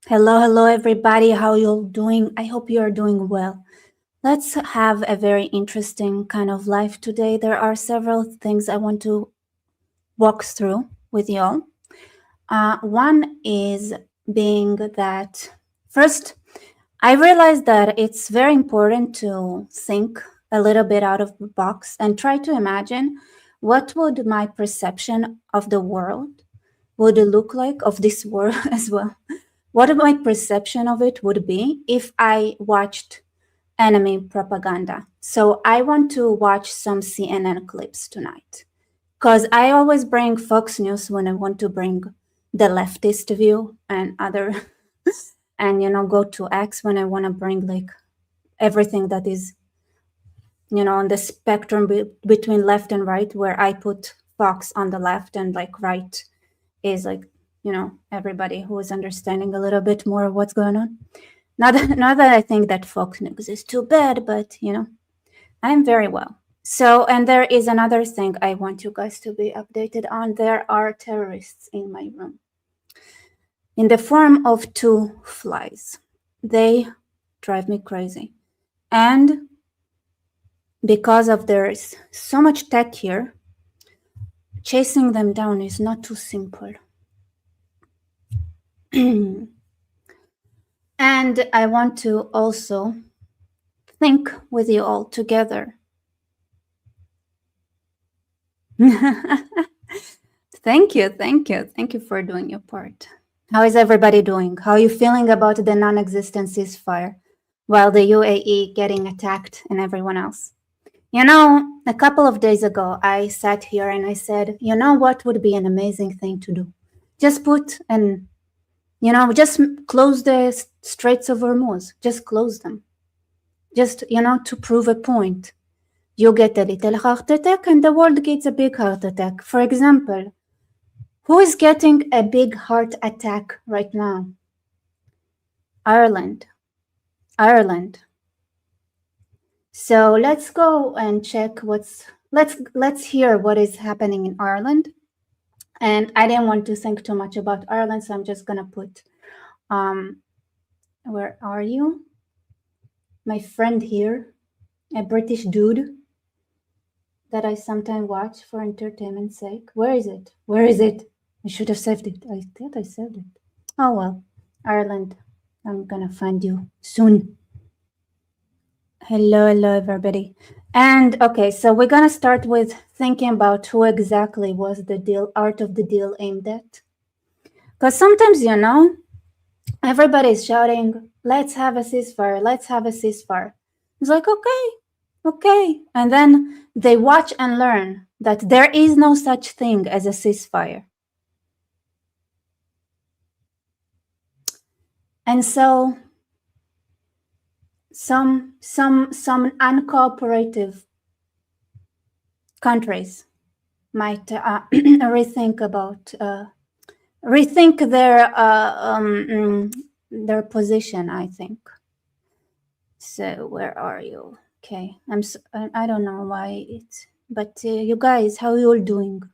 Hello, everybody. How you doing? I hope you are doing well. Let's have a very interesting kind of life today. There are several things I want to walk through with you all. One is being that first, I realized that it's very important to think a little bit out of the box and try to imagine what would my perception of the world would look like, of this world as well. What my perception of it would be if I watched enemy propaganda. So I want to watch some CNN clips tonight because I always bring Fox News when I want to bring the leftist view and other, and go to X when I want to bring like everything that is, on the spectrum between left and right, where I put Fox on the left and like right is like, everybody who is understanding a little bit more of what's going on. Not that I think that Fox News is too bad, but I'm very well. So, and there is another thing I want you guys to be updated on. There are terrorists in my room in the form of two flies. They drive me crazy. And because of there's so much tech here, chasing them down is not too simple. And I want to also think with you all together. Thank you for doing your part. How is everybody doing? How are you feeling about the non-existent ceasefire while the UAE getting attacked and everyone else? A couple of days ago, I sat here and I said, what would be an amazing thing to do? Just put just close the Straits of Hormuz. Just close them. Just, to prove a point. You get a little heart attack and the world gets a big heart attack. For example, who is getting a big heart attack right now? Ireland. So let's go and check let's hear what is happening in Ireland. And I didn't want to think too much about Ireland, so I'm just gonna put where are you? My friend here, a British dude that I sometimes watch for entertainment's sake. Where is it? I should have saved it. I thought I saved it. Oh well, Ireland. I'm gonna find you soon. Hello, everybody. And okay, so we're gonna start with thinking about who exactly was the art of the deal aimed at. Because sometimes, everybody's shouting, let's have a ceasefire. It's like, okay. And then they watch and learn that there is no such thing as a ceasefire. And so some uncooperative countries might rethink their position, I think. So where are you? Okay, I don't know why it's, but you guys, how you all doing?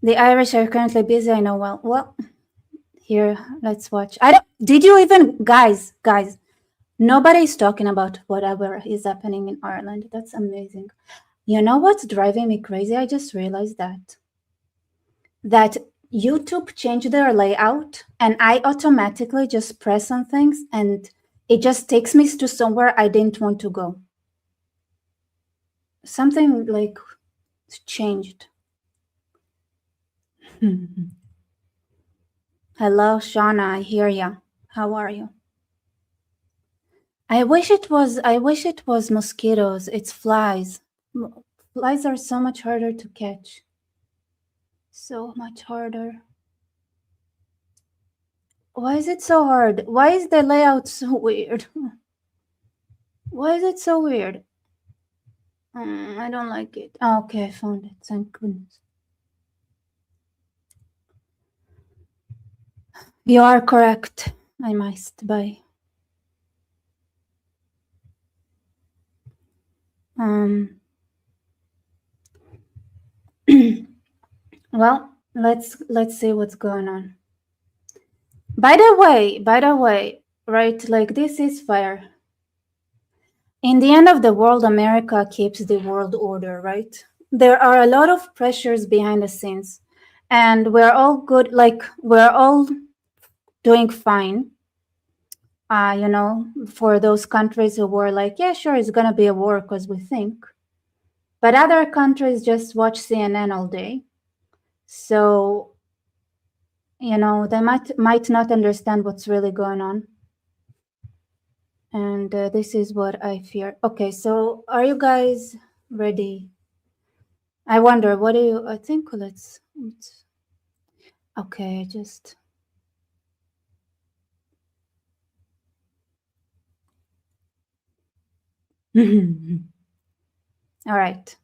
The Irish are currently busy. I know. Well, here, let's watch. Did you even, guys? Nobody's talking about whatever is happening in Ireland. That's amazing. You know what's driving me crazy? I just realized that YouTube changed their layout and I automatically just press on things and it just takes me to somewhere I didn't want to go. Something like changed. Hello, Shauna, I hear ya. How are you? I wish it was mosquitoes. It's flies. Flies are so much harder to catch. So much harder. Why is it so hard? Why is the layout so weird? Why is it so weird? I don't like it. Oh, okay, I found it. Thank goodness. You are correct. I must buy. Well, let's see what's going on. By the way, right, like this is fire. In the end of the world, America keeps the world order, right? There are a lot of pressures behind the scenes, and we're all good, like, we're all doing fine. For those countries who were like, yeah, sure, it's gonna be a war because we think. But other countries just watch CNN all day. So, they might not understand what's really going on. And this is what I fear. Okay, so are you guys ready? I wonder, what do you, I think let's okay, just, all right.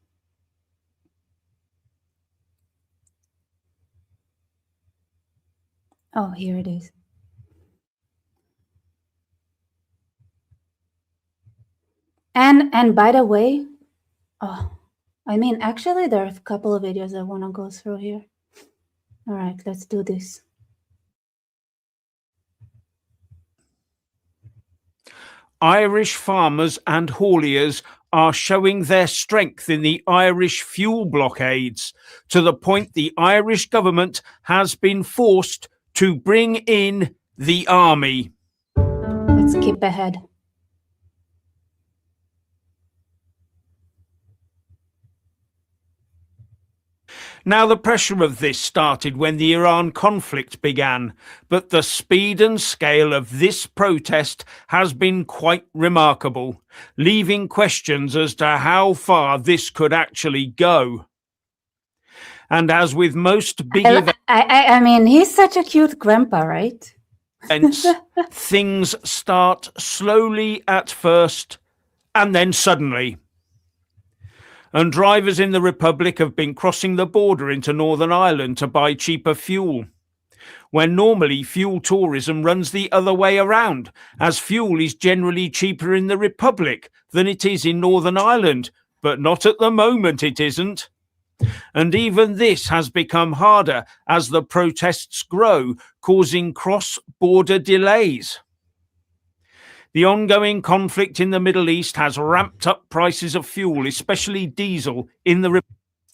Oh, here it is. And by the way, oh, I mean, actually, there are a couple of videos I want to go through here. All right, let's do this. Irish farmers and hauliers are showing their strength in the Irish fuel blockades, to the point the Irish government has been forced to bring in the army. Let's skip ahead. Now, the pressure of this started when the Iran conflict began, but the speed and scale of this protest has been quite remarkable, leaving questions as to how far this could actually go. And as with most big I mean, he's such a cute grandpa, right? events, things start slowly at first and then suddenly. And drivers in the Republic have been crossing the border into Northern Ireland to buy cheaper fuel, when normally fuel tourism runs the other way around, as fuel is generally cheaper in the Republic than it is in Northern Ireland, but not at the moment it isn't. And even this has become harder as the protests grow, causing cross-border delays. The ongoing conflict in the Middle East has ramped up prices of fuel, especially diesel, in the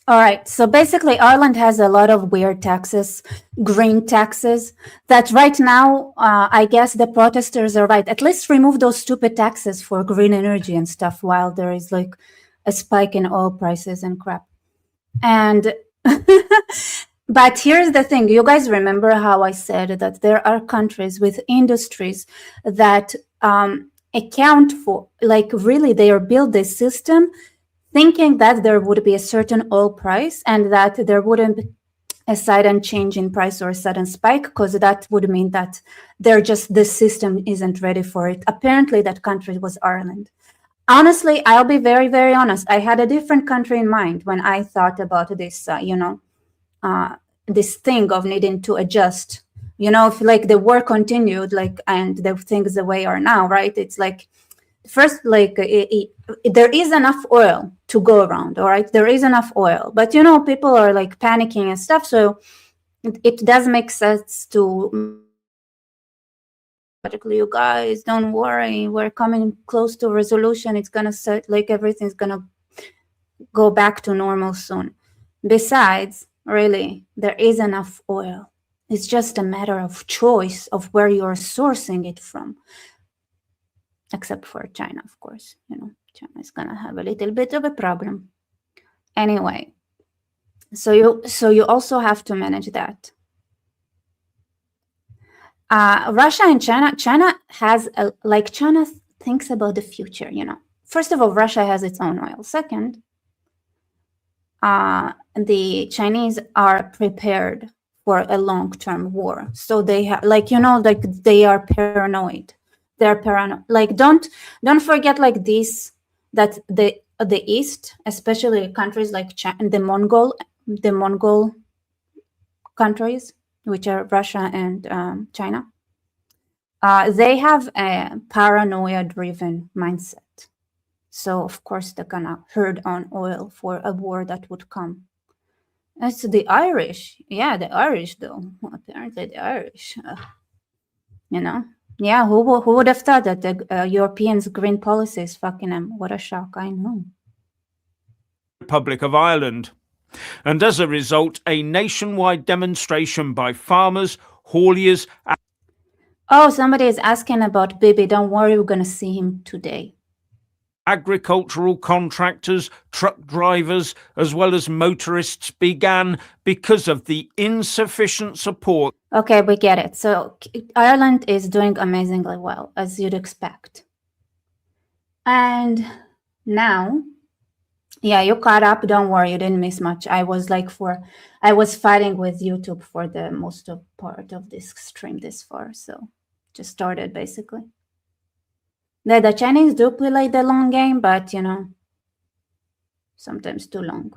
All right. So basically, Ireland has a lot of weird taxes, green taxes, that right now, I guess the protesters are right. At least remove those stupid taxes for green energy and stuff while there is like a spike in oil prices and crap. And but here's the thing, you guys remember how I said that there are countries with industries that account for, like, really they are build this system thinking that there would be a certain oil price and that there wouldn't be a sudden change in price or a sudden spike, because that would mean that the system isn't ready for it. Apparently that country was Ireland. Honestly, I'll be very, very honest. I had a different country in mind when I thought about this, this thing of needing to adjust. If like the war continued, like, and the things the way are now, right? It's like, first, like, there is enough oil to go around, all right? There is enough oil, but people are like panicking and stuff. So it does make sense to, you guys, don't worry, we're coming close to resolution. It's gonna set, like, everything's gonna go back to normal soon. Besides, really, there is enough oil. It's just a matter of choice of where you're sourcing it from. Except for China, of course. China is gonna have a little bit of a problem. Anyway, so you also have to manage that. Russia and China has China thinks about the future. First of all, Russia has its own oil. Second, the Chinese are prepared for a long-term war, so they have, they are paranoid. They're paranoid. Like, don't forget, like, this, that the East, especially countries like the Mongol countries, which are Russia and China, they have a paranoia-driven mindset. So of course they're gonna herd on oil for a war that would come. It's the Irish. Yeah, the Irish, though. Apparently, the Irish. You know? Yeah, who would have thought that the Europeans' green policy is fucking them? What a shock, I know. Republic of Ireland. And as a result, a nationwide demonstration by farmers, hauliers, Oh, somebody is asking about Bibi. Don't worry, we're going to see him today. agricultural contractors, truck drivers, as well as motorists began because of the insufficient support. Okay, we get it. So Ireland is doing amazingly well, as you'd expect. And now, yeah, you caught up. Don't worry, you didn't miss much. I was fighting with YouTube for the most of part of this stream this far. So just started basically. The Chinese do play the long game, but sometimes too long.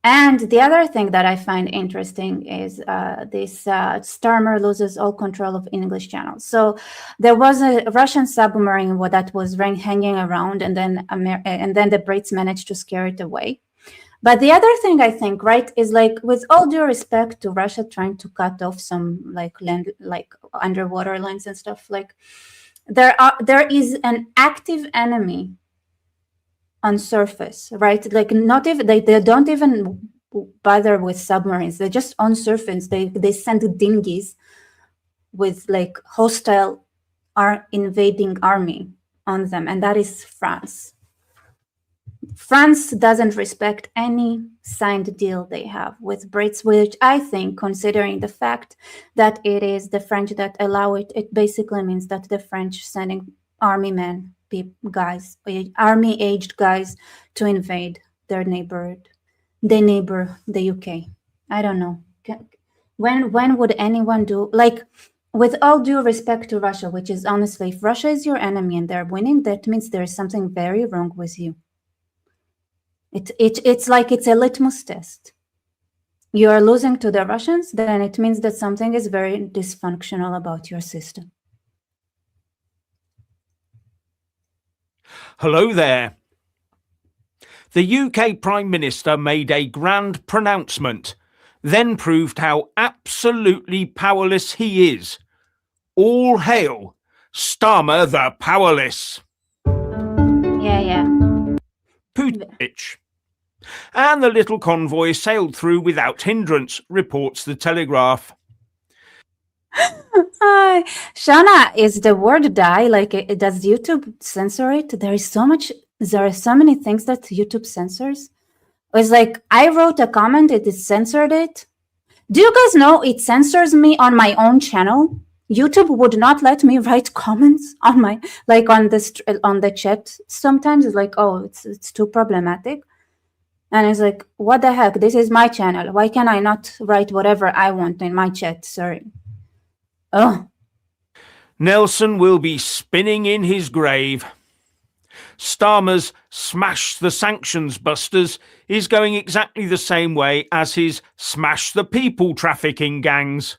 And the other thing that I find interesting is this Starmer loses all control of English channels. So there was a Russian submarine that was hanging around, and then the Brits managed to scare it away. But the other thing I think, right, is like, with all due respect to Russia trying to cut off some land, underwater lines and stuff, there is an active enemy on surface, right? Like, not even they don't even bother with submarines. They're just on surface. They send dinghies with hostile invading army on them, and that is France. France doesn't respect any signed deal they have with Brits, which I think, considering the fact that it is the French that allow it, it basically means that the French sending army men, guys, army-aged guys, to invade their neighbor, the UK. I don't know. When would anyone do, with all due respect to Russia, which is honestly, if Russia is your enemy and they're winning, that means there's something very wrong with you. It's like it's a litmus test. You are losing to the Russians, then it means that something is very dysfunctional about your system. Hello there. The UK Prime Minister made a grand pronouncement, then proved how absolutely powerless he is. All hail Starmer the Powerless. Yeah. Putin. And the little convoy sailed through without hindrance, reports the Telegraph. Shana, is the word die? Does YouTube censor it? There are so many things that YouTube censors. It's like, I wrote a comment, it censored it. Do you guys know it censors me on my own channel? YouTube would not let me write comments on my on the chat. Sometimes it's like, oh, it's too problematic. And it's like, what the heck? This is my channel. Why can I not write whatever I want in my chat? Sorry. Oh. Nelson will be spinning in his grave. Starmer's Smash the Sanctions Busters is going exactly the same way as his Smash the People trafficking gangs.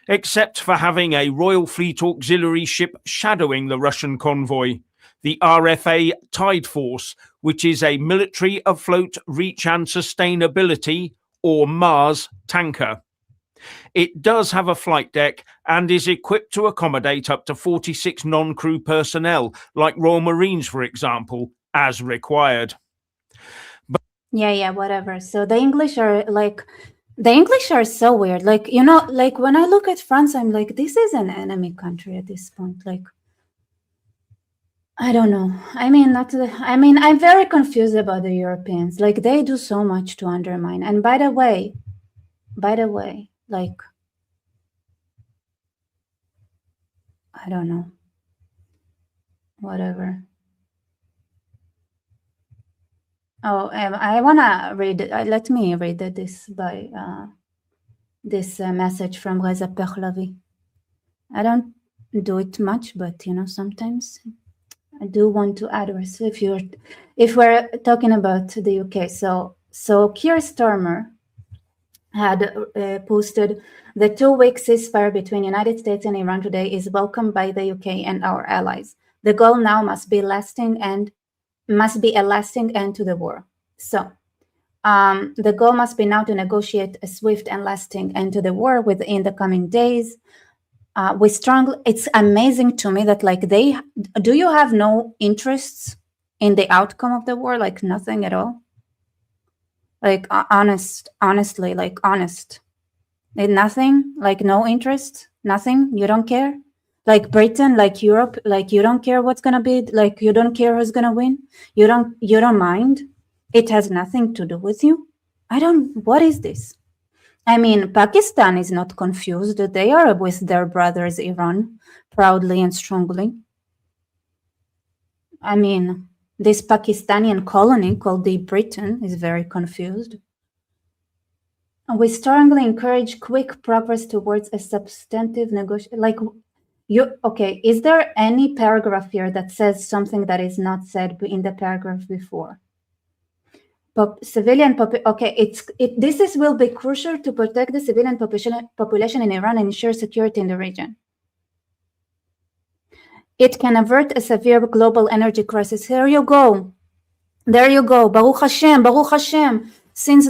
Except for having a Royal Fleet auxiliary ship shadowing the Russian convoy, the RFA Tide Force, which is a military afloat reach and sustainability, or MARS, tanker. It does have a flight deck and is equipped to accommodate up to 46 non-crew personnel, like Royal Marines, for example, as required. Yeah, whatever. So the English are so weird. When I look at France, I'm like, this is an enemy country at this point. I don't know. I'm very confused about the Europeans. They do so much to undermine. And by the way, I don't know. Whatever. Oh, I wanna read. Let me read this message from Reza Pahlavi. I don't do it much, but sometimes I do want to address if we're talking about the UK. So Keir Starmer had posted, the 2-week ceasefire between United States and Iran today is welcomed by the UK and our allies. The goal now must be a lasting end to the war. So The goal must be now to negotiate a swift and lasting end to the war within the coming days. We strongly, it's amazing to me that like do you have no interests in the outcome of the war? Like nothing at all? Like honestly, like honest. Nothing, like no interest, nothing. You don't care. Like Britain, like Europe, like you don't care what's gonna be. Like you don't care who's gonna win. You don't mind. It has nothing to do with you. I don't. What is this? I mean, Pakistan is not confused. They are with their brothers Iran, proudly and strongly. I mean, this Pakistani colony called the Britain is very confused. We strongly encourage quick progress towards a substantive negotiation. Like, okay, is there any paragraph here that says something that is not said in the paragraph before? Okay, this will be crucial to protect the civilian population in Iran and ensure security in the region. It can avert a severe global energy crisis. Here you go. There you go. Baruch Hashem, Baruch Hashem. Since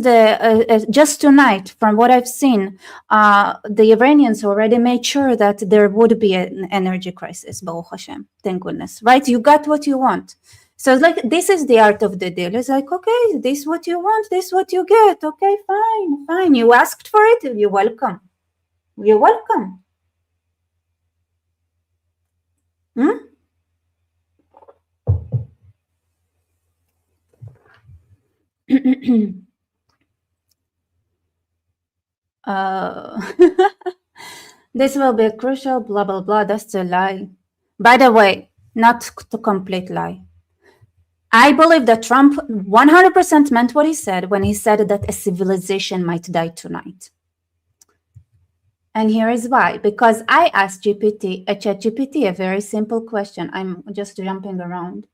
just tonight, from what I've seen, the Iranians already made sure that there would be an energy crisis. Baruch Hashem. Thank goodness. Right? You got what you want. So it's like, this is the art of the deal. It's like, okay, this is what you want, this is what you get. Okay, fine. You asked for it, you're welcome. You're welcome. This will be crucial, blah, blah, blah. That's a lie. By the way, not a complete lie. I believe that Trump 100% meant what he said when he said that a civilization might die tonight. And here is why. Because I asked ChatGPT, a very simple question. I'm just jumping around.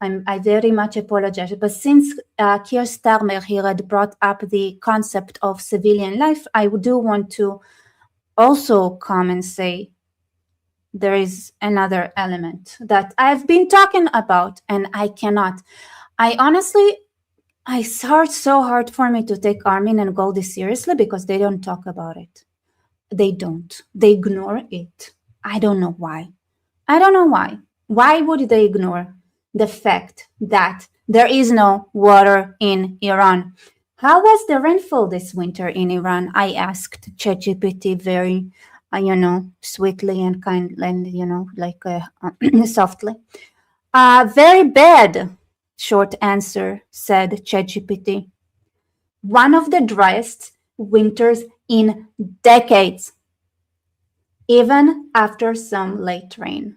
I very much apologize. But since Keir Starmer here had brought up the concept of civilian life, I do want to also come and say there is another element that I've been talking about, and I cannot. It's so hard for me to take Armin and Goldie seriously because they don't talk about it. They don't. They ignore it. I don't know why. Why would they ignore the fact that there is no water in Iran? How was the rainfall this winter in Iran? I asked ChatGPT very, sweetly and kindly, and, softly. Very bad, short answer, said ChatGPT. One of the driest winters in decades, even after some late rain.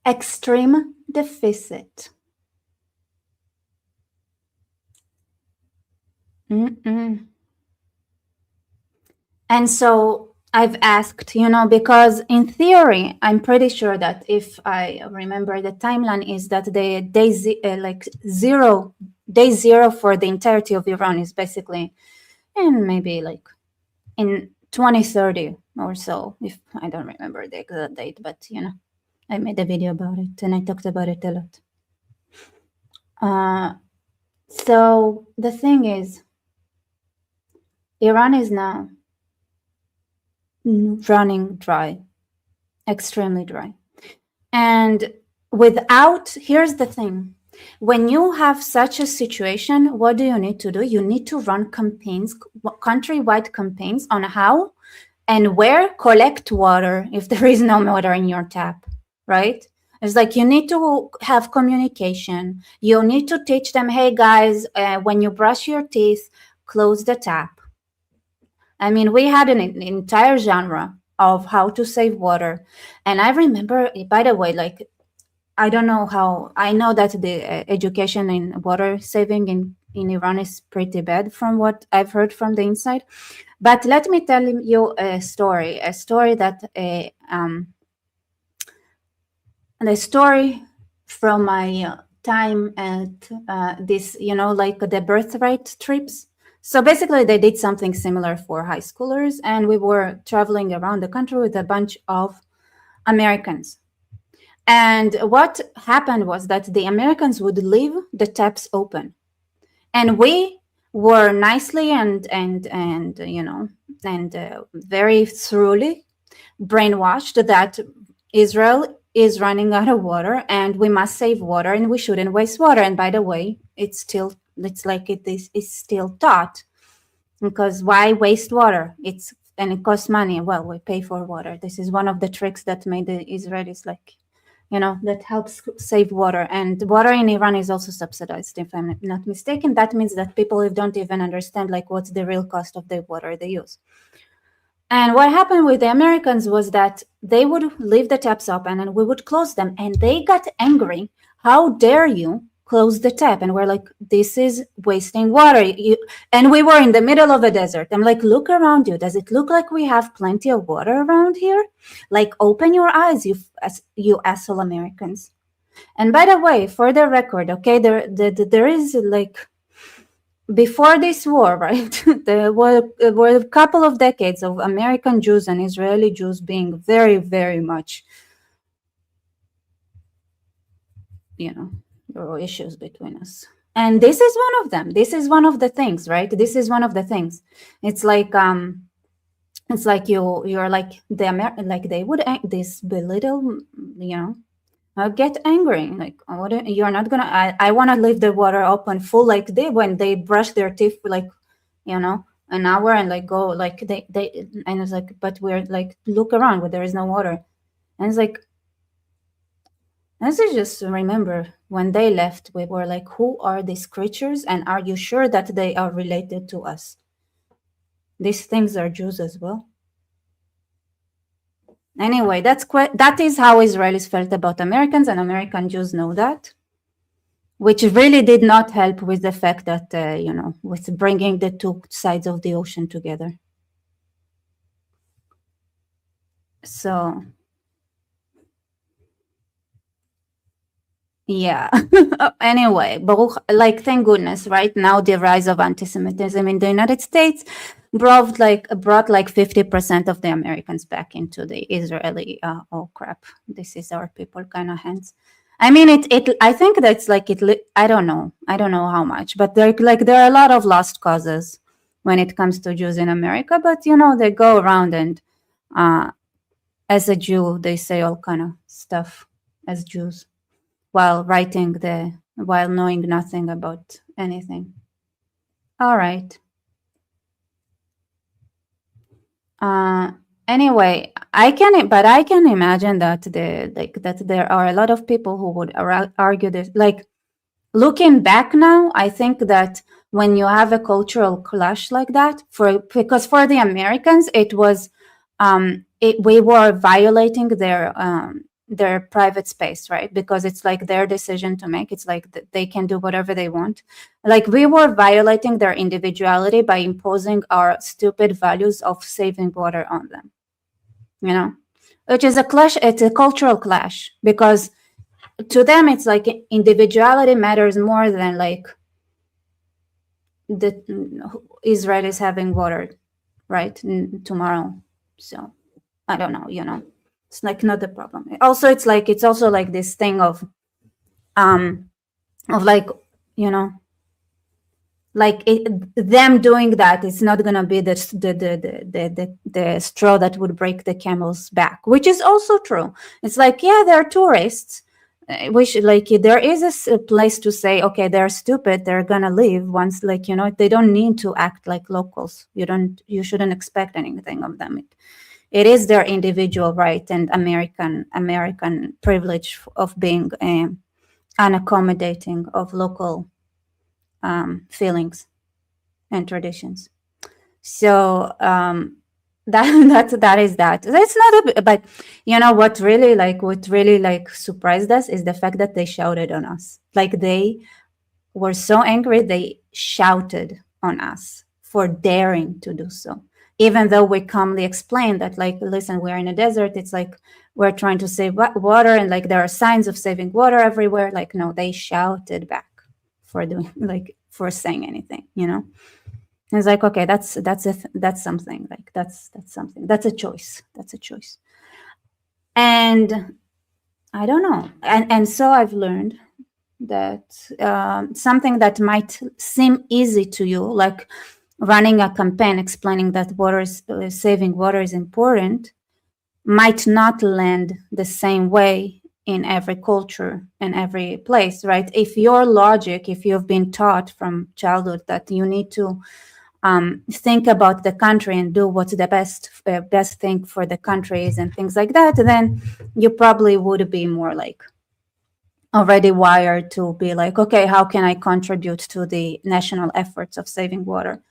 Extreme deficit. And so I've asked, because in theory, I'm pretty sure that if I remember the timeline is that the day zero for the entirety of Iran is basically in maybe like in 2030 or so, if I don't remember the exact date, but I made a video about it and I talked about it a lot. So the thing is, Iran is now running dry, extremely dry. And here's the thing, when you have such a situation, what do you need to do? You need to run campaigns, countrywide campaigns on how and where collect water if there is no water in your tap, right? It's like you need to have communication. You need to teach them, hey guys, when you brush your teeth, close the tap. I mean, we had an entire genre of how to save water. And I remember, by the way, like, I don't know how, I know that the education in water saving in Iran is pretty bad from what I've heard from the inside. But let me tell you a story that, the story from my time at this, like the birthright trips. So basically, they did something similar for high schoolers, and we were traveling around the country with a bunch of Americans. And what happened was that the Americans would leave the taps open, and we were nicely and very thoroughly brainwashed that Israel is running out of water and we must save water and we shouldn't waste water. And by the way, it's like it is still taught, because why waste water? And it costs money. Well, we pay for water. This is one of the tricks that made the Israelis that helps save water. And water in Iran is also subsidized, if I'm not mistaken. That means that people don't even understand what's the real cost of the water they use. And what happened with the Americans was that they would leave the taps open and we would close them. And they got angry. How dare you close the tap? And we're like, this is wasting water. And we were in the middle of a desert. I'm like, look around you. Does it look like we have plenty of water around here? Open your eyes, you asshole Americans. And by the way, for the record, okay, there is before this war, right? There were a couple of decades of American Jews and Israeli Jews being very, very much, there were issues between us. And this is one of them. This is one of the things, right? This is one of the things. It's like you're like they would this belittle, get angry. You're not gonna. I want to leave the water open full when they brush their teeth an hour and go they and it's like, but we're look around where there is no water, and it's like. As I just remember when they left, we were like, who are these creatures? And are you sure that they are related to us? These things are Jews as well. Anyway, that is how Israelis felt about Americans, and American Jews know that, which really did not help with the fact that, with bringing the two sides of the ocean together. So, yeah. Anyway, Baruch, thank goodness, right now the rise of anti-Semitism in the United States brought 50% of the Americans back into the Israeli oh crap, this is our people kind of hands. I mean, I think that's I don't know how much, but there are a lot of lost causes when it comes to Jews in America, but they go around and as a Jew they say all kind of stuff as Jews while knowing nothing about anything. All right. Anyway, I can imagine that that there are a lot of people who would argue this. Looking back now, I think that when you have a cultural clash like that, because for the Americans, it was we were violating their private space, right? Because it's their decision to make. It's they can do whatever they want. We were violating their individuality by imposing our stupid values of saving water on them, which is a clash. It's a cultural clash because to them it's individuality matters more than the Israel is having water right tomorrow. So I don't know, it's not the problem. Also, it's also this thing of them doing that. It's not gonna be the straw that would break the camel's back, which is also true. It's yeah, they're tourists. We should there is a place to say, okay, they're stupid, they're gonna leave once they don't need to act like locals. You shouldn't expect anything of them. It is their individual right and American privilege of being unaccommodating of local feelings and traditions. So that is that. That's not but what really surprised us is the fact that they shouted on us. They were so angry they shouted on us for daring to do so, even though we calmly explained that listen, we're in a desert. It's we're trying to save water and there are signs of saving water everywhere. No, they shouted back for doing for saying anything. It's okay, that's something. That's something. That's a choice. And I don't know. And so I've learned that something that might seem easy to you, like running a campaign explaining that saving water is important, might not land the same way in every culture and every place, right? If your logic, if you've been taught from childhood that you need to think about the country and do what's the best thing for the countries and things like that, then you probably would be more like already wired to be like, okay, how can I contribute to the national efforts of saving water?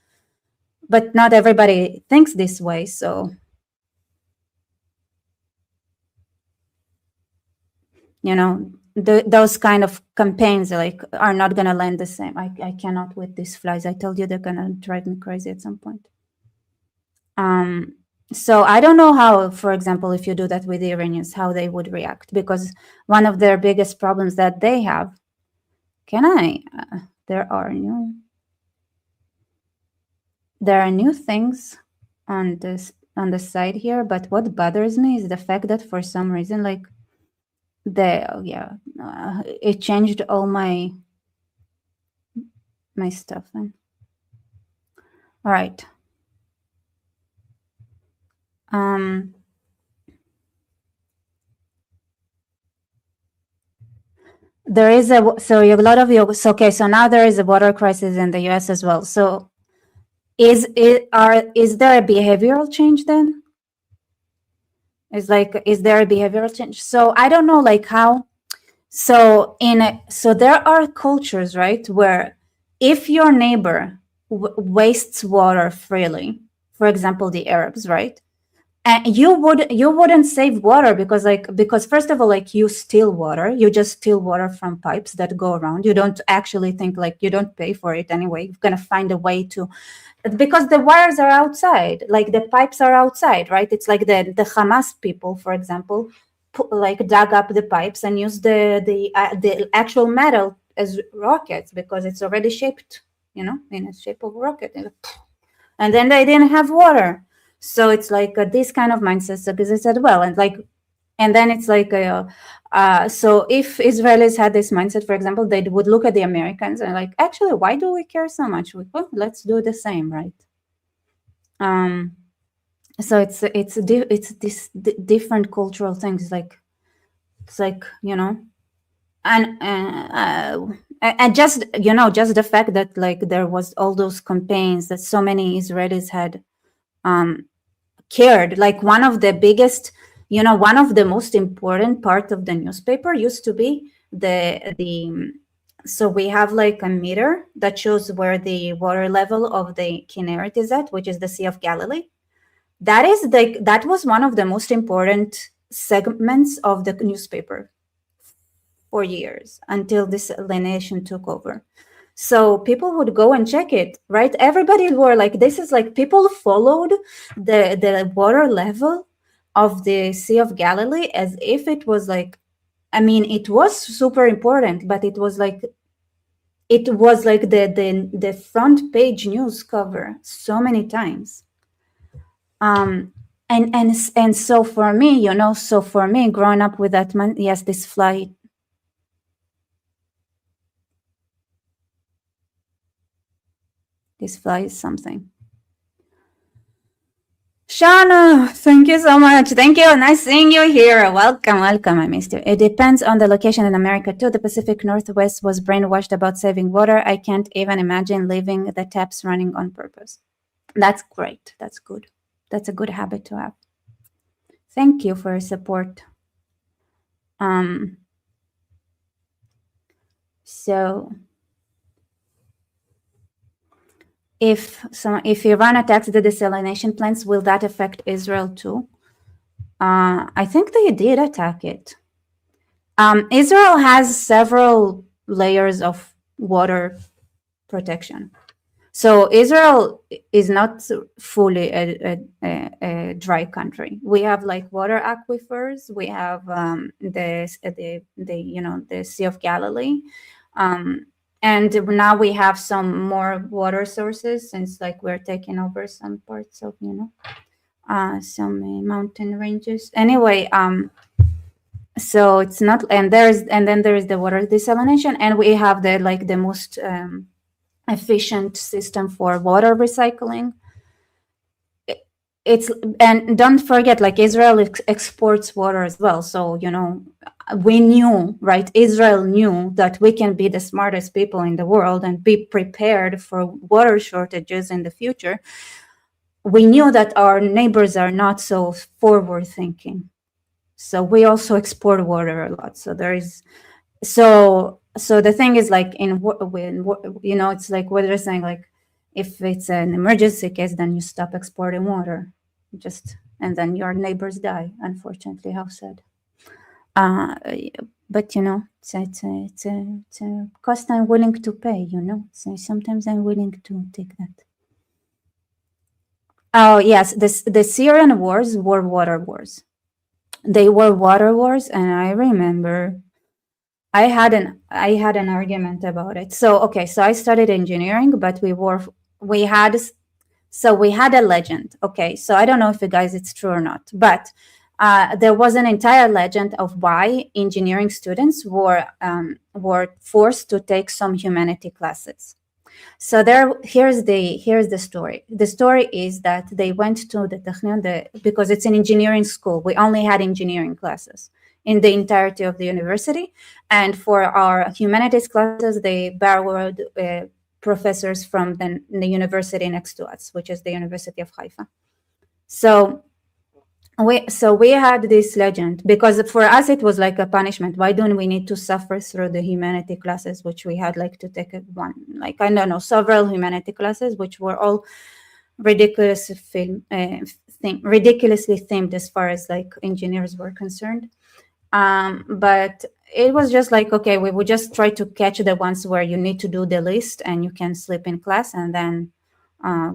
But not everybody thinks this way, so those kind of campaigns like are not gonna land the same. I cannot with these flies. I told you they're gonna drive me crazy at some point. So I don't know how, for example, if you do that with the Iranians, how they would react, because one of their biggest problems that they have. There are new things on the side here, but what bothers me is the fact that for some reason, like it changed all my stuff. All right. There is a lot of you. So okay, so now there is a water crisis in the U.S. as well. So is there a behavioral change then? Is there a behavioral change? So I don't know, like how. So there are cultures, right, where if your neighbor wastes water freely, for example, the Arabs, right, and you wouldn't save water because first of all, like, you steal water, you just steal water from pipes that go around. You don't actually think, like, you don't pay for it anyway. You're gonna find a way to, because the wires are outside, like the pipes are outside, right? It's like the Hamas people, for example, like dug up the pipes and used the actual metal as rockets because it's already shaped, in a shape of a rocket, and then they didn't have water. So it's like this kind of mindset exists as well, and then it's like so if Israelis had this mindset, for example, they would look at the Americans and like, actually, why do we care so much? Well, let's do the same, right? So it's this different cultural things, like it's like, and just just the fact that like there was all those campaigns that so many Israelis had cared. Like one of the biggest, one of the most important part of the newspaper used to be the so we have like a meter that shows where the water level of the Kinneret is at, which is the Sea of Galilee. That was one of the most important segments of the newspaper for years until this alienation took over. So people would go and check it, right? Everybody were like, this is like, people followed the water level of the Sea of Galilee as if it was like, I mean, it was super important, but it was like the front page news cover so many times. And so for me, growing up with that man, yes, this fly is something. Shana, thank you so much. Thank you. Nice seeing you here. Welcome. I missed you. It depends on the location in America too. The Pacific Northwest was brainwashed about saving water. I can't even imagine leaving the taps running on purpose. That's great. That's good. That's a good habit to have. Thank you for your support. So if Iran attacks the desalination plants, will that affect Israel too? I think they did attack it. Israel has several layers of water protection. So Israel is not fully a dry country. We have like water aquifers. We have the Sea of Galilee, and now we have some more water sources since like we're taking over some parts of some mountain ranges. Anyway, So it's not, and then there is the water desalination, and we have the most efficient system for water recycling. It's, and don't forget, like, Israel exports water as well. So, we knew, right? Israel knew that we can be the smartest people in the world and be prepared for water shortages in the future. We knew that our neighbors are not so forward thinking. So we also export water a lot. So there is, so the thing is, like, it's like what they're saying, like, if it's an emergency case, then you stop exporting water, and then your neighbors die, unfortunately. How sad. But it's a cost I'm willing to pay. So sometimes I'm willing to take that. Oh yes, the Syrian wars were water wars. They were water wars, and I remember I had an argument about it. So okay, so I studied engineering, but we had we had a legend. Okay, so I don't know if you guys it's true or not, but there was an entire legend of why engineering students were forced to take some humanity classes. So here's the story. The story is that they went to the Technion, because it's an engineering school. We only had engineering classes in the entirety of the university, and for our humanities classes, they borrowed professors from the university next to us, which is the University of Haifa. So we had this legend, because for us it was like a punishment. Why don't we need to suffer through the humanity classes, which we had like to take I don't know, several humanity classes, which were all ridiculously themed as far as like engineers were concerned. But it was just like, okay, we would just try to catch the ones where you need to do the list and you can sleep in class, and then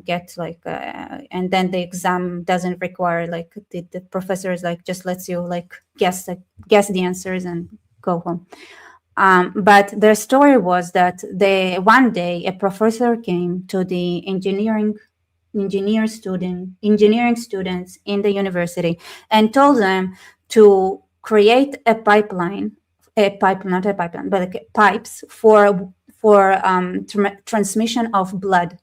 get like and then the exam doesn't require like the professor is like just lets you like guess the answers and go home. But the story was that one day a professor came to the engineering students in the university and told them to create a pipeline, not a pipeline, but like pipes for transmission of blood.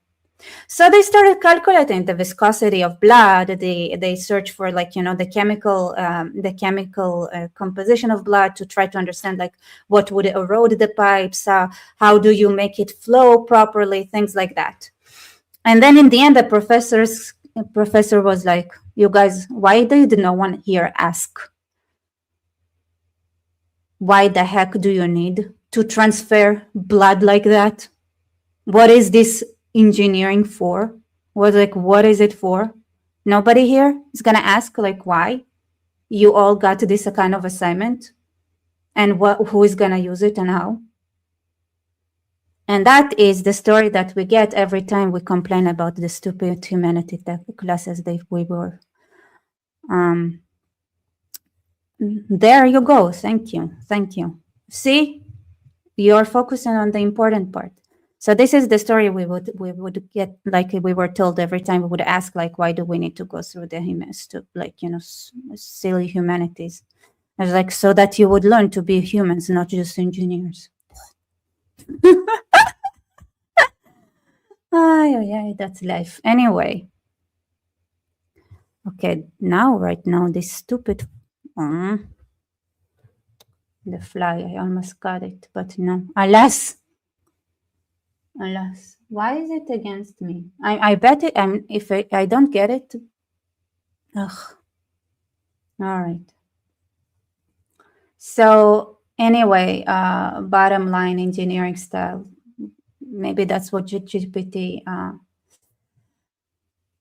So they started calculating the viscosity of blood. They searched for like the chemical composition of blood to try to understand like what would erode the pipes, how do you make it flow properly, things like that. And then in the end, the professor was like, "You guys, why did no one here ask? Why the heck do you need to transfer blood like that? What is this engineering for? What is it for? Nobody here is gonna ask like why you all got this kind of assignment, and who is gonna use it and how." And that is the story that we get every time we complain about the stupid humanity classes that we were. There you go. Thank you. See, you're focusing on the important part. So this is the story we would get, like we were told every time we would ask, like, why do we need to go through the silly humanities? It's like so that you would learn to be humans, not just engineers. Yeah, that's life. Anyway. Okay, right now, this stupid the fly, I almost got it, but no. Alas. Why is it against me? I bet it, if I don't get it. Ugh. All right. So anyway, bottom line, engineering style. Maybe that's what GPT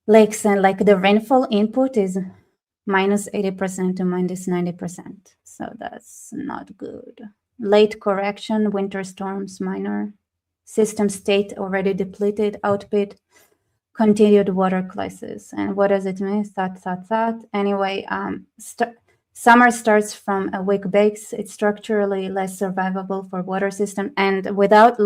likes, and like the rainfall input is minus 80% to minus 90%. So that's not good. Late correction, winter storms, minor. System state already depleted, output, continued water crisis. And what does it mean? Thought. Anyway, summer starts from a weak base. It's structurally less survivable for water system. And without you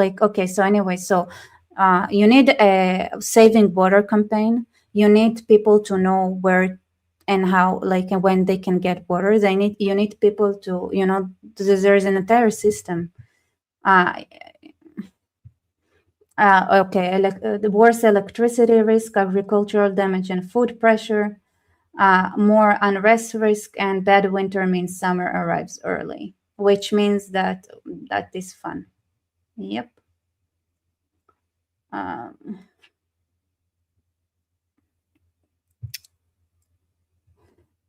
need a saving water campaign. You need people to know where and how, like, when they can get water, you need people to, there's an entire system. Uh, okay, the worse electricity risk, agricultural damage, and food pressure. More unrest risk, and bad winter means summer arrives early, which means that is fun. Yep. Um,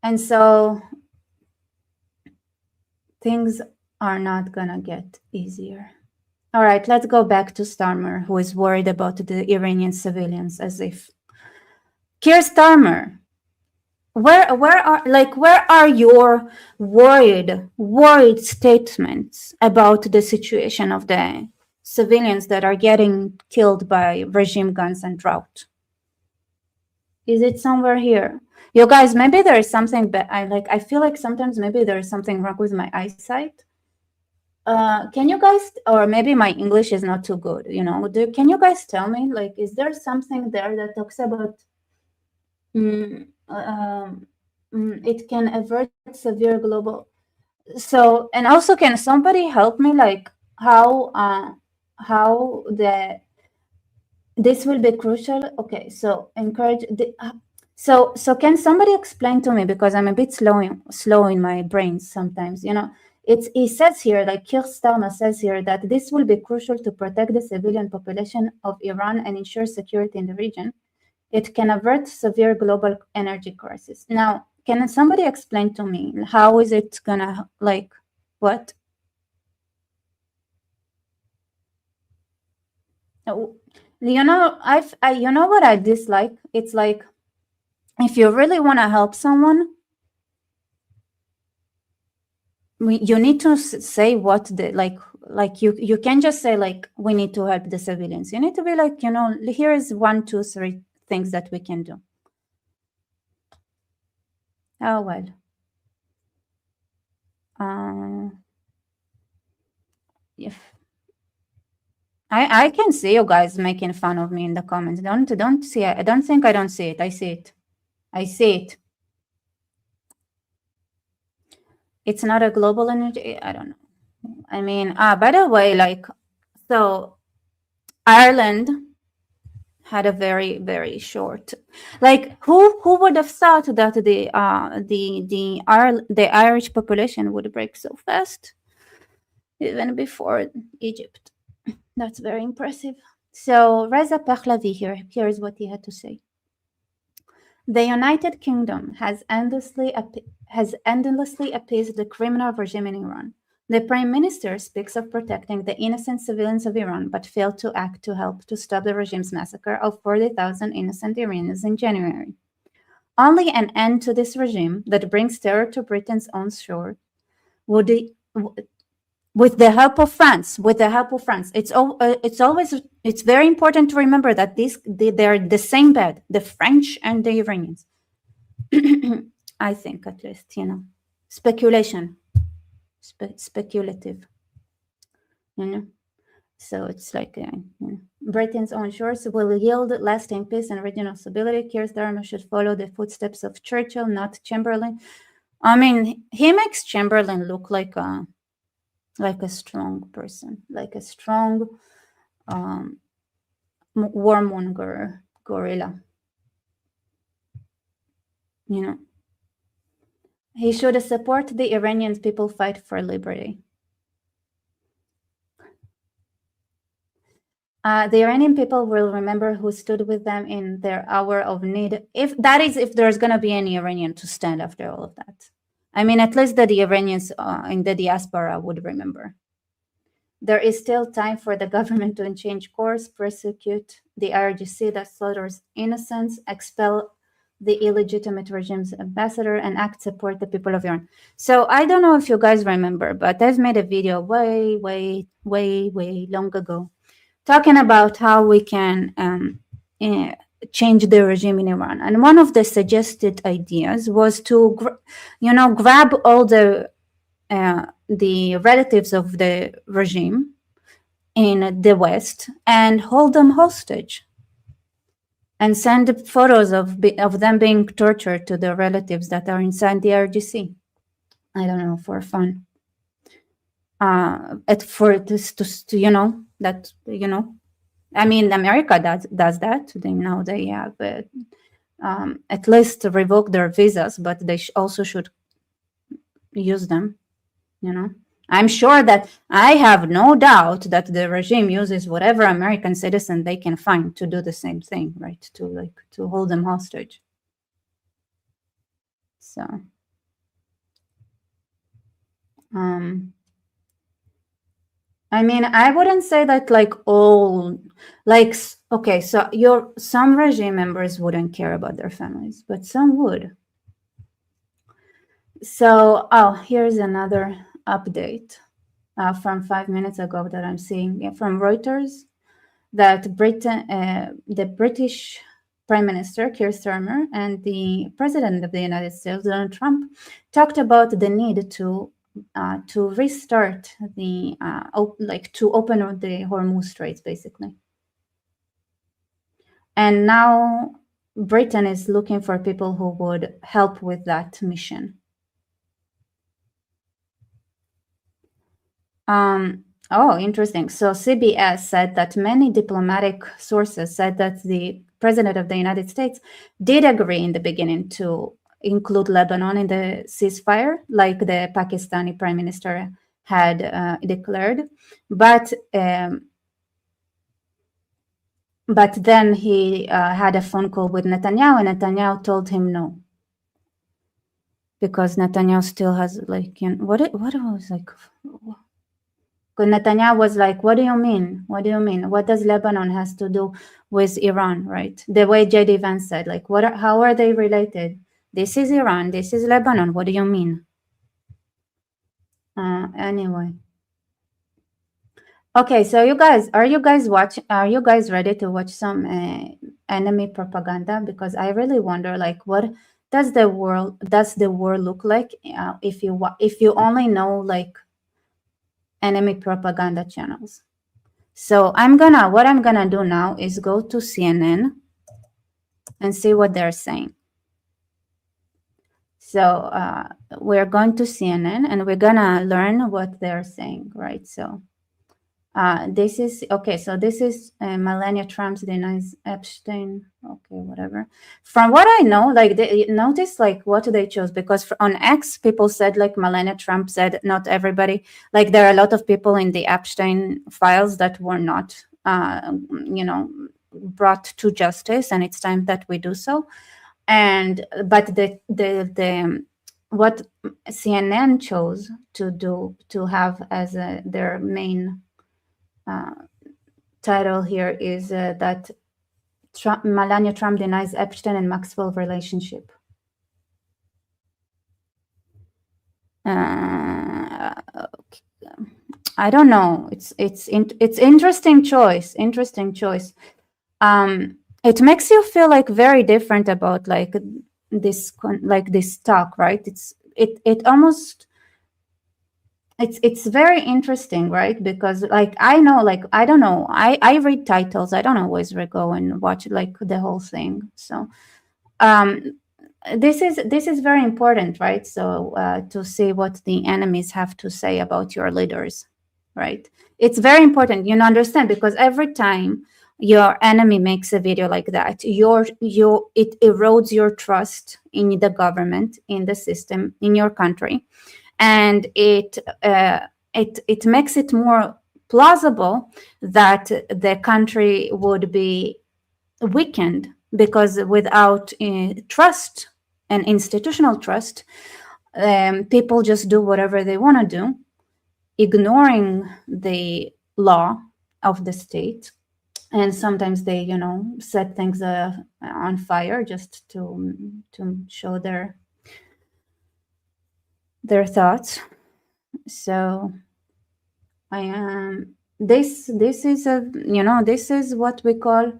and so things are not gonna get easier. All right, let's go back to Starmer, who is worried about the Iranian civilians, as if Keir Starmer, where are your worried statements about the situation of the civilians that are getting killed by regime guns and drought? Is it somewhere here? You guys, maybe there is something, but I feel like sometimes maybe there is something wrong with my eyesight. Can you guys, or maybe my English is not too good, can you guys tell me, like, is there something there that talks about it can avert severe global, so, and also, can somebody help me, like, how this will be crucial? Okay, so encourage the so can somebody explain to me, because I'm a bit slow in my brain sometimes, it says here, like Keir Starmer says here, that this will be crucial to protect the civilian population of Iran and ensure security in the region. It can avert severe global energy crisis. Now, can somebody explain to me, how is it gonna, like, what? You know what I dislike? It's like, if you really want to help someone, you need to say what the, like you can just say, like, we need to help the civilians. You need to be like, here is 1, 2, 3 things that we can do. Oh, well. If I can see you guys making fun of me in the comments. Don't see it. I don't think I don't see it. I see it. I see it. It's not a global energy. I don't know. I mean, by the way, like, so Ireland had a very, very short, like, who would have thought that the Irish population would break so fast, even before Egypt. That's very impressive. So Reza Pahlavi here's what he had to say. The United Kingdom has endlessly appeased the criminal regime in Iran. The Prime Minister speaks of protecting the innocent civilians of Iran, but failed to act to help to stop the regime's massacre of 40,000 innocent Iranians in January. Only an end to this regime that brings terror to Britain's own shore would, with the help of France, it's very important to remember that they're the same bed, the French and the Iranians. I think, at least, speculation, speculative, So it's like, Britain's own shores will yield lasting peace and regional stability. Keir Starmer should follow the footsteps of Churchill, not Chamberlain. I mean, he makes Chamberlain look like a strong person, like a strong warmonger gorilla. He should support the Iranian people fight for liberty. The Iranian people will remember who stood with them in their hour of need. If there's going to be any Iranian to stand after all of that. I mean, at least that the Iranians in the diaspora would remember. There is still time for the government to change course, prosecute the IRGC that slaughters innocents, expel the illegitimate regime's ambassador, and act support the people of Iran. So I don't know if you guys remember, but I've made a video way, way, way, way long ago talking about how we can change the regime in Iran. And one of the suggested ideas was to, grab all the relatives of the regime in the West and hold them hostage and send photos of them being tortured to their relatives that are inside the RGC. I don't know, for fun. For this to that I mean, America does that. They have at least revoke their visas, but they also should use them. I'm sure that I have no doubt that the regime uses whatever American citizen they can find to do the same thing, right? To hold them hostage. So, I mean, I wouldn't say that okay, so some regime members wouldn't care about their families, but some would. So, here's another update from 5 minutes ago that I'm seeing from Reuters, that the British Prime Minister Keir Starmer and the President of the United States, Donald Trump, talked about the need to restart to open the Hormuz Straits, basically. And now Britain is looking for people who would help with that mission. Oh, interesting. So CBS said that many diplomatic sources said that the President of the United States did agree in the beginning to include Lebanon in the ceasefire, like the Pakistani Prime Minister had declared. But then he had a phone call with Netanyahu, and Netanyahu told him no. Because Netanyahu still has what it was like. Netanyahu was like, what do you mean? What do you mean? What does Lebanon has to do with Iran, right? The way J.D. Vance said, how are they related? This is Iran, this is Lebanon. What do you mean? Anyway. Okay, so are you guys ready to watch some enemy propaganda? Because I really wonder, what does the war look like if you only know enemy propaganda channels? So what I'm gonna do now is go to CNN and see what they're saying. So we're going to CNN and we're gonna learn what they're saying, right? So this is okay. So this is Melania Trump denies Epstein. Okay, whatever. From what I know, notice what they chose, because on X people said Melania Trump said not everybody. There are a lot of people in the Epstein files that were not, brought to justice, and it's time that we do so. But what CNN chose to have as their main title here is that Melania Trump denies Epstein and Maxwell relationship. I don't know. It's interesting choice. Interesting choice. It makes you feel very different about this talk, right? It almost. It's very interesting, right? Because I know, I don't know, I read titles. I don't always go and watch the whole thing. So this is very important, right? So to see what the enemies have to say about your leaders, right? It's very important, understand, because every time your enemy makes a video like that, it erodes your trust in the government, in the system, in your country. And it makes it more plausible that the country would be weakened, because without trust and institutional trust, people just do whatever they want to do, ignoring the law of the state. And sometimes they, set things on fire just to show their thoughts. So I am this is this is what we call,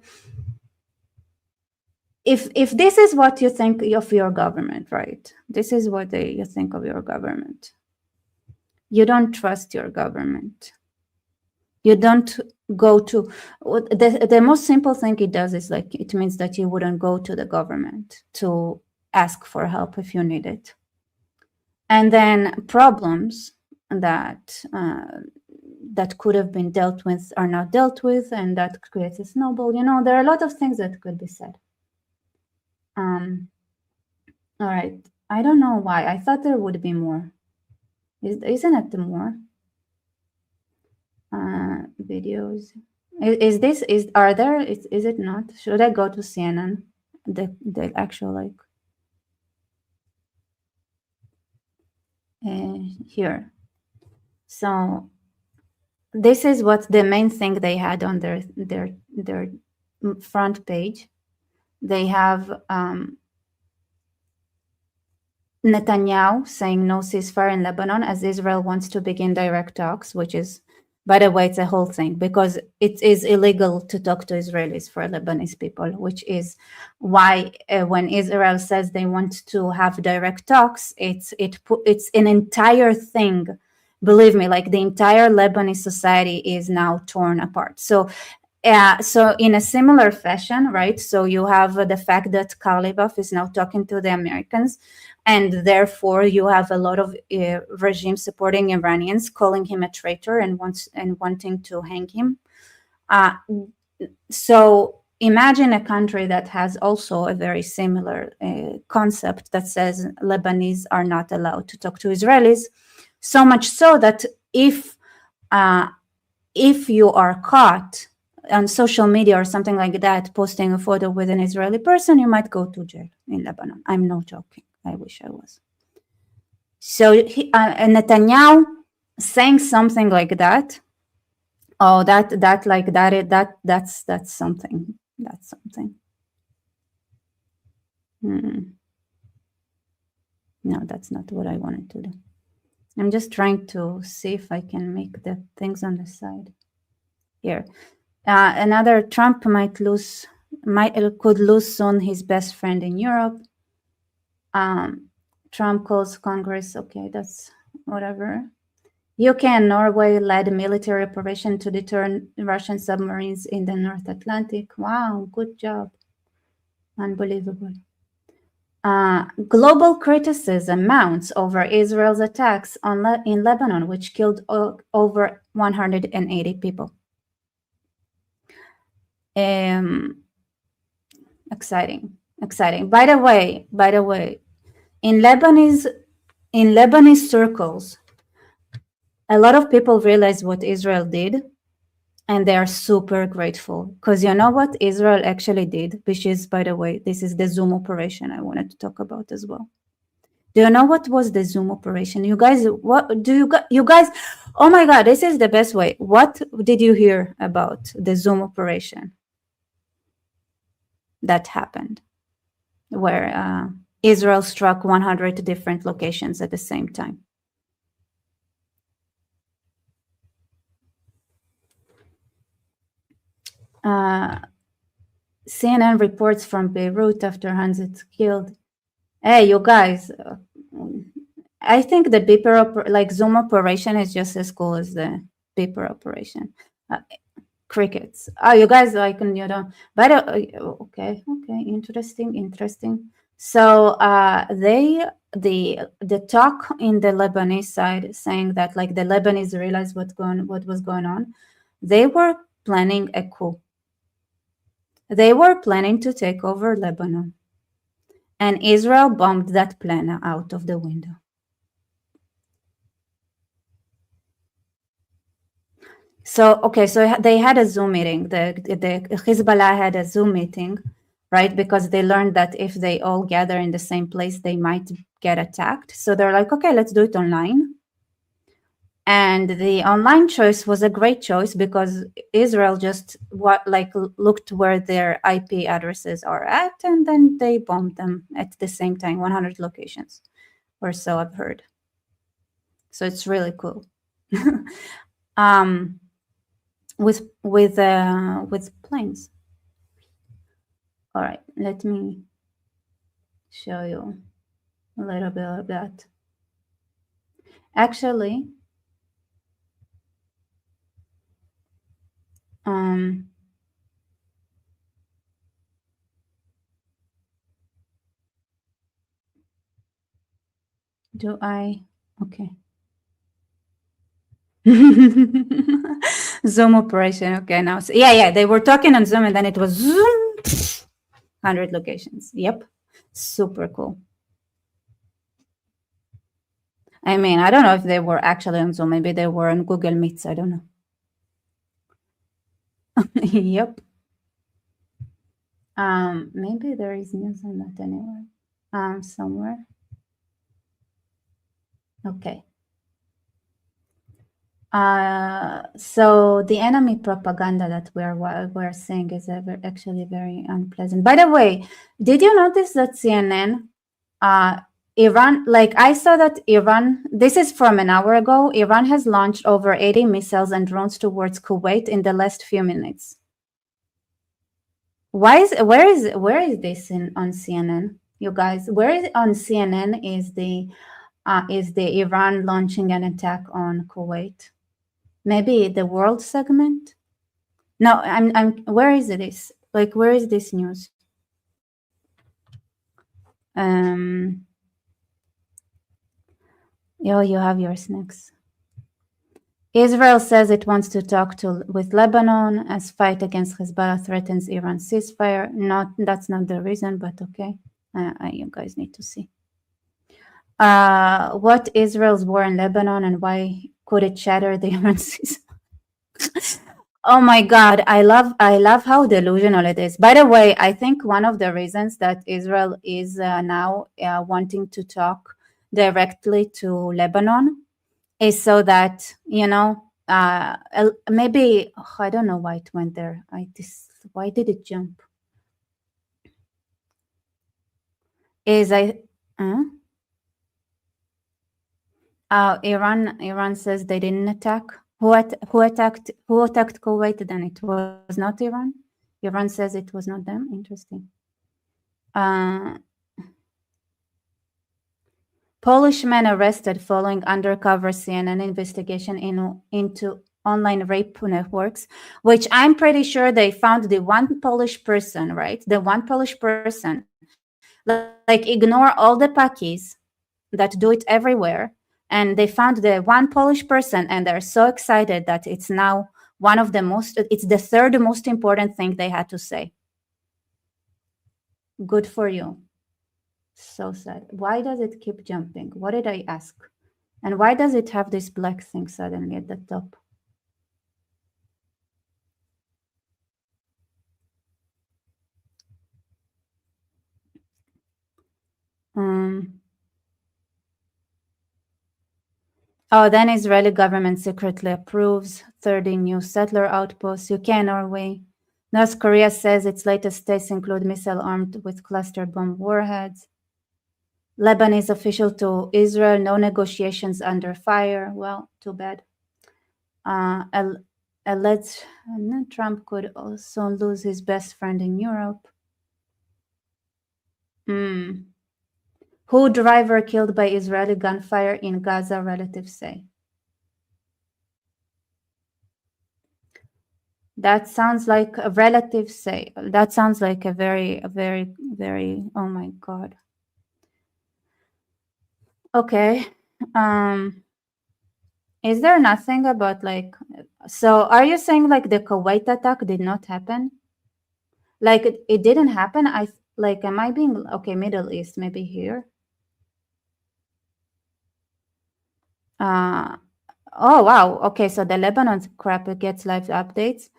if this is what you think of your government, right? This is what you think of your government. You don't trust your government. You don't go to the most simple thing it does is like it means that you wouldn't go to the government to ask for help if you need it. And then problems that that could have been dealt with are not dealt with, and that creates a snowball. You know, there are a lot of things that could be said. All right. I don't know why. I thought there would be more. Isn't it more? Videos. Is this are there? Is it not? Should I go to CNN? The actual like here. So this is what the main thing they had on their front page. They have Netanyahu saying no ceasefire in Lebanon as Israel wants to begin direct talks, which is, by the way, it's a whole thing because it is illegal to talk to Israelis for Lebanese people, which is why when Israel says they want to have direct talks, it's an entire thing. Believe me, like the entire Lebanese society is now torn apart. So in a similar fashion, right? So you have the fact that Karlibov is now talking to the Americans, and therefore you have a lot of regime supporting Iranians calling him a traitor and wanting to hang him. So imagine a country that has also a very similar concept that says Lebanese are not allowed to talk to Israelis, so much so that if you are caught on social media or something like that, posting a photo with an Israeli person, you might go to jail in Lebanon. I'm not joking. I wish I was. So Netanyahu saying something like that, oh, that's something. That's something. No, that's not what I wanted to do. I'm just trying to see if I can make the things on the side here. Another Trump could lose soon his best friend in Europe. Trump calls Congress. Okay, that's whatever. UK and Norway led a military operation to deter Russian submarines in the North Atlantic. Wow, good job. Unbelievable. Global criticism mounts over Israel's attacks in Lebanon, which killed over 180 people. Exciting. By the way, in Lebanese circles, a lot of people realize what Israel did, and they are super grateful because you know what Israel actually did, which is, by the way, this is the Zoom operation I wanted to talk about as well. Do you know what was the Zoom operation? You guys, what do you guys? Oh my God, this is the best way. What did you hear about the Zoom operation that happened, where Israel struck 100 different locations at the same time? CNN reports from Beirut after hundreds killed. Hey, you guys, I think the beeper, Zoom operation is just as cool as the beeper operation. Crickets. Oh, you guys you know, but okay, interesting. So the talk in the Lebanese side saying that like the Lebanese realized what was going on, they were planning a coup. They were planning to take over Lebanon, and Israel bombed that plan out of the window. So they had a Zoom meeting. The Hezbollah had a Zoom meeting, right? Because they learned that if they all gather in the same place, they might get attacked. So they're like, okay, let's do it online. And the online choice was a great choice because Israel just looked where their IP addresses are at, and then they bombed them at the same time, 100 locations or so I've heard. So it's really cool. With planes. All right, let me show you a little bit of that. Actually, Um, do I? Okay. Zoom operation. Okay, now yeah, they were talking on Zoom, and then it was zoom, 100 locations. Yep, super cool. I mean, I don't know if they were actually on Zoom. Maybe they were on Google Meets. I don't know. Yep. Maybe there is news on that anywhere. Somewhere. Okay. So the enemy propaganda that we're seeing is actually very unpleasant. By the way, did you notice that CNN, Iran, like I saw that Iran, this is from an hour ago, Iran has launched over 80 missiles and drones towards Kuwait in the last few minutes. Where is this on CNN? You guys, where is on CNN is the Iran launching an attack on Kuwait? Maybe the world segment? No, where is this? Like, where is this news? Um, you have your snacks. Israel says it wants to talk with Lebanon as fight against Hezbollah threatens Iran's ceasefire. That's not the reason, but okay. You guys need to see. What Israel's war in Lebanon and why could it shatter the Iran ceasefire? Oh my God, I love how delusional it is. By the way, I think one of the reasons that Israel is now wanting to talk directly to Lebanon is so that, maybe, I don't know why it went there. Why did it jump? Iran says they didn't attack. Who attacked Kuwait then? It was not Iran. Iran says it was not them. Interesting. Polish man arrested following undercover CNN investigation into online rape networks, which I'm pretty sure they found the one Polish person, right? The one Polish person. Like, ignore all the Pakis that do it everywhere. And they found the one Polish person, and they're so excited that it's now it's the third most important thing they had to say. Good for you. So sad. Why does it keep jumping? What did I ask? And why does it have this black thing suddenly at the top? Then Israeli government secretly approves 30 new settler outposts. UK, Norway. North Korea says its latest tests include missile armed with cluster bomb warheads. Lebanese official to Israel, no negotiations under fire. Well, too bad. Alleged Trump could also lose his best friend in Europe. Who driver killed by Israeli gunfire in Gaza, relatives say. That sounds like a relative say. That sounds like a very, very, oh my God. Okay. Is there nothing about so are you saying like the Kuwait attack did not happen? Like it didn't happen? Am I being, okay, Middle East, maybe here? Oh, wow. Okay, so the Lebanon crap, it gets live updates.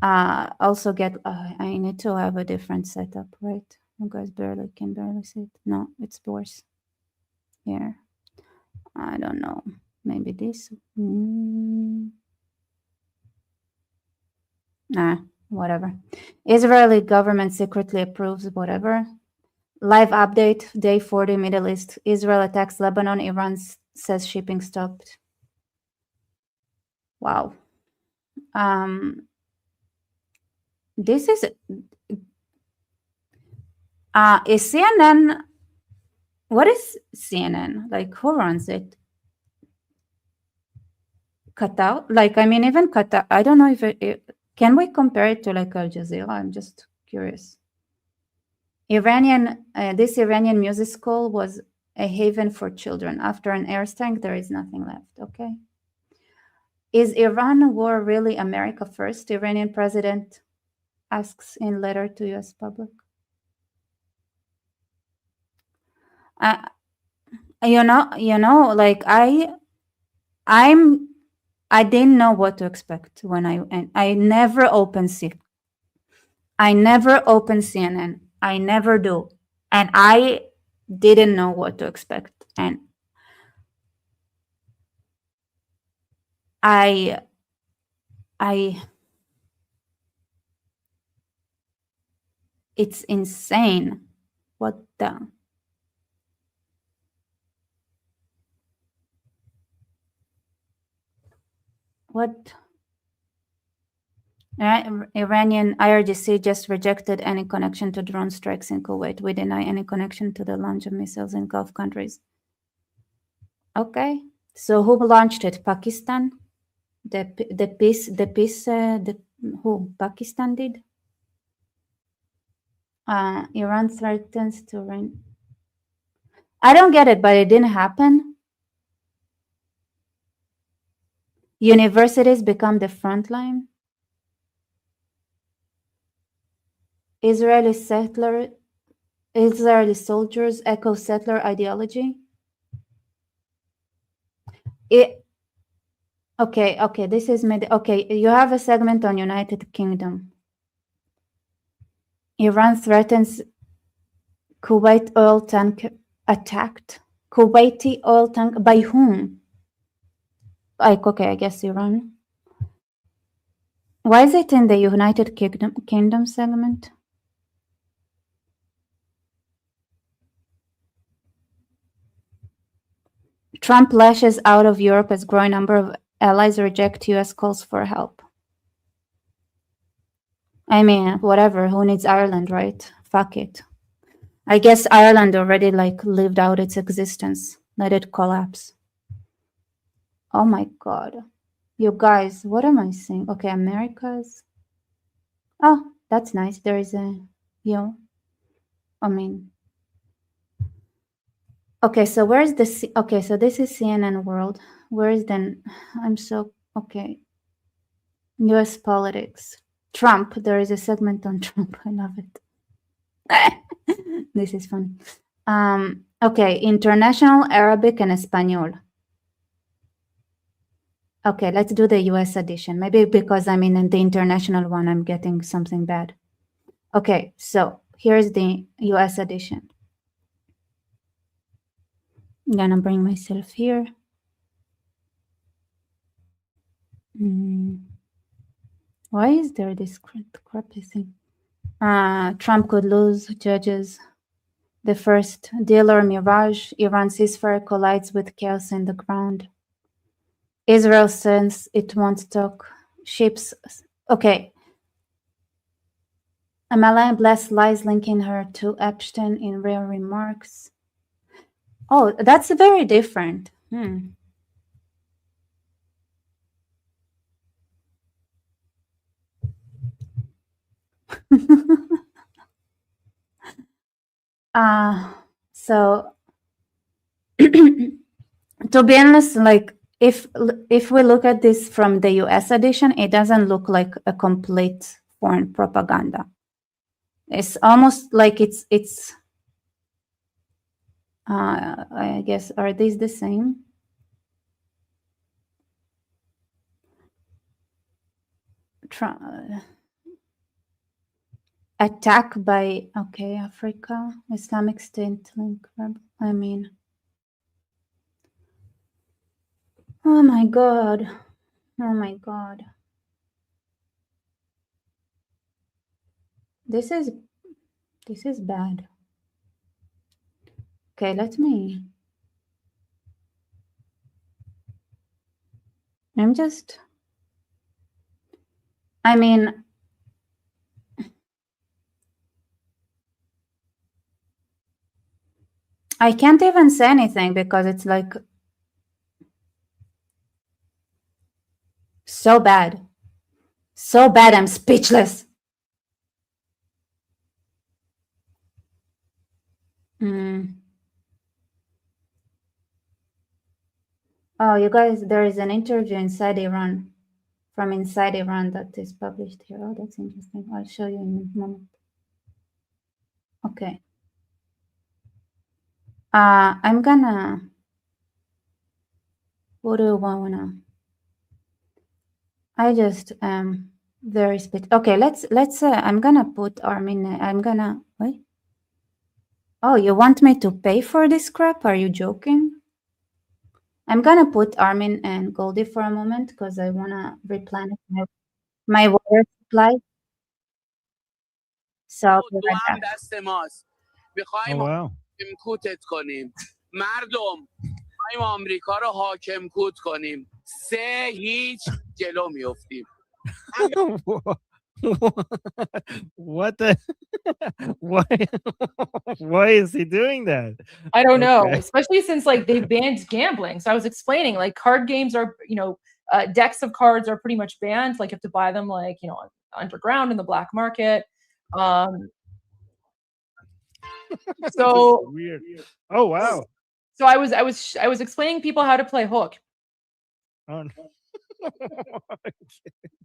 Also get, I need to have a different setup, right? You guys can barely see it. No, it's worse. Here. I don't know. Maybe this. Nah, whatever. Israeli government secretly approves whatever. Live update, day 40, Middle East. Israel attacks Lebanon. Iran says shipping stopped. Wow. This is CNN. What is CNN? Like, who runs it? Qatar? Like, I mean, even Qatar. I don't know if Can we compare it to like Al Jazeera? I'm just curious. This Iranian music school was a haven for children. After an airstrike, there is nothing left. Okay. Is Iran war really America first? Iranian president asks in letter to U.S. public. Like I didn't know what to expect when I never open CNN. I never do, and I didn't know what to expect, and I it's insane. What the? What? Iranian IRGC just rejected any connection to drone strikes in Kuwait. We deny any connection to the launch of missiles in Gulf countries. Okay, so who launched it? Pakistan? Who? Pakistan did? Iran threatens to rain. I don't get it, but it didn't happen. Universities become the front line. Israeli soldiers echo settler ideology. Okay, this is okay, you have a segment on United Kingdom. Iran threatens Kuwait oil tank attacked. Kuwaiti oil tank by whom? Okay, I guess Iran. Why is it in the United Kingdom segment? Trump lashes out of Europe as growing number of allies reject US calls for help. I mean, whatever, who needs Ireland, right? Fuck it. I guess Ireland already lived out its existence. Let it collapse. Oh my god. You guys, what am I saying? Okay, Americas. Oh, that's nice. There is a, I mean. Okay, so where's the, okay, so this is CNN World. Where is then, okay. US politics. Trump, there is a segment on Trump. I love it. This is fun. Okay, International Arabic and Espanol. Okay, let's do the US edition. Maybe because I'm in the international one, I'm getting something bad. Okay, so here's the US edition. I'm gonna bring myself here. Why is there this crappy thing? Trump could lose judges. The first deal or mirage. Iran ceasefire collides with chaos in the ground. Israel says it won't talk. Ships. Okay. Amalaya Bless lies linking her to Epstein in rare remarks. Oh, that's very different. So to be honest, if we look at this from the US edition, it doesn't look like a complete foreign propaganda. It's almost like it's I guess, are these the same? Attack by, okay, Africa, Islamic State link. I mean, oh my god. Oh my god. This is bad. Okay, I mean, I can't even say anything because it's like so bad. So bad, I'm speechless. Mm. Oh, you guys, there is an interview inside Iran, from inside Iran, that is published here. Oh, that's interesting. I'll show you in a moment. Okay. I'm gonna. What do you wanna? I just very spit. Okay, let's. I'm gonna put Armin. I'm gonna wait. Oh, you want me to pay for this crap? Are you joking? I'm gonna put Armin and Goldie for a moment because I wanna replenish my water supply. So I'll be دو right هم back. دست ماست میخوایم Oh wow. حاکم کوتت کنیم مردم میخوایم آمریکا رو حاکم کوت کنیم 3-0 جلو میفتیم What the? Why? Why is he doing that? I don't know, Okay. especially since like they've banned gambling. So I was explaining like card games are, decks of cards are pretty much banned. Like you have to buy them like, underground in the black market. Um, This is so weird. Oh wow. so I was explaining people how to play hook. Oh, no.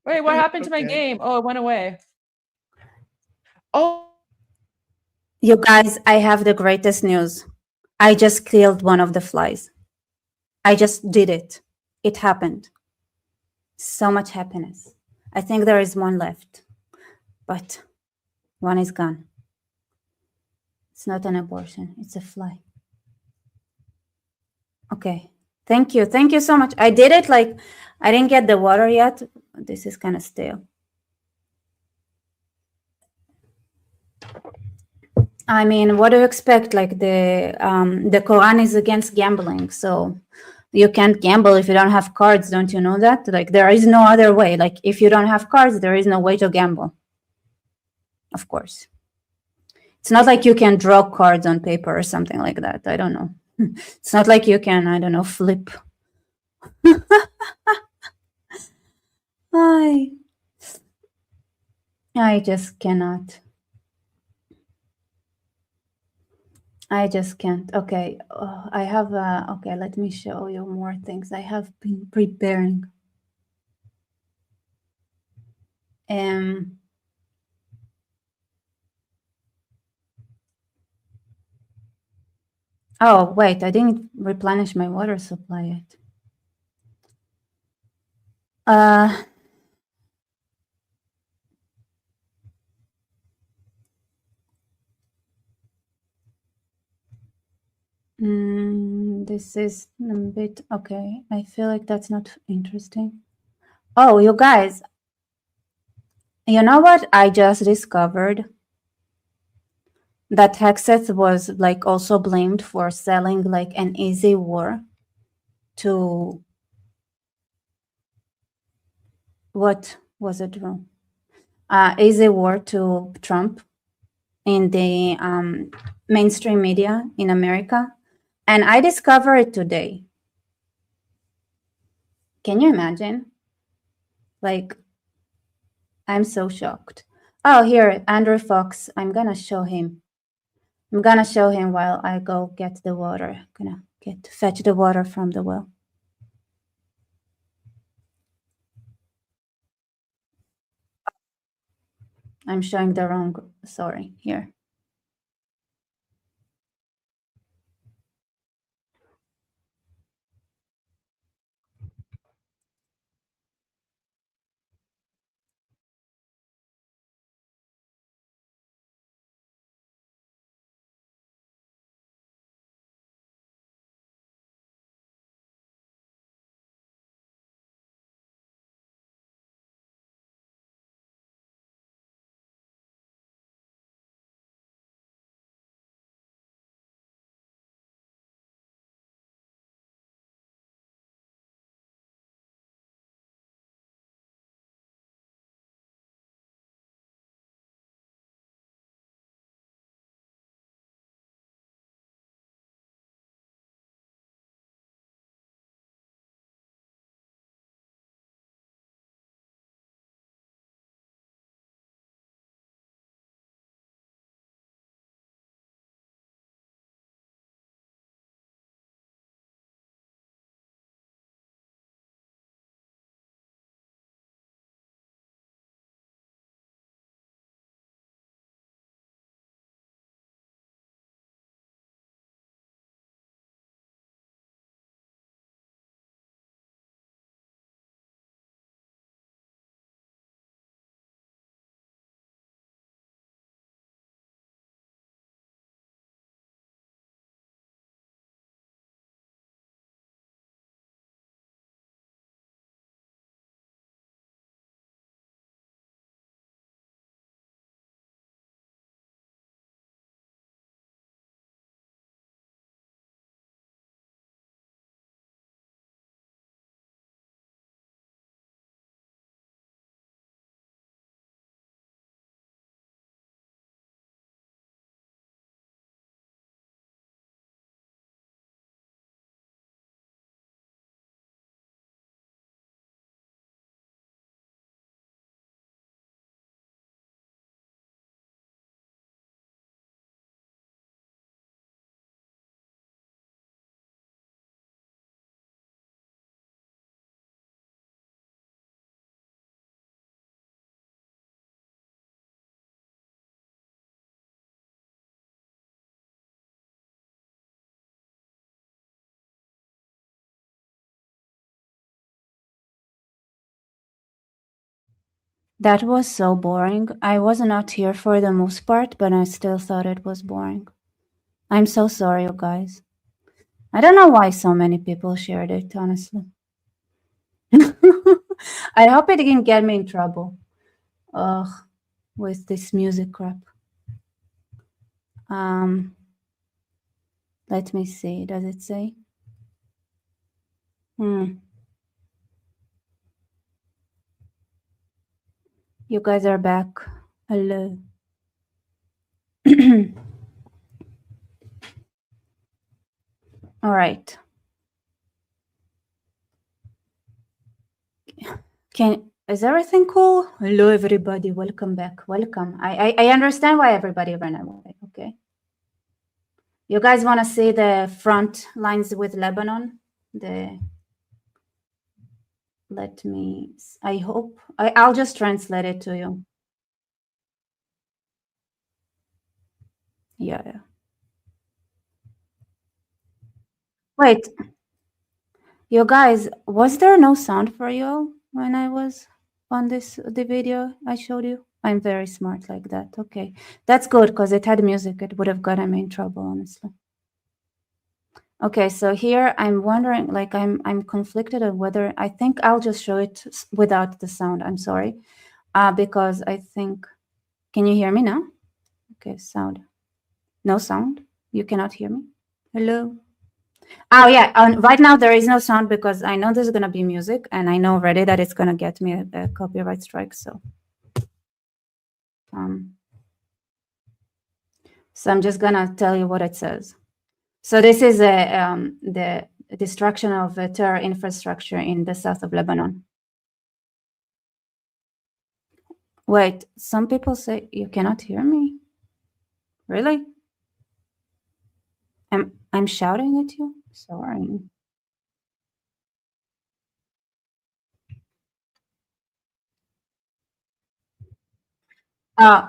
Wait, what happened to my Okay. game? Oh, it went away. Oh, You guys, I have the greatest news. I just killed one of the flies. I just did it. It happened. So much happiness. I think there is one left, but one is gone. It's not an abortion, it's a fly. Okay. Thank you. Thank you so much. I did it like I didn't get the water yet. This is kind of stale. I mean, what do you expect? Like the Quran is against gambling, so you can't gamble if you don't have cards. Don't you know that? Like there is no other way. Like if you don't have cards, there is no way to gamble. Of course, it's not like you can draw cards on paper or something like that. I don't know. It's not like you can, I don't know, flip. I just cannot. I just can't. Okay, I have. Okay, let me show you more things I have been preparing. Oh wait, I didn't replenish my water supply yet. This is a bit okay. I feel like that's not interesting. Oh, you guys, you know what I just discovered? That Hexeth was like also blamed for selling like an easy war to what was it wrong? Easy war to Trump in the mainstream media in America. And I discovered it today. Can you imagine? Like, I'm so shocked. Oh, here, Andrew Fox. I'm gonna show him. I'm gonna show him while I go get the water. I'm gonna fetch the water from the well. I'm showing the wrong, sorry, here. That was so boring. I was not here for the most part, but I still thought it was boring. I'm so sorry, you guys. I don't know why so many people shared it, honestly. I hope it didn't get me in trouble. Ugh, with this music crap. Let me see. Does it say? You guys are back. Hello. All right. Is everything cool? Hello, everybody. Welcome back. Welcome. I understand why everybody ran away. Okay. You guys want to see the front lines with Lebanon? Let me. I hope I'll just translate it to you. Yeah. Wait. You guys, was there no sound for you when I was on the video I showed you? I'm very smart like that. Okay. That's good because it had music. It would have gotten me in trouble, honestly. Okay, so here I'm wondering, like I'm conflicted on whether I think I'll just show it without the sound. I'm sorry. Because I think, can you hear me now? Okay, sound. No sound? You cannot hear me? Hello? Oh yeah, right now there is no sound because I know there's gonna be music and I know already that it's gonna get me a copyright strike. So I'm just gonna tell you what it says. So this is the destruction of terror infrastructure in the south of Lebanon. Wait, some people say you cannot hear me. Really? I'm shouting at you? Sorry.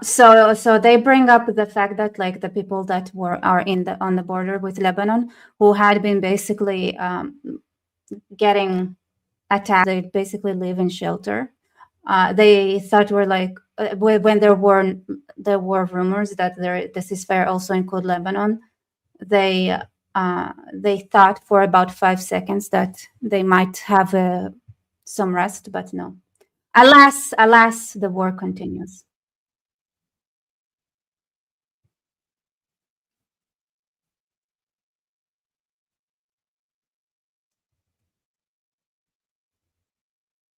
So they bring up the fact that like the people that are on the border with Lebanon who had been basically getting attacked, they basically live in shelter. They thought were like when there were rumors that the ceasefire also include Lebanon. They thought for about 5 seconds that they might have some rest, but no. Alas, the war continues.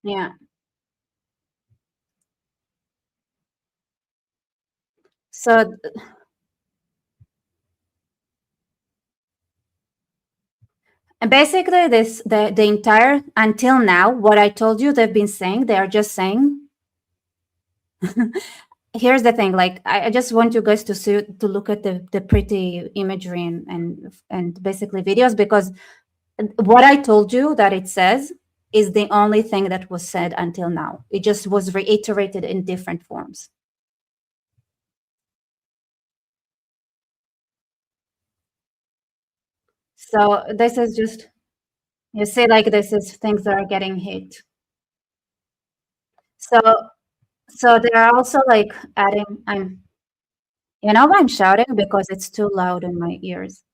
Yeah. So and basically the entire until now, what I told you they've been saying, they are just saying. Here's the thing, like I just want you guys to look at the pretty imagery and basically videos, because what I told you that it says is the only thing that was said until now. It just was reiterated in different forms. So this is just, you see, like this is things that are getting hit. So they're also like adding, I'm shouting because it's too loud in my ears.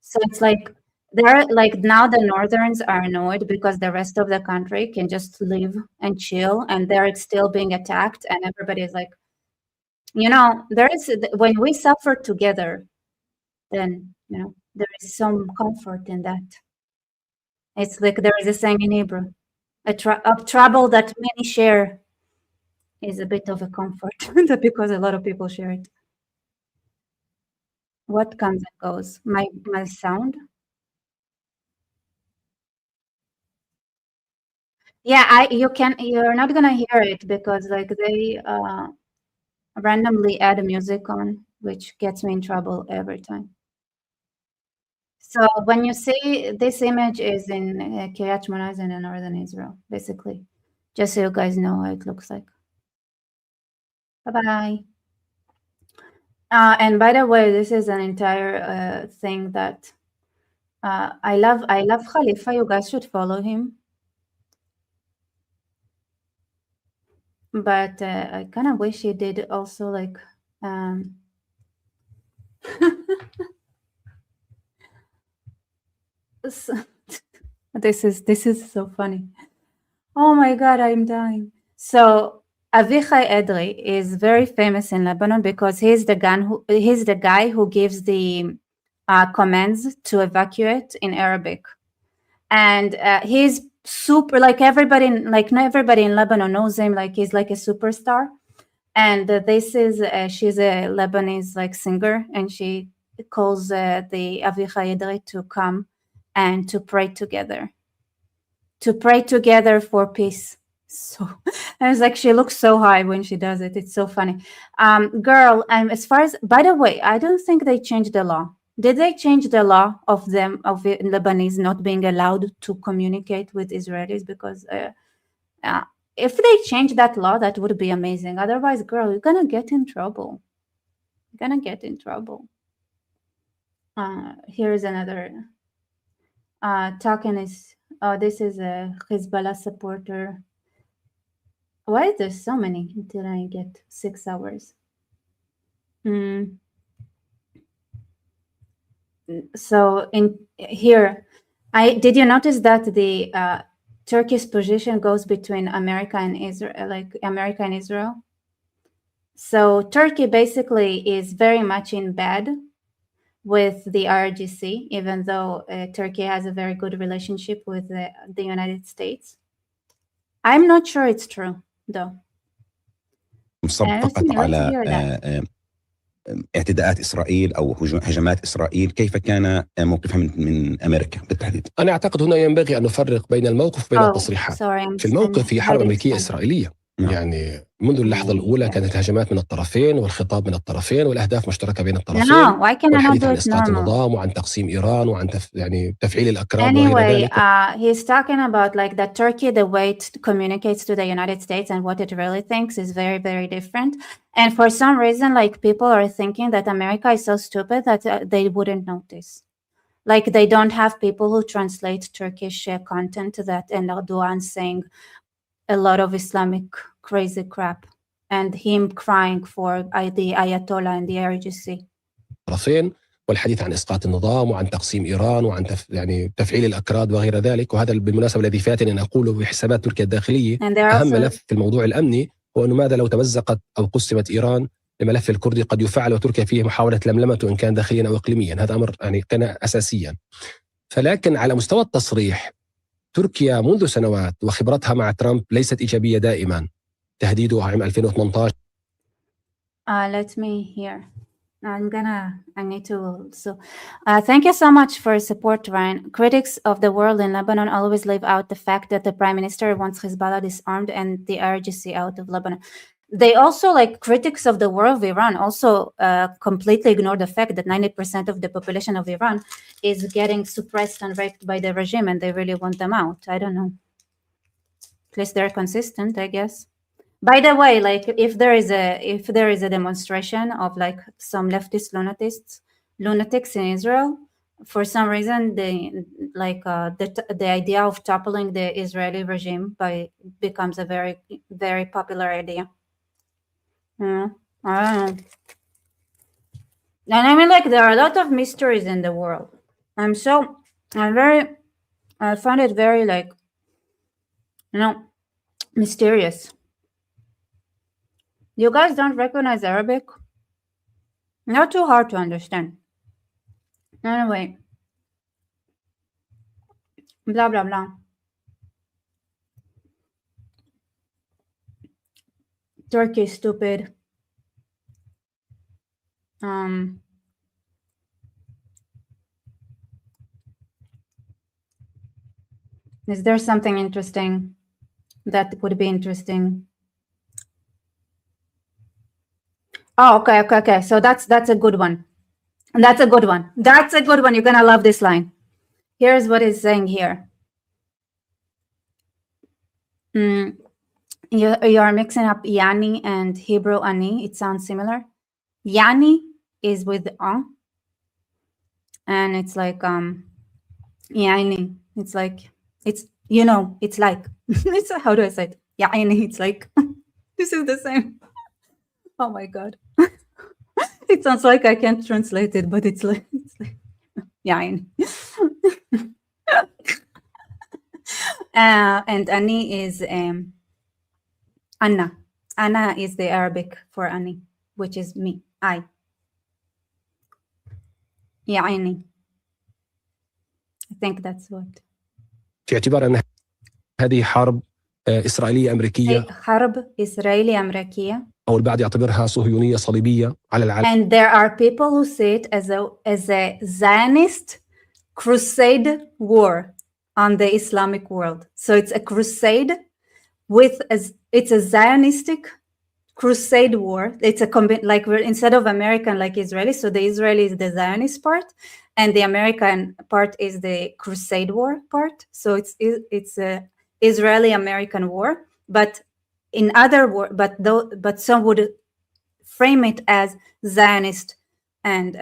So it's like they're like now the northerns are annoyed because the rest of the country can just live and chill, and they're still being attacked, and everybody is like, there is when we suffer together, then there is some comfort in that. It's like there is a saying in Hebrew, a trouble that many share is a bit of a comfort because a lot of people share it. What comes and goes? My sound? Yeah, you're not gonna hear it because like they randomly add music on, which gets me in trouble every time. So when you see this image is in Kiryat Shmona is in northern Israel, basically, just so you guys know how it looks like. Bye-bye. And by the way, this is an entire thing that I love Khalifa. You guys should follow him. but I kind of wish he did also like this is so funny. Oh my God, I'm dying. So Avichai Edrei is very famous in Lebanon because he's the guy who gives the commands to evacuate in Arabic, and he's super like everybody, like not everybody in Lebanon knows him. Like he's like a superstar. And this is she's a Lebanese like singer, and she calls the Avichai Edrei to come and to pray together for peace. So I was like, she looks so high when she does it. It's so funny. Girl, as far as, by the way, I don't think they changed the law. Did they change the law of Lebanese not being allowed to communicate with Israelis? Because if they change that law, that would be amazing. Otherwise, girl, you're gonna get in trouble. Here's another talking is. Oh, this is a Hezbollah supporter. Why is there so many until I get 6 hours? So in here, did you notice that the Turkish position goes between America and Israel, like America and Israel? So Turkey basically is very much in bed with the IRGC, even though Turkey has a very good relationship with the United States. I'm not sure it's true, though. فقط على اعتداءات إسرائيل أو هجمات إسرائيل، كيف كان موقفها من أمريكا بالتحديد؟ أنا أعتقد هنا ينبغي أن نفرق بين الموقف وبين التصريحات. في الموقف في حرب أمريكية إسرائيلية، يعني منذ اللحظة الأولى كانت الهجمات من الطرفين والخطاب من الطرفين والأهداف مشتركة بين الطرفين، والحديث عن إسقاط النظام وعن تقسيم إيران وعن يعني تفعيل الأكراد وغير ذلك. He's talking about like that Turkey, the way it communicates to the United States and what it really thinks is very, very different. And for some reason, like people are thinking that America is so stupid that they wouldn't notice. Like they don't have people who translate Turkish content that and Erdogan saying a lot of Islamic crazy crap and him crying for the Ayatollah and the IRGC. والحديث عن إسقاط النظام وعن تقسيم إيران وعن يعني تفعيل الأكراد وغير ذلك. وهذا بالمناسبة الذي فاتني أن أقوله بحسابات تركيا الداخلية. أهم ملف في الموضوع الأمني هو أنه ماذا لو تمزقت أو قسمت إيران لملف الكردي قد يفعل وتركيا فيه محاولة لملمته إن كان داخليا أو إقليميا. هذا أمر يعني كان أساسيا. فلكن على مستوى التصريح تركيا منذ سنوات وخبرتها مع ترامب ليست إيجابية دائما. تهديده عام 2018. Let me hear. I need to. So, thank you so much for your support, Ryan. Critics of the world in Lebanon always leave out the fact that the prime minister wants Hezbollah disarmed and the IRGC out of Lebanon. They also, like critics of the world of Iran, also completely ignore the fact that 90% of the population of Iran is getting suppressed and raped by the regime, and they really want them out. I don't know. At least they're consistent, I guess. By the way, like if there is a demonstration of like some leftist lunatics in Israel, for some reason the idea of toppling the Israeli regime becomes a very, very popular idea. I don't know. And I mean, like there are a lot of mysteries in the world. I find it very like, mysterious. You guys don't recognize Arabic? Not too hard to understand. Anyway. Blah, blah, blah. Turkey is stupid. Is there something interesting that would be interesting? Oh, okay. So that's a good one. That's a good one. You're gonna love this line. Here's what it's saying here. You are mixing up Yani and Hebrew ani. It sounds similar. Yani is with and it's like Yani. It's like it's like it's how do I say it? Yani. It's like This is the same. Oh my God. It sounds like I can't translate it, but it's like yeah. And Ani is Anna. Anna is the Arabic for Ani, which is me, I. يعني. I think that's what. في اعتبار أن هذه حرب إسرائيلية أمريكية. حرب إسرائيلية أمريكية. أو البعض يعتبرها صهيونية صليبية على العالم. And there are people who see it as a Zionist crusade war on the Islamic world. So it's a crusade it's a Zionistic crusade war. It's a like we're instead of American like Israeli. So the Israeli is the Zionist part, and the American part is the crusade war part. So it's a Israeli-American war, but in other words, but some would frame it as Zionist and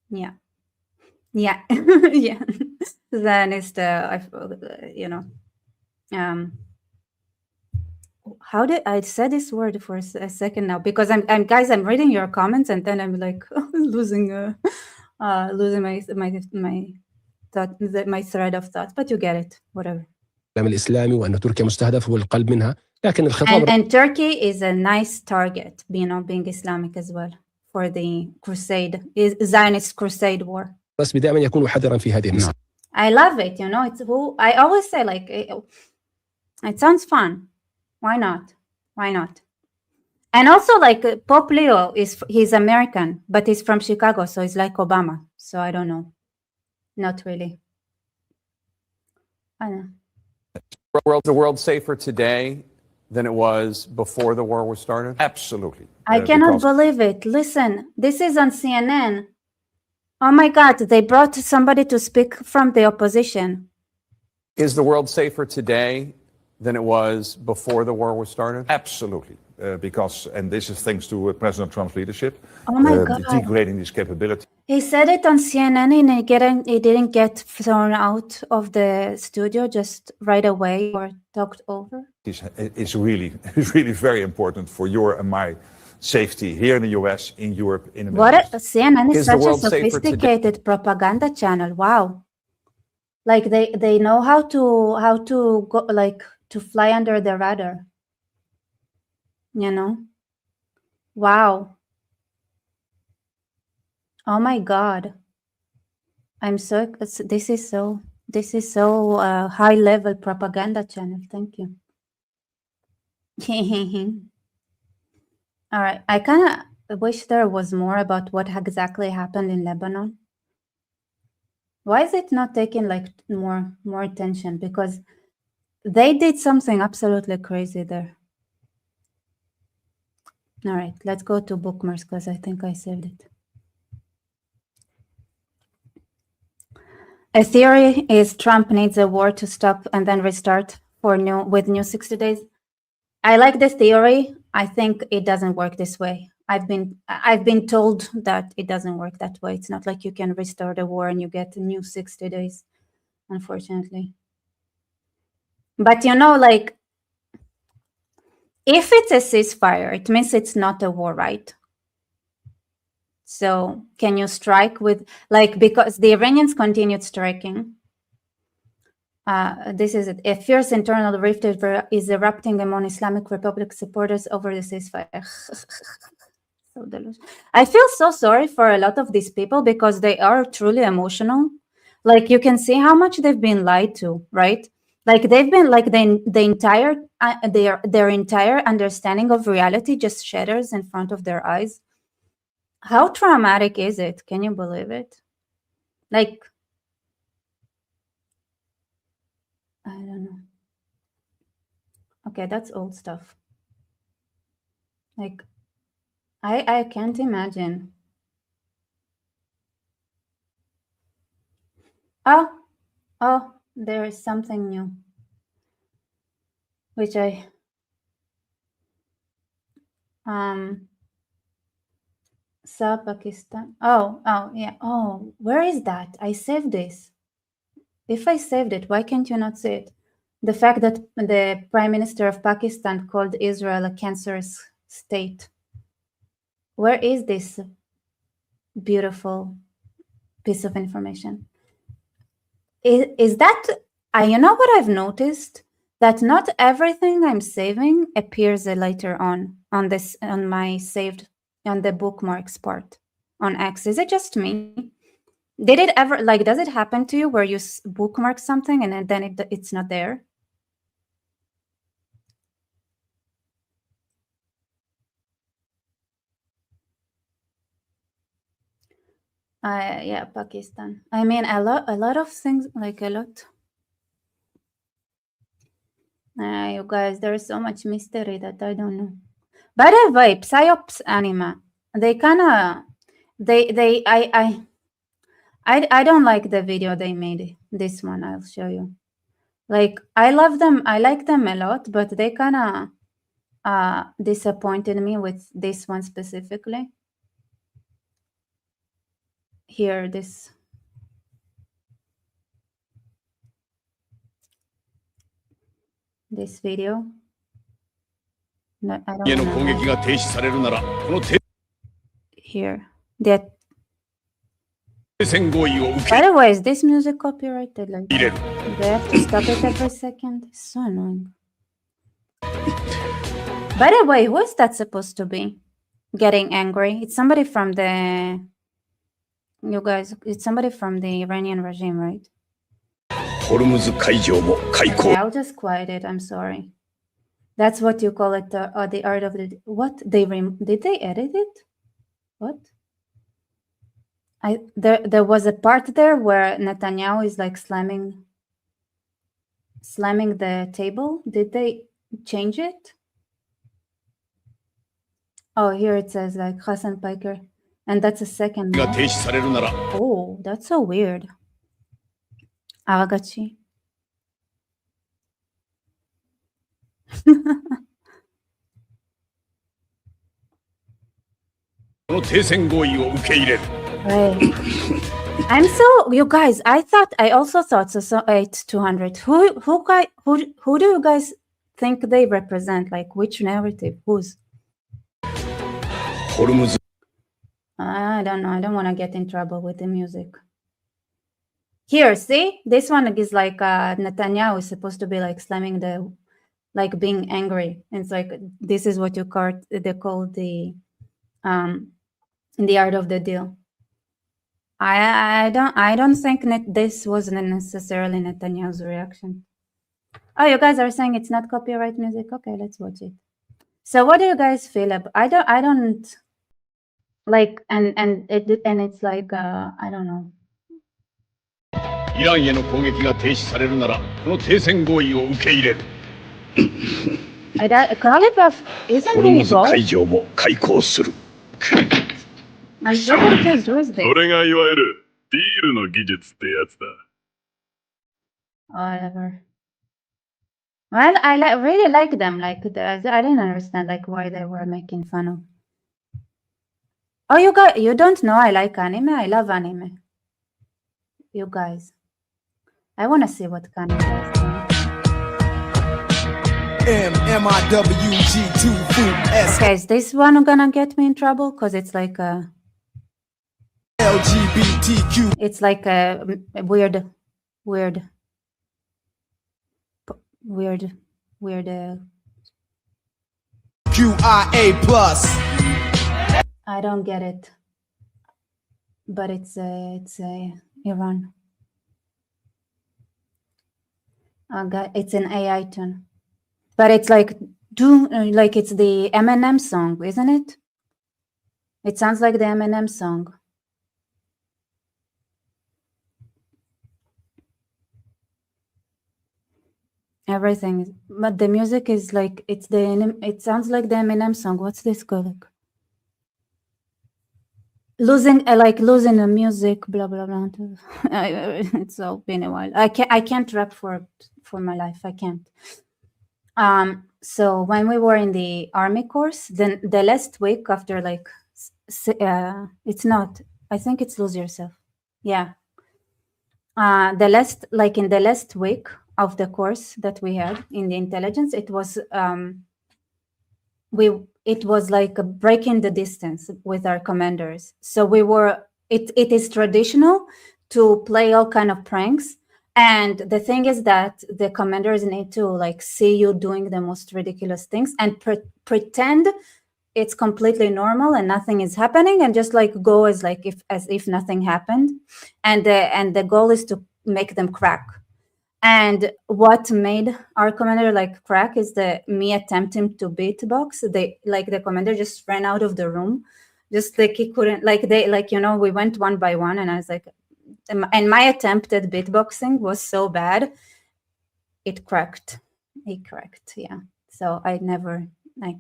yeah. Yeah. Zionist, how did I say this word for a second now? Because I'm guys, I'm reading your comments and then I'm like losing my thread of thought. But you get it, whatever. الإسلامي وأن تركيا مستهدف هو القلب منها، لكن الخطاب and Turkey is a nice target, being Islamic as well for the Zionist crusade war. بس دائما يكون حذرا في هذه المسألة. I love it, it's who I always say like it sounds fun. Why not? And also like Pope Leo he's American, but he's from Chicago, so he's like Obama. So I don't know. Not really. I don't know. The world safer today than it was before the war was started? Absolutely. I cannot believe it. Listen, this is on CNN. Oh my God, they brought somebody to speak from the opposition. Is the world safer today than it was before the war was started? Absolutely. And this is thanks to President Trump's leadership. Oh my God. Degrading these capabilities. He said it on CNN and he didn't get thrown out of the studio just right away or talked over. It's really very important for your and my safety here in the US, in Europe, in the Middle East. CNN is such a sophisticated propaganda channel. Wow. Like they know how to go like to fly under the radar. Wow. Oh my God. This is so high level propaganda channel. Thank you. All right. I kind of wish there was more about what exactly happened in Lebanon. Why is it not taking like more attention? Because they did something absolutely crazy there. All right, let's go to bookmarks because I think I saved it. A theory is Trump needs a war to stop and then restart with new 60 days. I like the theory. I think it doesn't work this way. I've been told that it doesn't work that way. It's not like you can restart a war and you get a new 60 days, unfortunately. But like, if it's a ceasefire, it means it's not a war, right? So can you strike with, because the Iranians continued striking. This is it. A fierce internal rift is erupting among Islamic Republic supporters over the ceasefire. So I feel so sorry for a lot of these people because they are truly emotional. Like you can see how much they've been lied to, right? Like they've been their entire understanding of reality just shatters in front of their eyes. How traumatic is it? Can you believe it? Like, I don't know. Okay, that's old stuff. Like, I can't imagine. Oh, there is something new. Which South Pakistan. Oh, yeah. Oh, where is that? I saved this. If I saved it, why can't you not see it? The fact that the Prime Minister of Pakistan called Israel a cancerous state. Where is this beautiful piece of information? Is that, you know what I've noticed? That not everything I'm saving appears later on my saved, on the bookmarks part on X. Is it just me? Did it ever, like, does it happen to you where you bookmark something and then it's not there? Yeah, Pakistan. I mean, a lot of things, like a lot. You guys, there's so much mystery that I don't know. By the way, Psyops Anima, they kinda, I don't like the video they made. This one, I'll show you. Like, I love them, I like them a lot, but they kinda disappointed me with this one specifically. Here, this video. No, I don't know. Here. That. By the way, is this music copyrighted? Like, they have to stop it every second. It's so annoying. By the way, who is that supposed to be? Getting angry? It's somebody from the... You guys, it's somebody from the Iranian regime, right? Okay, I'll just quiet it. I'm sorry. That's what you call it, the art of the... What? Did they edit it? What? There was a part there where Netanyahu is like slamming the table. Did they change it? Oh, here it says like Hassan Piker, and that's a second. Oh, that's so weird. Aragachi. Right. I'm so, you guys, I also thought so 8200. Who do you guys think they represent? Like, which narrative? Whose? I don't know. I don't want to get in trouble with the music. Here, see? This one is like Netanyahu is supposed to be like slamming the, like being angry. It's like, this is what they call the in the art of the deal. I don't think this wasn't necessarily Netanyahu's reaction. Oh, you guys are saying it's not copyright music? Okay, let's watch it. So what do you guys feel about? I don't like, and it's like I don't know. Kalibov isn't he both? I'm so confused. Who is this? Whatever. Well, I really like them. Like, I didn't understand like why they were making fun of. Oh, you don't know I like anime? I love anime. You guys. I want to see what kind of guys doing. MMIWG2 Okay, is this one gonna get me in trouble? Because it's like a... LGBTQ. It's like a weird QIA plus. I don't get it, but it's Iran. It's an AI tune, but it's like like it's the Eminem song, isn't it? It sounds like the Eminem song. Everything, but the music is like it sounds like the Eminem song. What's this called? Losing the music, blah blah blah. It's all been a while. I can't rap for my life. I can't. So when we were in the army course, then the last week after like it's not. I think it's Lose Yourself. Yeah. In the last week of the course that we had in the intelligence. It was like breaking the distance with our commanders. So it is traditional to play all kind of pranks. And the thing is that the commanders need to like see you doing the most ridiculous things and pretend it's completely normal and nothing is happening, and just like go as if nothing happened. And the goal is to make them crack. And what made our commander like crack is me attempting to beatbox. The commander just ran out of the room, just like he couldn't, we went one by one, and I was like, and my attempt at beatboxing was so bad, it cracked. It cracked, yeah. So I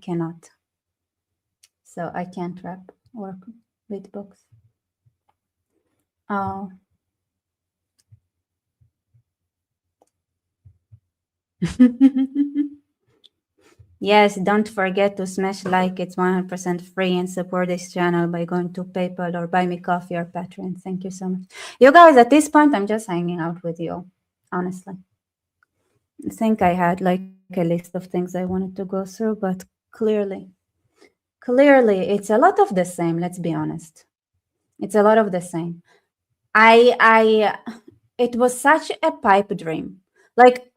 cannot. So I can't rap or beatbox. Oh. Yes, don't forget to smash like. It's 100% free, and support this channel by going to PayPal or Buy Me Coffee or Patreon. Thank you so much. You guys, at this point, I'm just hanging out with you, honestly. I think I had like a list of things I wanted to go through, but clearly, it's a lot of the same, let's be honest. It's a lot of the same. It was such a pipe dream. Like,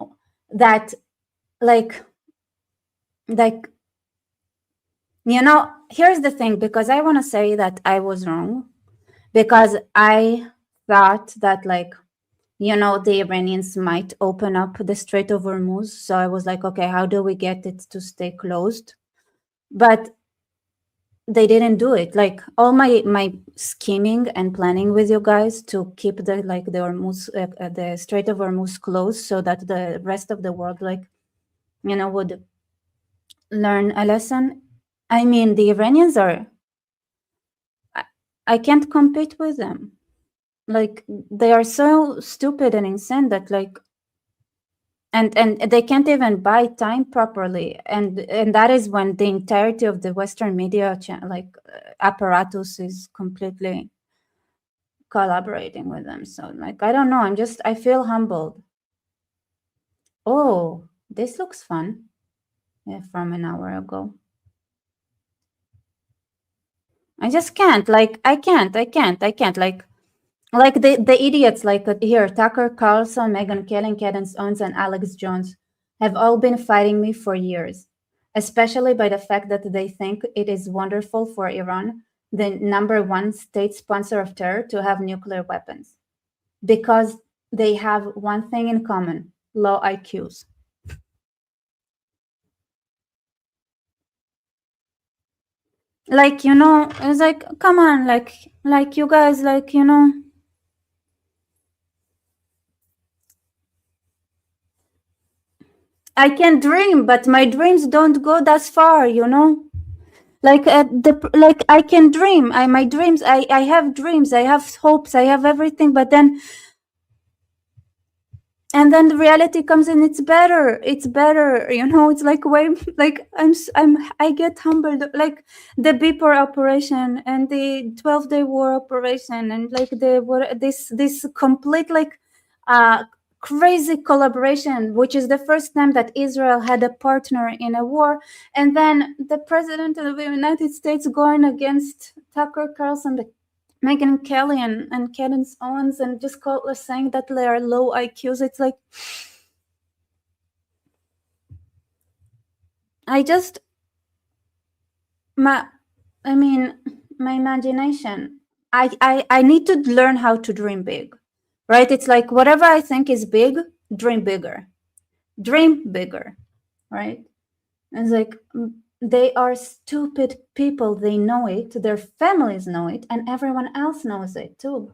here's the thing, because I want to say that I was wrong, because I thought that the Iranians might open up the Strait of Hormuz. So I was like, okay, how do we get it to stay closed? But they didn't do it. Like all my scheming and planning with you guys to keep the Hormuz, the Strait of Hormuz closed, so that the rest of the world would learn a lesson. I mean, the Iranians I can't compete with them. Like, they are so stupid and insane that and they can't even buy time properly. And that is when the entirety of the Western media apparatus is completely collaborating with them. So I don't know. I feel humbled. Oh, this looks fun. Yeah, from an hour ago. I just can't. I can't. The idiots here, Tucker Carlson, Megyn Kelly, Cadence Owens, and Alex Jones have all been fighting me for years, especially by the fact that they think it is wonderful for Iran, the #1 state sponsor of terror, to have nuclear weapons, because they have one thing in common: low IQs. It's like, come on, you guys, I can dream, but my dreams don't go that far, I can dream. I have dreams, I have hopes, I have everything, but then the reality comes in. It's better. It's like way I get humbled, like the Beeper operation and the 12-day war operation, and this complete crazy collaboration, which is the first time that Israel had a partner in a war, and then the president of the United States going against Tucker Carlson, Megyn Kelly, and Cadence Owens, and just saying that they are low IQs. It's like, my imagination. I need to learn how to dream big, right? It's like, whatever I think is big, dream bigger, right? It's like, they are stupid people. They know it. Their families know it, and everyone else knows it too.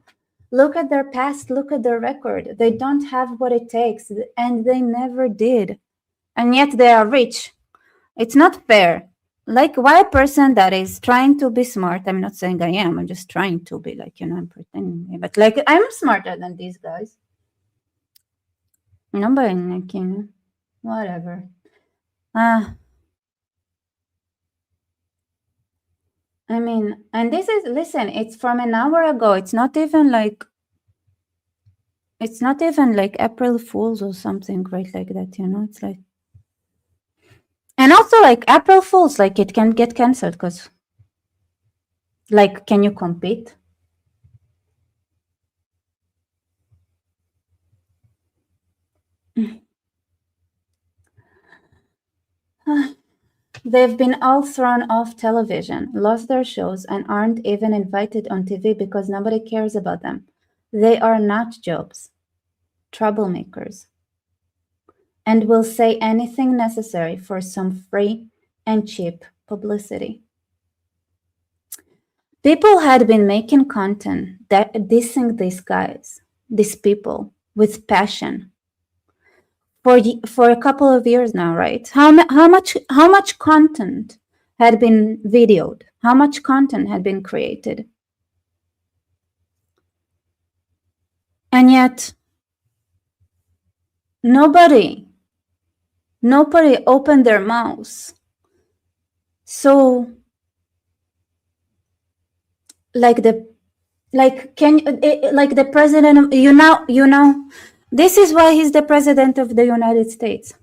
Look at their past. Look at their record. They don't have what it takes, and they never did. And yet they are rich. It's not fair. Like, why a person that is trying to be smart? I'm not saying I am. I'm just trying to be I'm pretending. But I'm smarter than these guys. But whatever. And this is, listen, it's from an hour ago. It's not even It's not even like April Fools or something great like that, you know? It's like, and also like April Fools, like it can get cancelled because, like, can you compete? They've been all thrown off television, lost their shows, and aren't even invited on TV because nobody cares about them. They are not Jobs, troublemakers, and will say anything necessary for some free and cheap publicity. People had been making content that dissing these guys, these people, with passion for a couple of years now, right? How much content had been videoed? How much content had been created? And yet, nobody opened their mouths. So, like the president, you know, this is why he's the president of the United States.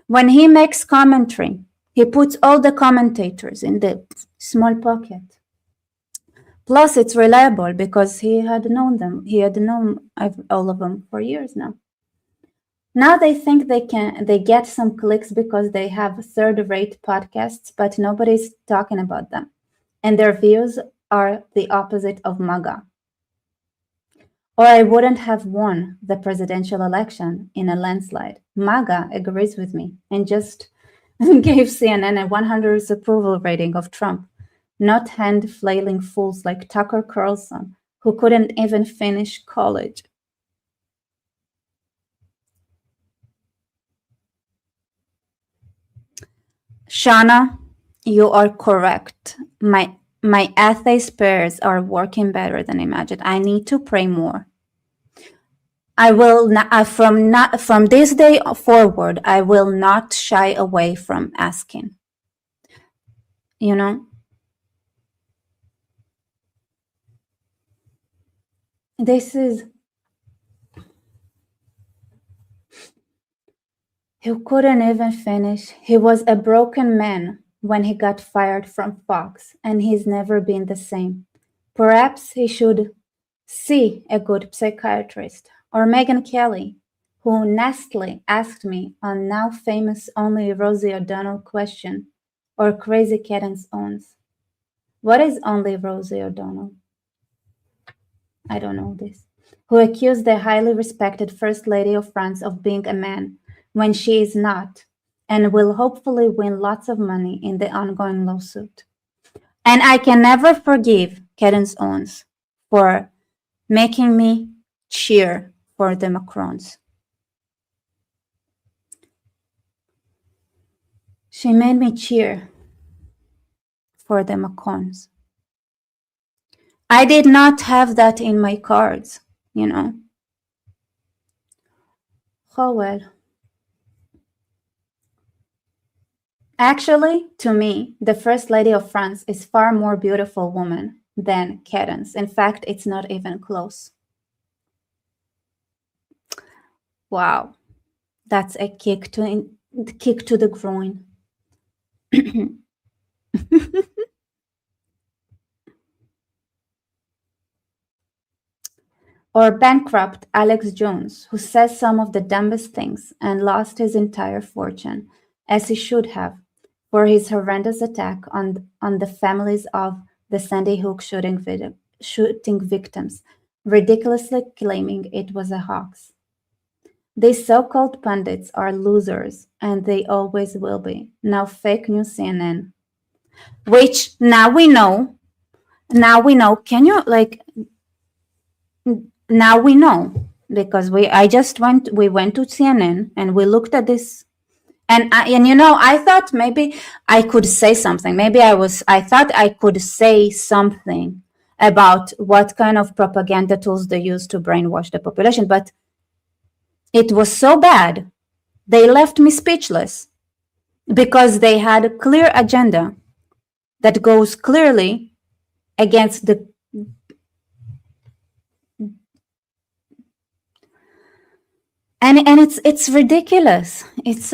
When he makes commentary, he puts all the commentators in the small pocket. Plus, it's reliable because he had known them. He had known all of them for years now. Now they think they get some clicks because they have third-rate podcasts, but nobody's talking about them. And their views are the opposite of MAGA. Or I wouldn't have won the presidential election in a landslide. MAGA agrees with me and just gave CNN a 100 approval rating of Trump, not hand-flailing fools like Tucker Carlson, who couldn't even finish college. Shauna, you are correct. My atheist prayers are working better than imagined. I need to pray more. I will not, from this day forward, I will not shy away from asking. You know? This is... He couldn't even finish. He was a broken man when he got fired from Fox, and he's never been the same. Perhaps he should see a good psychiatrist. Or Megyn Kelly, who nastily asked me on now famous Only Rosie O'Donnell question, or Crazy Cadence Owns. What is Only Rosie O'Donnell? I don't know this. Who accused the highly respected First Lady of France of being a man when she is not, and will hopefully win lots of money in the ongoing lawsuit. And I can never forgive Cadence Owens for making me cheer for the Macrons. She made me cheer for the Macrons. I did not have that in my cards, you know. Oh well. Actually, to me, the First Lady of France is far more beautiful woman than Cadence. In fact, it's not even close. Wow, that's a kick to the groin. Or bankrupt Alex Jones, who says some of the dumbest things and lost his entire fortune, as he should have, for his horrendous attack on the families of the Sandy Hook shooting victims, ridiculously claiming it was a hoax. These so-called pundits are losers, and they always will be. Now fake news CNN, which now we know. Can you now we know, because we went to CNN and we looked at this, and I thought maybe I could say something. I thought I could say something about what kind of propaganda tools they use to brainwash the population, but it was so bad, they left me speechless, because they had a clear agenda that goes clearly against and it's ridiculous. It's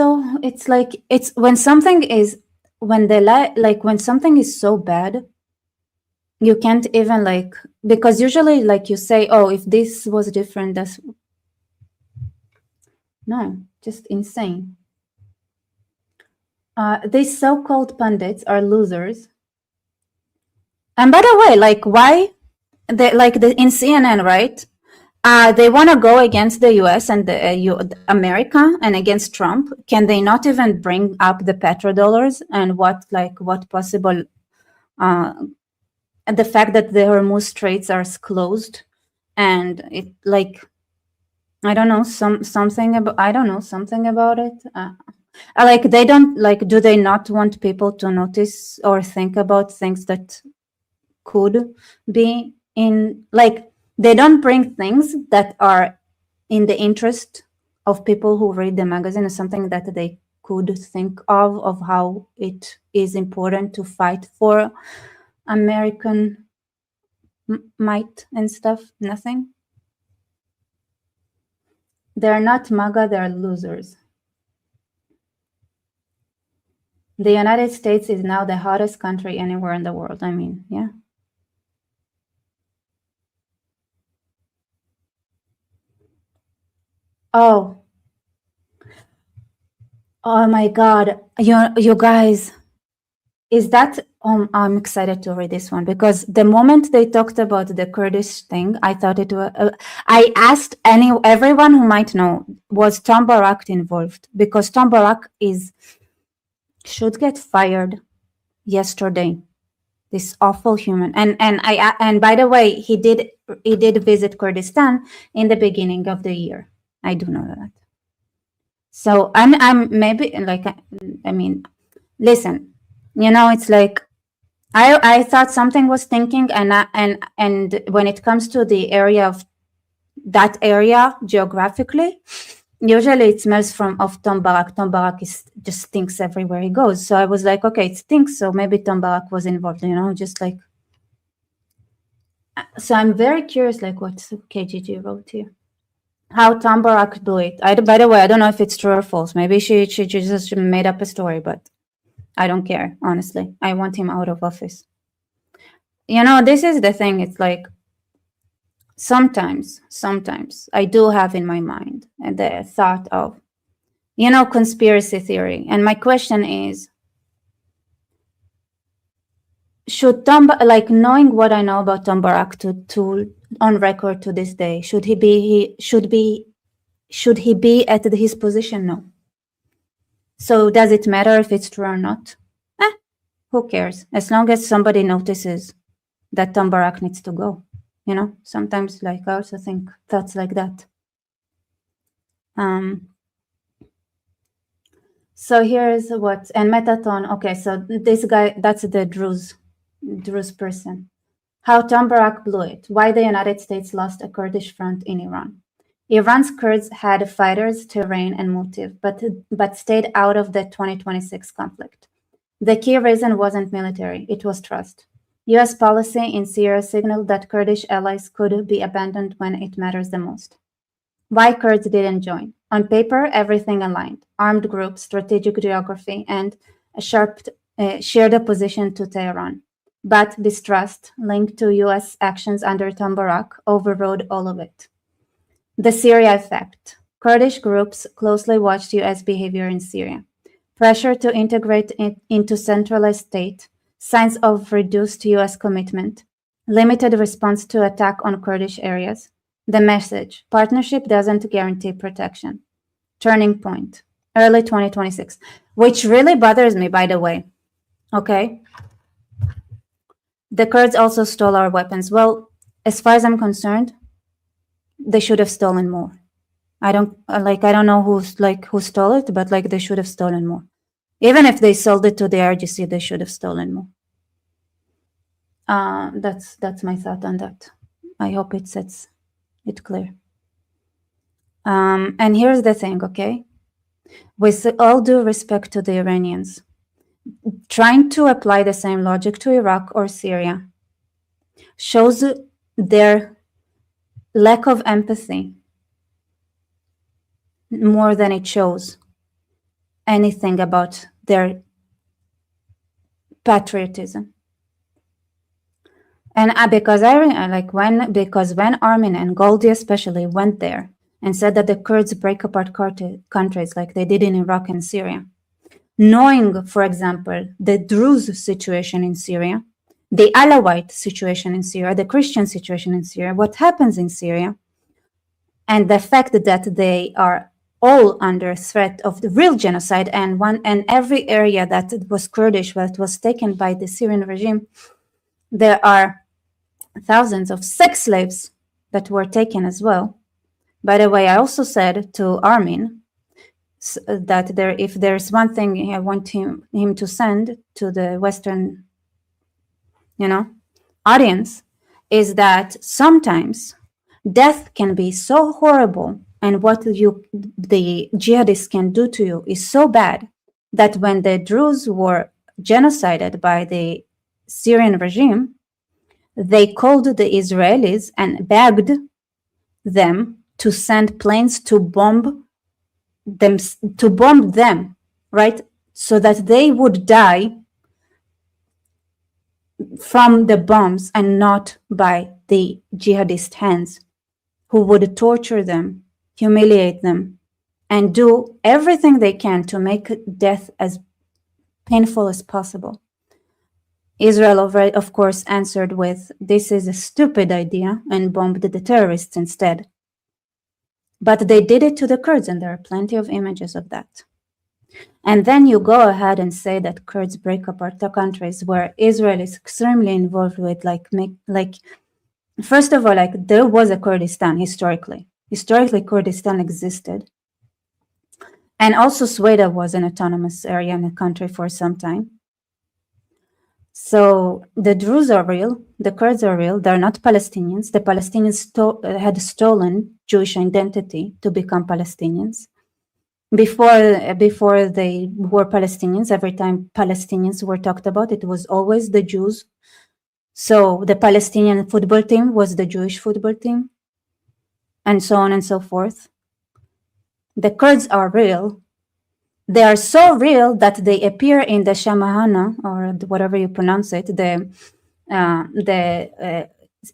like it's when something is when they like when something is so bad, you can't even like, because usually like you say, oh, if this was different, that's no, just insane. These so-called pundits are losers. And by the way, like why they like the in CNN, right? They want to go against the U.S. and America and against Trump. Can they not even bring up the petrodollars and what possible the fact that the Hormuz Straits are closed, and it like I don't know something about it. Like they don't like. Do they not want people to notice or think about things that could be in like? They don't bring things that are in the interest of people who read the magazine, is something that they could think of how it is important to fight for American might and stuff. Nothing. They're not MAGA, they're losers. The United States is now the hottest country anywhere in the world. I mean, yeah. Oh my God, you guys, is that? I'm excited to read this one because the moment they talked about the Kurdish thing, I thought it was. I asked everyone who might know, was Tom Barak involved? Because Tom Barak should get fired yesterday. This awful human, and by the way, he did visit Kurdistan in the beginning of the year. I do know that. So I'm maybe like, I mean, listen, it's like I thought something was thinking, and when it comes to the area of that area geographically, usually it smells of Tom Barak. Tom Barak just stinks everywhere he goes. So I was like, okay, it stinks, so maybe Tom Barak was involved, just like. So I'm very curious, like what KGG wrote here. How Tom Barak do it. By the way, I don't know if it's true or false. Maybe she just made up a story, but I don't care, honestly. I want him out of office. This is the thing. It's like sometimes I do have in my mind the thought of, conspiracy theory. And my question is, should knowing what I know about Tom Barak to on record to this day, should he be at his position? No. So does it matter if it's true or not? Who cares? As long as somebody notices that Tom Barak needs to go. Sometimes I also think thoughts like that. So here's what, and Metaton, okay, so this guy, that's the Druze person. How Tom Barak blew it. Why the United States lost a Kurdish front in Iran. Iran's Kurds had fighters, terrain, and motive, but stayed out of the 2026 conflict. The key reason wasn't military, it was trust. US policy in Syria signaled that Kurdish allies could be abandoned when it matters the most. Why Kurds didn't join. On paper, everything aligned. Armed groups, strategic geography, and a shared opposition to Tehran. But distrust, linked to US actions under Tom Barak, overrode all of it. The Syria effect. Kurdish groups closely watched US behavior in Syria. Pressure to integrate it into centralized state, signs of reduced US commitment, limited response to attack on Kurdish areas. The message, partnership doesn't guarantee protection. Turning point, early 2026, which really bothers me, by the way. Okay. The Kurds also stole our weapons. Well, as far as I'm concerned, they should have stolen more. I don't know who stole it, but they should have stolen more. Even if they sold it to the RGC, they should have stolen more. That's my thought on that. I hope it sets it clear. And here's the thing, okay? With all due respect to the Iranians, trying to apply the same logic to Iraq or Syria shows their lack of empathy more than it shows anything about their patriotism. And because when Armin and Goldie especially went there and said that the Kurds break apart countries like they did in Iraq and Syria, knowing, for example, the Druze situation in Syria, the Alawite situation in Syria, the Christian situation in Syria, what happens in Syria, and the fact that they are all under threat of the real genocide, and every area that was Kurdish that was taken by the Syrian regime, there are thousands of sex slaves that were taken as well. By the way, I also said to Armin that if there's one thing I want him to send to the Western, audience, is that sometimes death can be so horrible, and what the jihadists can do to you is so bad that when the Druze were genocided by the Syrian regime, they called the Israelis and begged them to send planes to bomb them, right? So that they would die from the bombs and not by the jihadist hands, who would torture them, humiliate them, and do everything they can to make death as painful as possible. Israel, of course, answered with, "This is a stupid idea," and bombed the terrorists instead. But they did it to the Kurds, and there are plenty of images of that. And then you go ahead and say that Kurds break apart the countries where Israel is extremely involved with, first of all, there was a Kurdistan historically. Historically, Kurdistan existed. And also Sweden was an autonomous area in the country for some time. So the Druze are real, the Kurds are real, they're not Palestinians. The Palestinians had stolen Jewish identity to become Palestinians. Before they were Palestinians, every time Palestinians were talked about, it was always the Jews. So the Palestinian football team was the Jewish football team, and so on and so forth. The Kurds are real. They are so real that they appear in the Shamahana, or whatever you pronounce it, the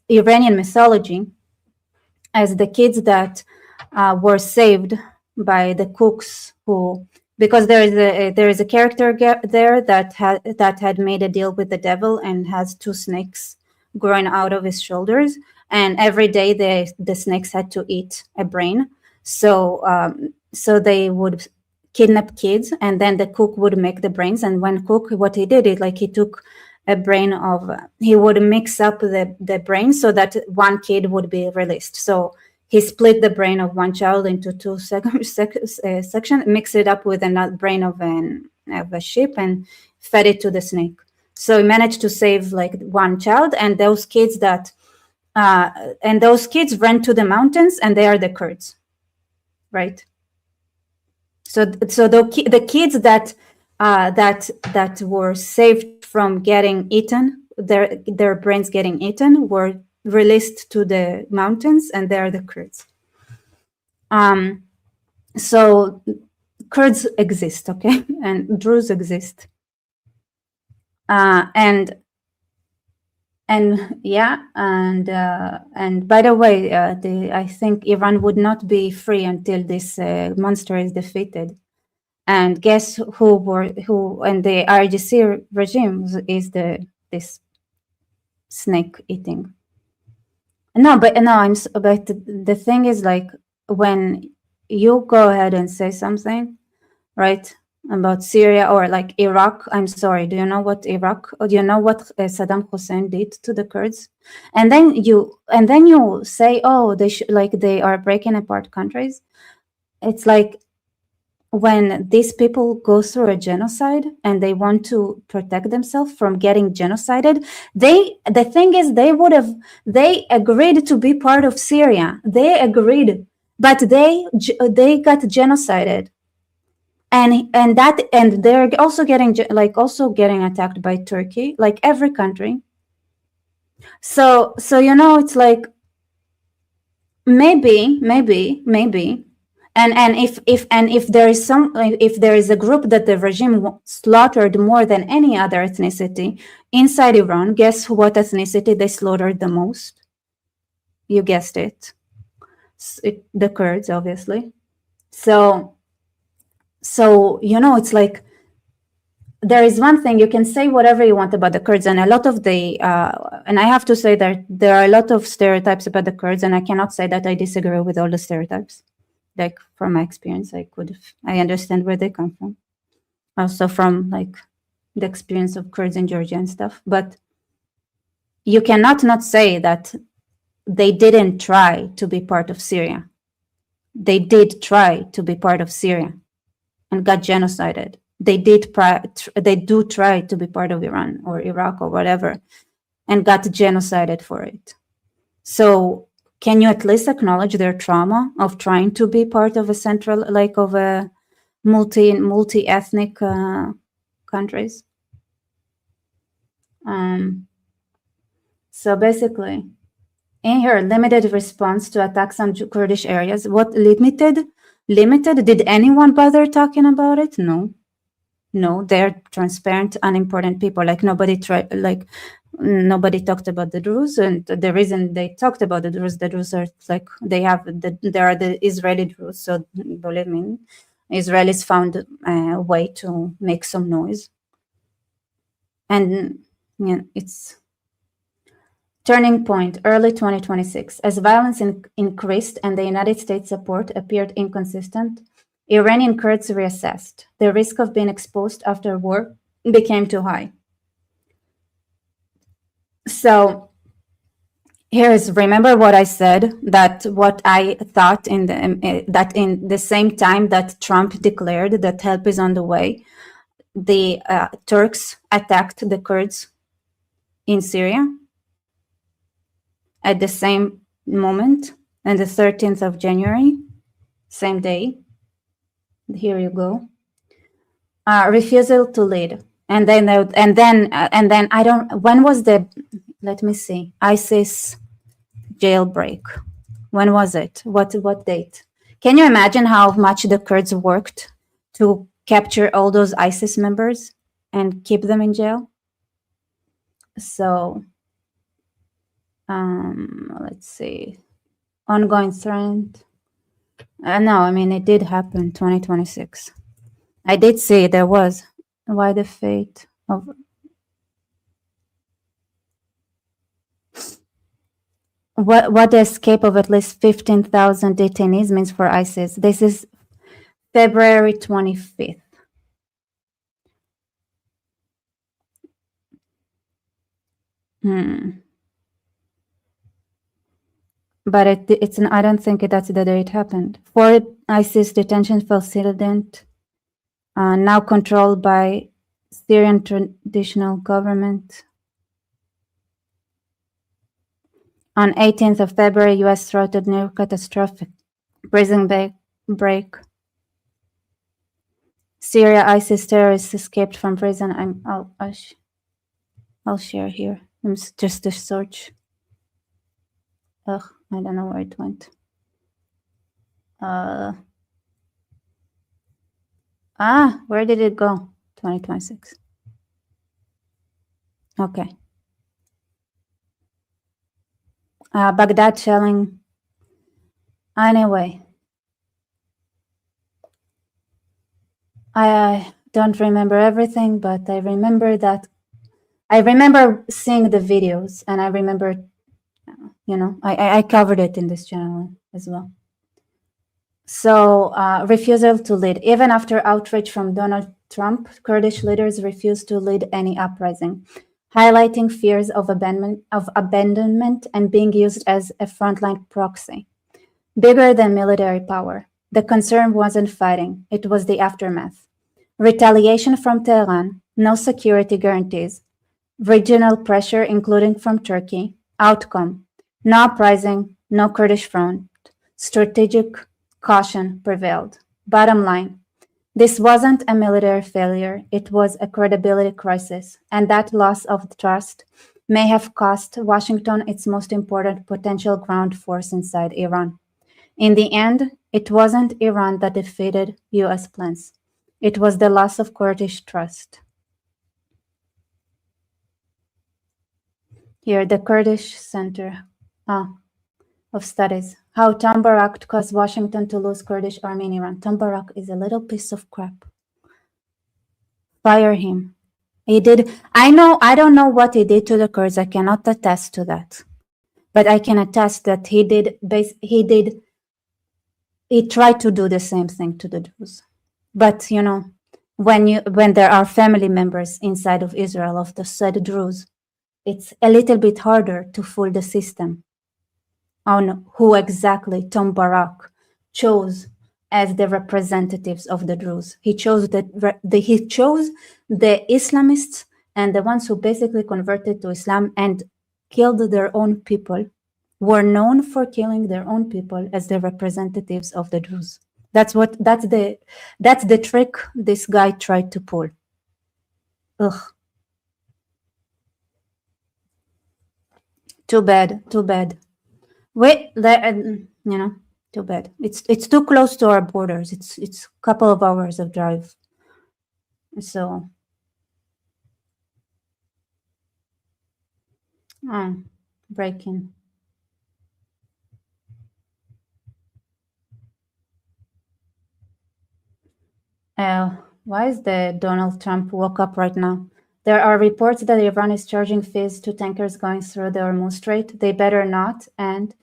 Iranian mythology, as the kids that were saved by the cooks, because there is a character there that had made a deal with the devil and has two snakes growing out of his shoulders, and every day the snakes had to eat a brain. So they would kidnap kids, and then the cook would make the brains. And when cook, what he did is he took a brain he would mix up the brain so that one kid would be released. So he split the brain of one child into two sections, mixed it up with another brain of a sheep, and fed it to the snake. So he managed to save one child, and those kids ran to the mountains, and they are the Kurds, right? So the kids that were saved from getting eaten, their brains getting eaten, were released to the mountains, and they are the Kurds. So Kurds exist, okay, and Druze exist, and by the way, I think Iran would not be free until this monster is defeated. And guess who and the IRGC regime is this snake eating. But the thing is, when you go ahead and say something, right, about Syria or Iraq, I'm sorry, do you know what Saddam Hussein did to the Kurds? And then you say, oh, they are breaking apart countries. It's when these people go through a genocide and they want to protect themselves from getting genocided, the thing is, they agreed to be part of Syria. They agreed, but they got genocided, and they're also getting attacked by Turkey, like every country. So it's maybe And if there is a group that the regime slaughtered more than any other ethnicity inside Iran, guess what ethnicity they slaughtered the most? You guessed it. The Kurds, obviously. So it's like, there is one thing, you can say whatever you want about the Kurds, and a lot of and I have to say that there are a lot of stereotypes about the Kurds, and I cannot say that I disagree with all the stereotypes. Like, from my experience, I understand where they come from. Also from like the experience of Kurds in Georgia and stuff. But you cannot not say that they didn't try to be part of Syria. They did try to be part of Syria and got genocided. They do try to be part of Iran or Iraq or whatever, and got genocided for it. So can you at least acknowledge their trauma of trying to be part of a central, like of a multi-ethnic countries? So basically, in her limited response to attacks on Kurdish areas, what limited? Did anyone bother talking about it? No, they're transparent, unimportant people. Like nobody talked about the Druze, and the reason they talked about the Druze are like they are the Israeli Druze. So believe me, Israelis found a way to make some noise, and it's turning point early 2026 as violence increased and the United States support appeared inconsistent. Iranian Kurds reassessed. The risk of being exposed after war became too high. So remember what I said, that what I thought that in the same time that Trump declared that help is on the way, the Turks attacked the Kurds in Syria at the same moment, on the 13th of January, same day. Here you go. Refusal to lead, and then I don't. When was the? Let me see. ISIS jailbreak. When was it? What date? Can you imagine how much the Kurds worked to capture all those ISIS members and keep them in jail? So, let's see. Ongoing threat. No, I mean, it did happen, 2026. I did see there was. Why the fate of... What the escape of at least 15,000 detainees means for ISIS. This is February 25th. But I don't think that's the day it happened. 4 ISIS detention facilities, now controlled by Syrian Transitional Government. On 18th of February, U.S. thwarted near catastrophic prison break. Syria ISIS terrorists escaped from prison. I'll share here. Just a search. Ugh, I don't know where it went. Where did it go? 2026. Okay. Baghdad shelling. Anyway. I don't remember everything, but I remember seeing the videos, and I remember, I covered it in this channel as well. So, refusal to lead. Even after outrage from Donald Trump, Kurdish leaders refused to lead any uprising, highlighting fears of abandonment and being used as a frontline proxy. Bigger than military power. The concern wasn't fighting, it was the aftermath. Retaliation from Tehran, no security guarantees. Regional pressure, including from Turkey. Outcome, no uprising, no Kurdish front. Strategic caution prevailed. Bottom line, this wasn't a military failure, it was a credibility crisis, and that loss of trust may have cost Washington its most important potential ground force inside Iran. In the end, it wasn't Iran that defeated US plans. It was the loss of Kurdish trust. Here, the Kurdish Center of Studies. How Tom Barak caused Washington to lose Kurdish army in Iran. Tom Barak is a little piece of crap. Fire him. He did. I don't know what he did to the Kurds. I cannot attest to that. But I can attest that he tried to do the same thing to the Jews. But, you know, when there are family members inside of Israel of the said Druze, it's a little bit harder to fool the system on who exactly Tom Barak chose as the representatives of the Druze. He chose the Islamists and the ones who basically converted to Islam and killed their own people, were known for killing their own people as the representatives of the Druze. That's the trick this guy tried to pull. Ugh. Too bad. Wait, too bad. It's too close to our borders. It's a couple of hours of drive. So, breaking. Why is the Donald Trump woke up right now? There are reports that Iran is charging fees to tankers going through the Hormuz Strait. They better not, and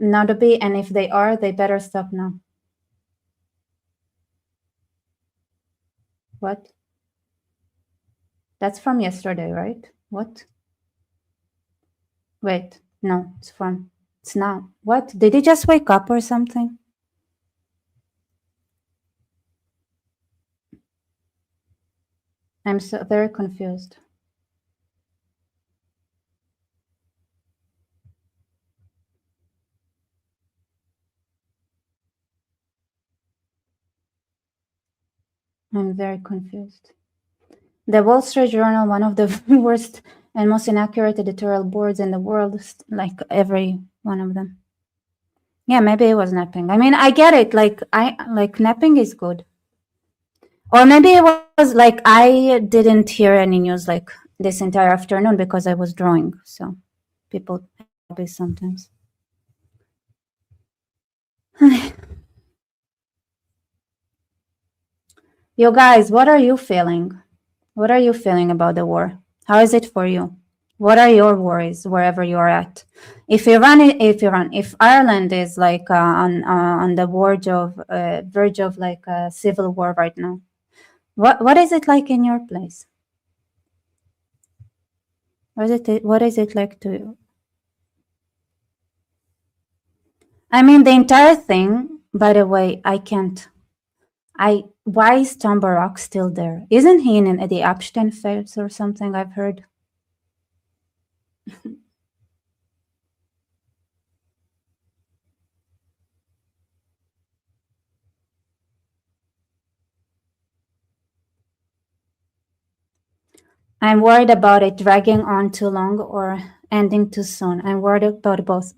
not to be, and if they are, they better stop now. What? That's from yesterday, right? What? Wait, no, it's now. What? Did he just wake up or something? I'm so very confused. I'm very confused. The Wall Street Journal, one of the worst and most inaccurate editorial boards in the world, like every one of them. Yeah, maybe it was napping. I mean, I get it. Like napping is good. Or maybe it was like I didn't hear any news like this entire afternoon because I was drawing. So people have this sometimes. You guys, what are you feeling? What are you feeling about the war? How is it for you? What are your worries wherever you are at? If Ireland is like on the verge of like a civil war right now, what is it like in your place? What is it like to you? I mean, the entire thing. By the way, why is Tom Barak still there? Isn't he in the Epstein files or something? I've heard. I'm worried about it dragging on too long or ending too soon. I'm worried about both.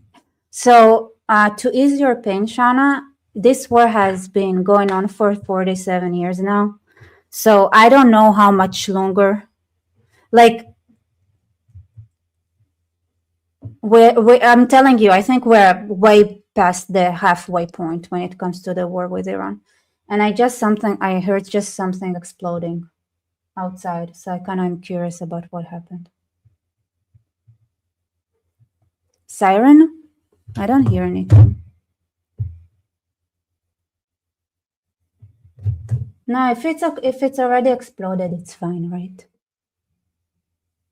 So to ease your pain, Shauna, this war has been going on for 47 years now. So I don't know how much longer. Like, I'm telling you, I think we're way past the halfway point when it comes to the war with Iran. And I heard just something exploding outside. So I kind of am curious about what happened. Siren? I don't hear anything. No, if it's already exploded, it's fine, right?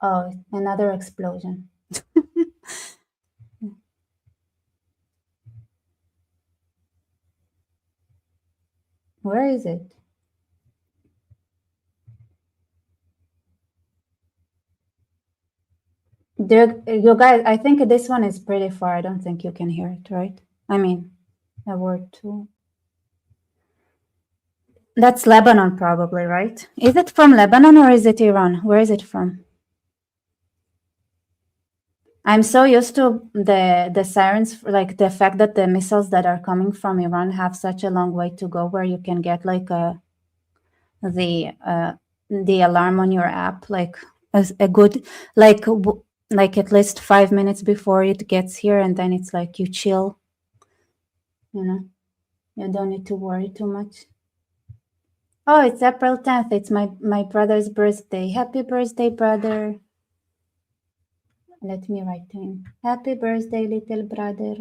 Oh, another explosion. Where is it? You guys, I think this one is pretty far. I don't think you can hear it, right? I mean, a word too. That's Lebanon probably, right? Is it from Lebanon or is it Iran? Where is it from? I'm so used to the sirens, like the fact that the missiles that are coming from Iran have such a long way to go, where you can get like the alarm on your app, like a good like at least 5 minutes before it gets here, and then it's like you chill, you know, you don't need to worry too much. Oh, it's April 10th. It's my brother's birthday. Happy birthday, brother. Let me write to him. Happy birthday, little brother.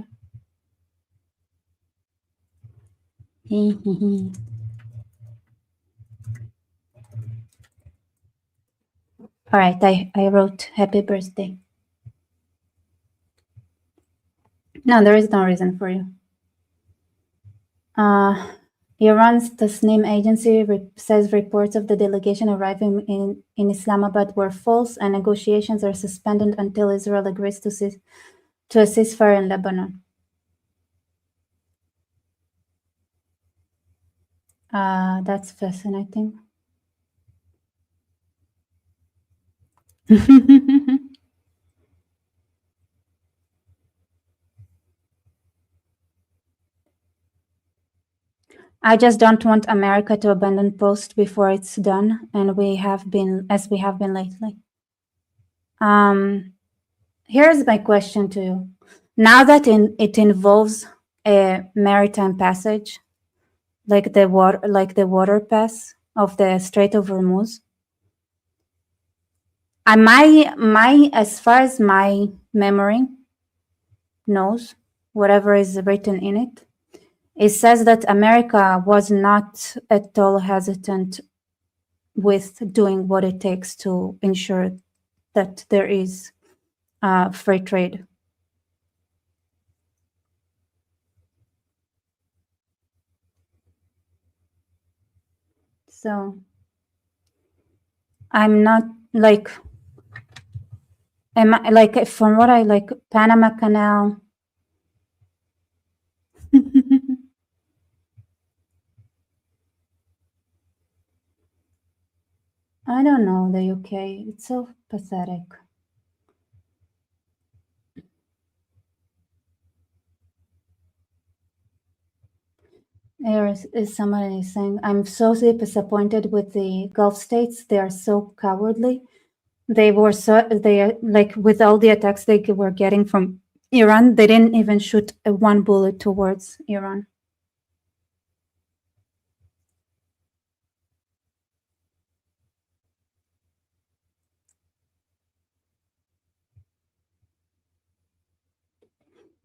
All right, I wrote happy birthday. No, there is no reason for you. Iran's Tasnim agency says reports of the delegation arriving in Islamabad were false, and negotiations are suspended until Israel agrees to a ceasefire in Lebanon. That's fascinating. I just don't want America to abandon post before it's done, and we have been lately. Here's my question to you. Now that it involves a maritime passage, like the water pass of the Strait of Hormuz, as far as my memory knows, whatever is written in it, it says that America was not at all hesitant with doing what it takes to ensure that there is free trade. So I'm not like, from what I like, Panama Canal. I don't know, the UK. It's so pathetic. Here is somebody saying, I'm so disappointed with the Gulf states. They are so cowardly. They like, with all the attacks they were getting from Iran, they didn't even shoot one bullet towards Iran.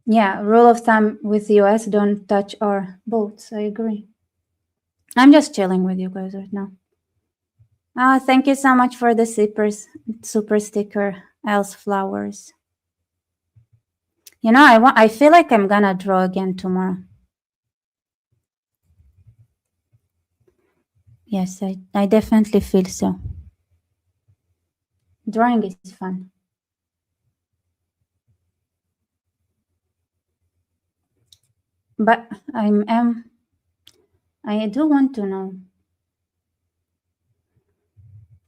Yeah, rule of thumb with the US, don't touch our boats. I agree. I'm just chilling with you guys right now. Thank you so much for the super sticker, Else Flowers. You know, I feel like I'm gonna draw again tomorrow. Yes, I definitely feel so. Drawing is fun. But I do want to know.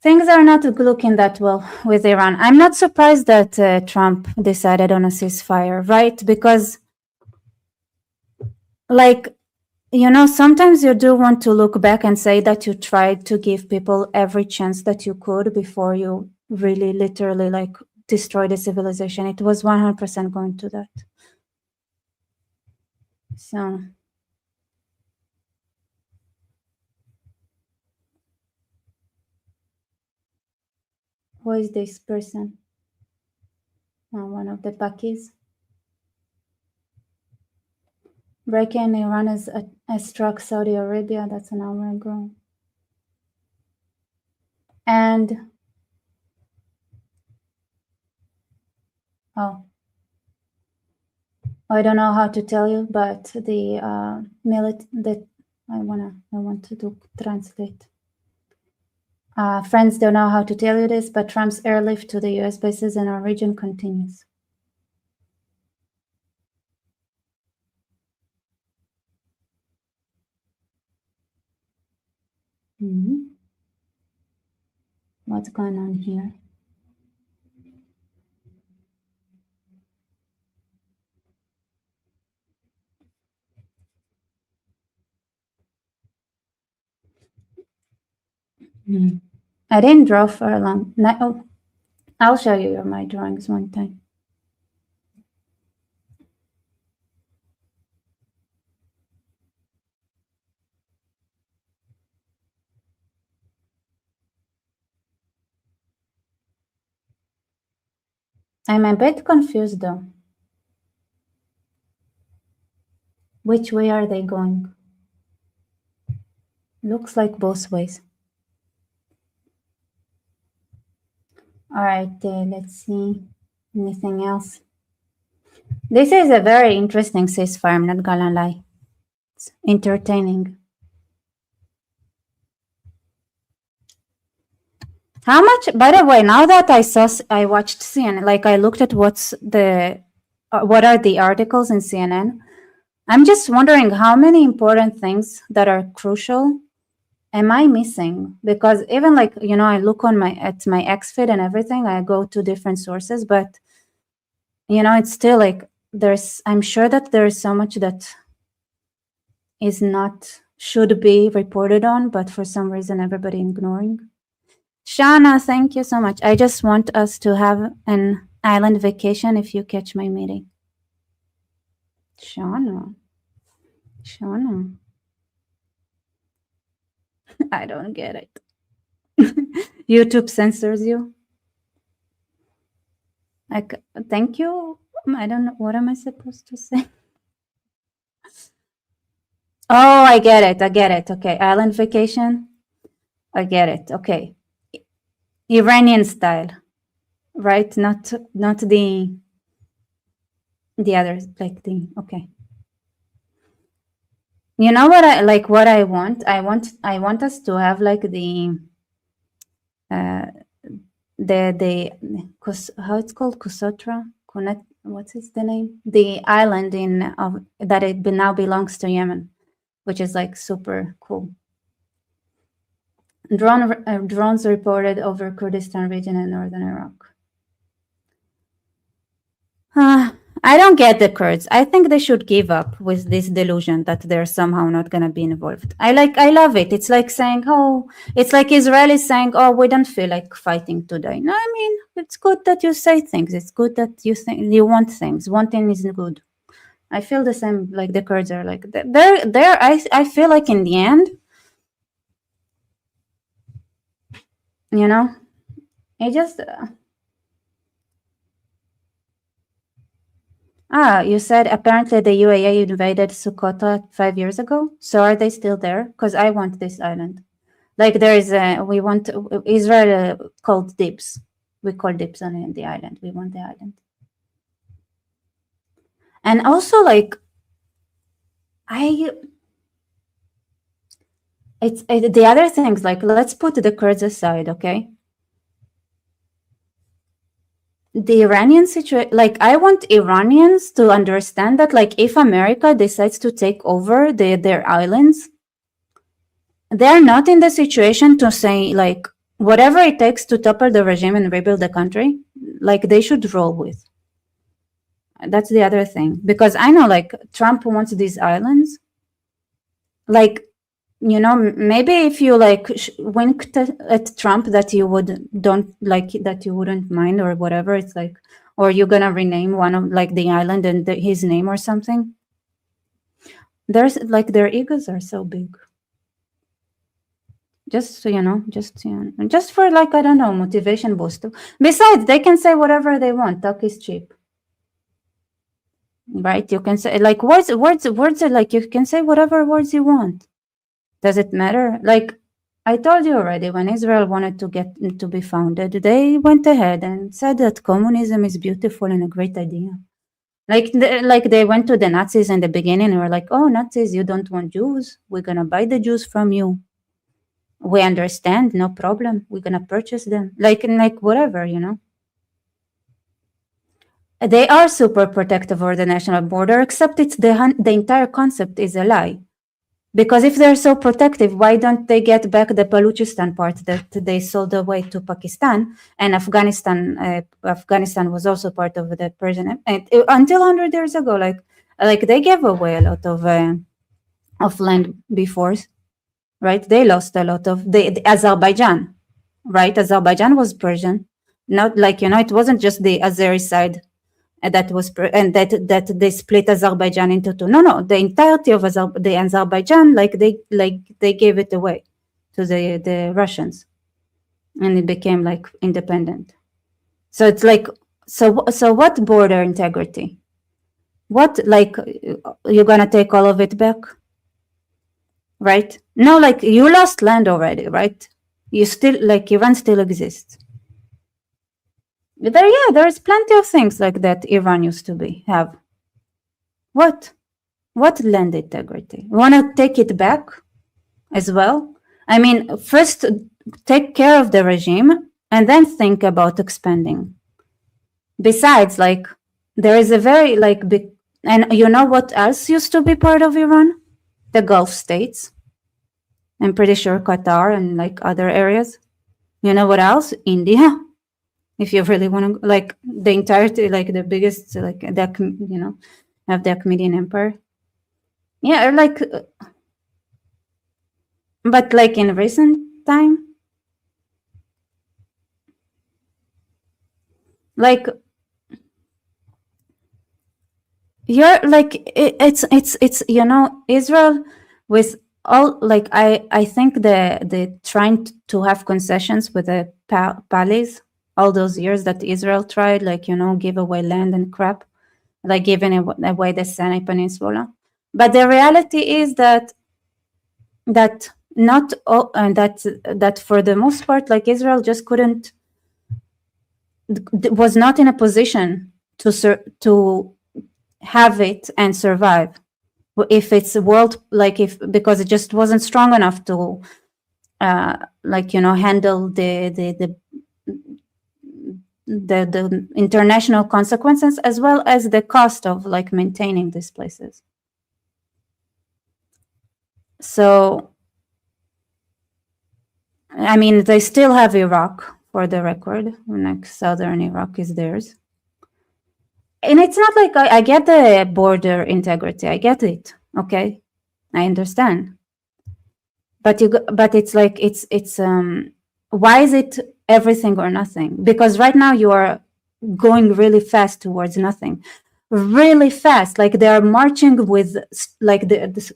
Things are not looking that well with Iran. I'm not surprised that Trump decided on a ceasefire, right? Because, like, you know, sometimes you do want to look back and say that you tried to give people every chance that you could before you really literally like destroy the civilization. It was 100% going to that. So who is this person? One of the Pakis. Breaking Iran has struck Saudi Arabia. That's an hour ago. And I don't know how to tell you, but the that I want to translate. Friends don't know how to tell you this, but Trump's airlift to the U.S. bases in our region continues. What's going on here? I didn't draw for long. No, I'll show you my drawings one time. I'm a bit confused though. Which way are they going? Looks like both ways. All right, let's see. Anything else? This is a very interesting ceasefire, I'm not gonna lie. It's entertaining. How much, by the way, now that I watched CNN, like I looked at what are the articles in CNN, I'm just wondering how many important things that are crucial am I missing? Because even like, you know, I look on at my X feed and everything, I go to different sources, but you know, it's still like I'm sure that there's so much that should be reported on, but for some reason everybody ignoring. Shana, thank you so much. I just want us to have an island vacation if you catch my meeting. Shana. I don't get it. YouTube censors you. Like, thank you. I don't know. What am I supposed to say? Oh, I get it. Okay. Island vacation. I get it. Okay. Iranian style, right? Not the others, like okay. You know what I like? What I want? I want us to have like the how it's called, Kusotra, what's the name? The island that it now belongs to Yemen, which is like super cool. Drones reported over Kurdistan region in northern Iraq. I don't get the Kurds. I think they should give up with this delusion that they're somehow not going to be involved. I love it. It's like saying, it's like Israelis saying, we don't feel like fighting today. No, I mean, it's good that you say things. It's good that you think you want things. Wanting isn't good. I feel the same, like the Kurds are like, I feel like in the end, you know, it just... you said apparently the UAE invaded Sokotra 5 years ago. So are they still there? Because I want this island. Like there is we want Israel called dibs. We call dibs on the island. We want the island. And also like it's the other things, like let's put the Kurds aside, okay? The Iranian situation, like I want Iranians to understand that like if America decides to take over their islands, they're not in the situation to say like whatever it takes to topple the regime and rebuild the country, like they should roll with. That's the other thing, because I know like Trump wants these islands. Like, you know, maybe if you like winked at Trump that you wouldn't mind or whatever, it's like, or you're gonna rename one of like the island and his name or something. There's like their egos are so big. Just so you know, just for like, I don't know, motivation boost. Besides, they can say whatever they want. Talk is cheap. Right? You can say like words are like, you can say whatever words you want. Does it matter? Like I told you already, when Israel wanted to be founded, they went ahead and said that communism is beautiful and a great idea. Like they went to the Nazis in the beginning and were like, oh, Nazis, you don't want Jews? We're gonna buy the Jews from you. We understand, no problem. We're gonna purchase them. Like whatever, you know. They are super protective over the national border, except it's the entire concept is a lie. Because if they're so protective, why don't they get back the Baluchistan part that they sold away to Pakistan, and Afghanistan? Afghanistan was also part of the Persian until 100 years ago. Like they gave away a lot of land before, right? They lost a lot of the Azerbaijan, right? Azerbaijan was Persian, not like, it wasn't just the Azeri side that was and that they split Azerbaijan into two. No, the entirety of the Azerbaijan, they gave it away to the Russians, and it became like independent. So it's like, so what border integrity? What, like, you're gonna take all of it back, right? No, like, you lost land already, right? You still, like, Iran still exists. There's plenty of things like that Iran used to have. What land integrity? You want to take it back as well? I mean, first take care of the regime and then think about expanding. Besides, like, there is a very, like, big, and you know what else used to be part of Iran? The Gulf states. I'm pretty sure Qatar and like other areas. You know what else? India. If you really want to, like, the entirety, like the biggest, like that, have the Achaemenid Empire. Yeah, like, but like in recent time, like, you're like, it's Israel with all, like, I think the trying to have concessions with the pallies all those years that Israel tried, like, give away land and crap, like giving away the Sinai Peninsula. But the reality is that not all, and that for the most part, like, Israel just was not in a position to have it and survive if it's a world, like, because it just wasn't strong enough to handle the international consequences, as well as the cost of, like, maintaining these places. So, I mean, they still have Iraq, for the record, like, southern Iraq is theirs. And it's not like I get the border integrity. I get it. Okay, I understand. But it's like, it's why is it everything or nothing? Because right now you are going really fast towards nothing, really fast. Like, they are marching with, like, this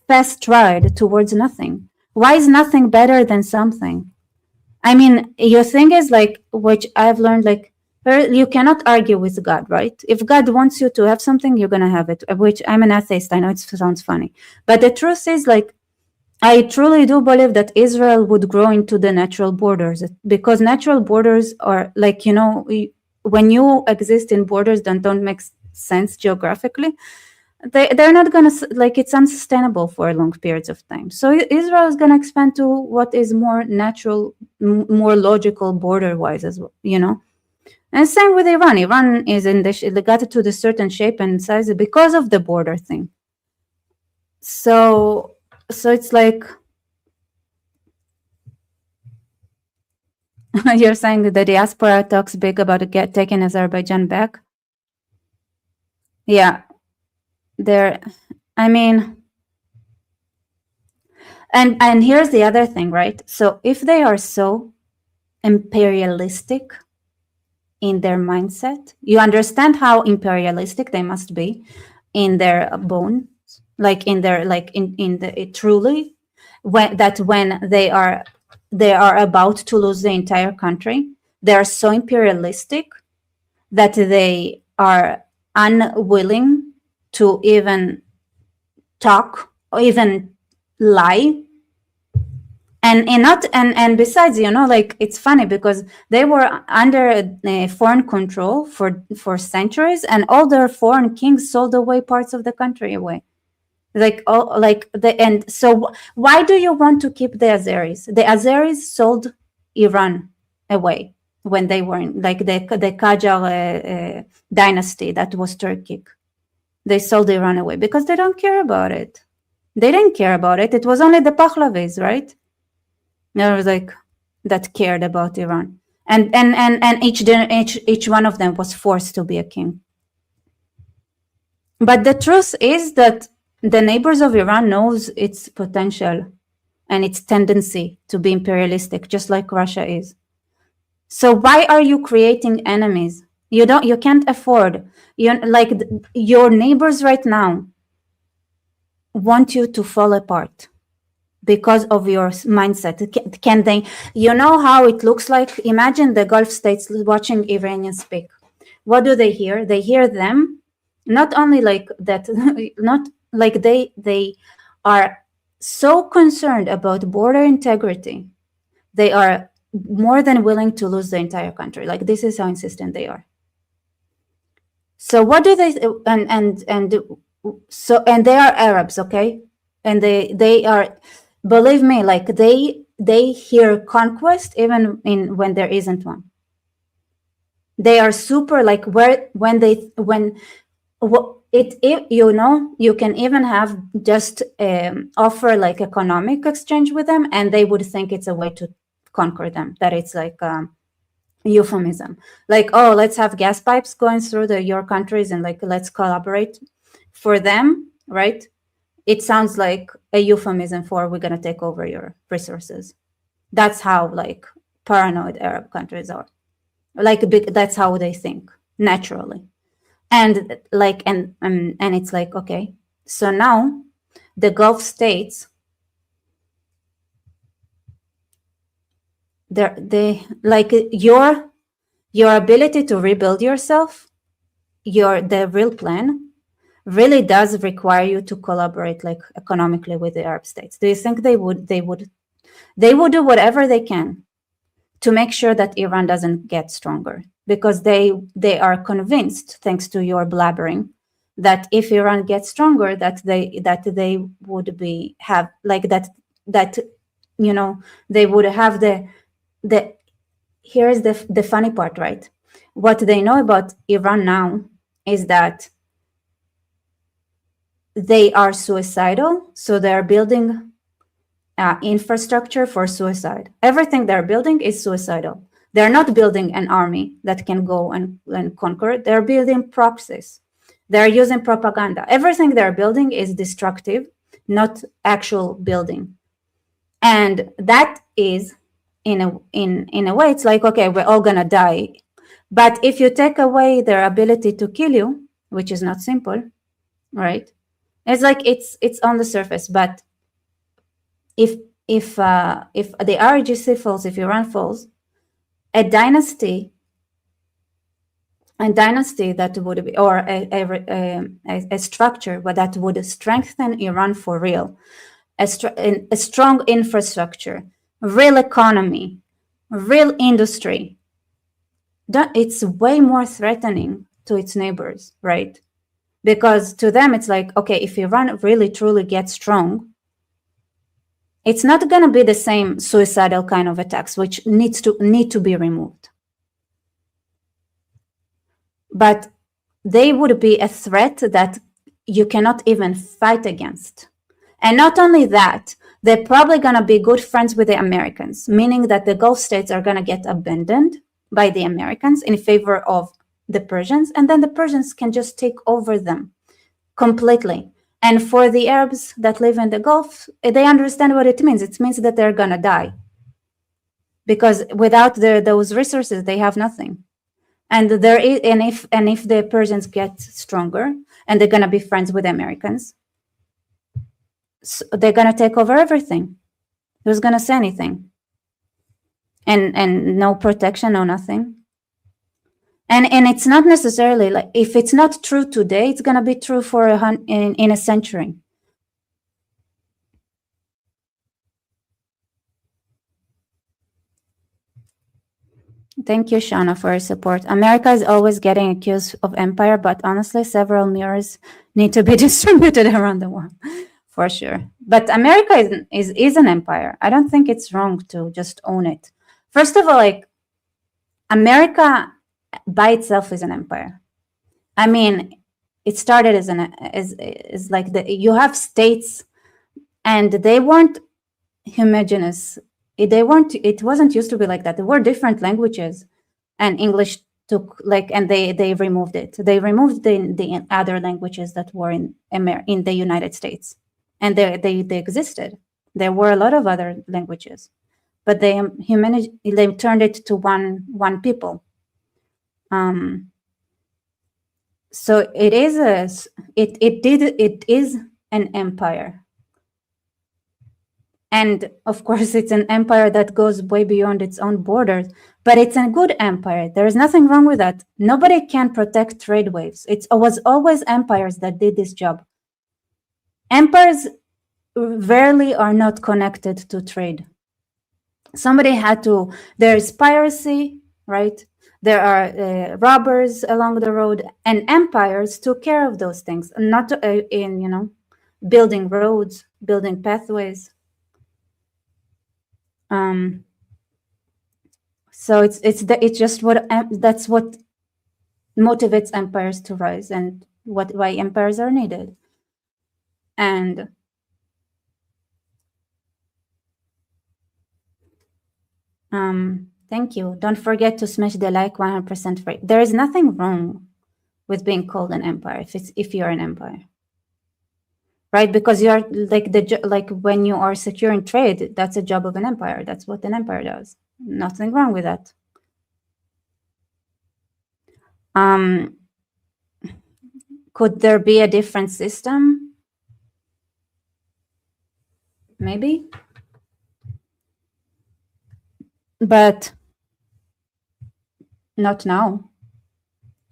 fast stride towards nothing. Why is nothing better than something? I mean, your thing is, like, which I've learned, like, you cannot argue with God, right? If God wants you to have something, you're gonna have it. Which, I'm an atheist. I know it sounds funny, but the truth is, like, I truly do believe that Israel would grow into the natural borders, because natural borders are, like, when you exist in borders that don't make sense geographically, they're not gonna, like, it's unsustainable for long periods of time. So Israel is gonna expand to what is more natural, more logical border-wise as well, And same with Iran. Iran is got to the certain shape and size because of the border thing. So it's like, you're saying that the diaspora talks big about taking Azerbaijan back. Yeah, I mean, and here's the other thing, right? So if they are so imperialistic in their mindset, you understand how imperialistic they must be in their bones, like in their, like, in the truly, when they are about to lose the entire country, they are so imperialistic that they are unwilling to even talk or even lie. And besides, like, it's funny because they were under foreign control for centuries, and all their foreign kings sold away parts of the country away. And so why do you want to keep the Azeris? The Azeris sold Iran away when they were in, like, the Qajar dynasty that was Turkic. They sold Iran away because they don't care about it. They didn't care about it. It was only the Pahlavis, right? There was, like, that cared about Iran, and each one of them was forced to be a king. But the truth is that the neighbors of Iran knows its potential, and its tendency to be imperialistic, just like Russia is. So why are you creating enemies? You can't afford, your neighbors right now want you to fall apart because of your mindset. Can they, you know how it looks like? Imagine the Gulf states watching Iranians speak. What do they hear? They hear them, not only like that, not like they are so concerned about border integrity. They are more than willing to lose the entire country. Like, this is how insistent they are. So what do they, and they are Arabs, okay? And they are, believe me, like they hear conquest even when there isn't one. They are super, like, you can even have just offer like economic exchange with them, and they would think it's a way to conquer them, that it's like euphemism, like, oh, let's have gas pipes going through your countries and like let's collaborate. For them, right, it sounds like a euphemism for we're going to take over your resources. That's how like paranoid Arab countries are, like that's how they think naturally. And like and it's like, okay, so now the Gulf states, they like your ability to rebuild yourself, the real plan really does require you to collaborate like economically with the Arab states. Do you think they would do whatever they can to make sure that Iran doesn't get stronger? Because they are convinced, thanks to your blabbering, that if Iran gets stronger, that they would have like that you know, they would have the here's the funny part, right? What they know about Iran now is that they are suicidal, so they're building infrastructure for suicide. Everything they're building is suicidal. They're not building an army that can go and conquer. They're building proxies. They're using propaganda. Everything they're building is destructive, not actual building. And that is, in a way, it's like, okay, we're all gonna die. But if you take away their ability to kill you, which is not simple, right? It's like it's on the surface. But if the RGC falls, if Iran falls, a dynasty that would be, or a structure that would strengthen Iran for real, a strong infrastructure, real economy, real industry, it's way more threatening to its neighbors, right? Because to them, it's like, okay, if Iran really truly gets strong, it's not going to be the same suicidal kind of attacks, which need to be removed. But they would be a threat that you cannot even fight against. And not only that, they're probably going to be good friends with the Americans, meaning that the Gulf states are going to get abandoned by the Americans in favor of the Persians, and then the Persians can just take over them completely. And for the Arabs that live in the Gulf, they understand what it means. It means that they're going to die, because without those resources, they have nothing. And if the Persians get stronger and they're going to be friends with the Americans, so they're going to take over everything. Who's going to say anything? And no protection, no nothing. And it's not necessarily like, if it's not true today, it's going to be true for in a century. Thank you, Shauna, for your support. America is always getting accused of empire, but honestly, several mirrors need to be distributed around the world, for sure. But America is an empire. I don't think it's wrong to just own it. First of all, like, America by itself is an empire. I mean, it started as like you have states, and they weren't homogeneous. It wasn't used to be like that. There were different languages, and English took and they removed it. They removed the other languages that were in the United States, and they existed. There were a lot of other languages, but they turned it to one people. So it is an empire. And of course, it's an empire that goes way beyond its own borders, but it's a good empire. There is nothing wrong with that. Nobody can protect trade waves. It was always empires that did this job. Empires rarely are not connected to trade. Somebody had to, there's piracy, right? There are robbers along the road, and empires took care of those things, not in building roads, building pathways. So it's just that's what motivates empires to rise, and why empires are needed. And thank you. Don't forget to smash the like 100% free. There is nothing wrong with being called an empire if you're an empire, right? Because you are like when you are securing trade, that's a job of an empire. That's what an empire does. Nothing wrong with that. Could there be a different system? Maybe. But not now.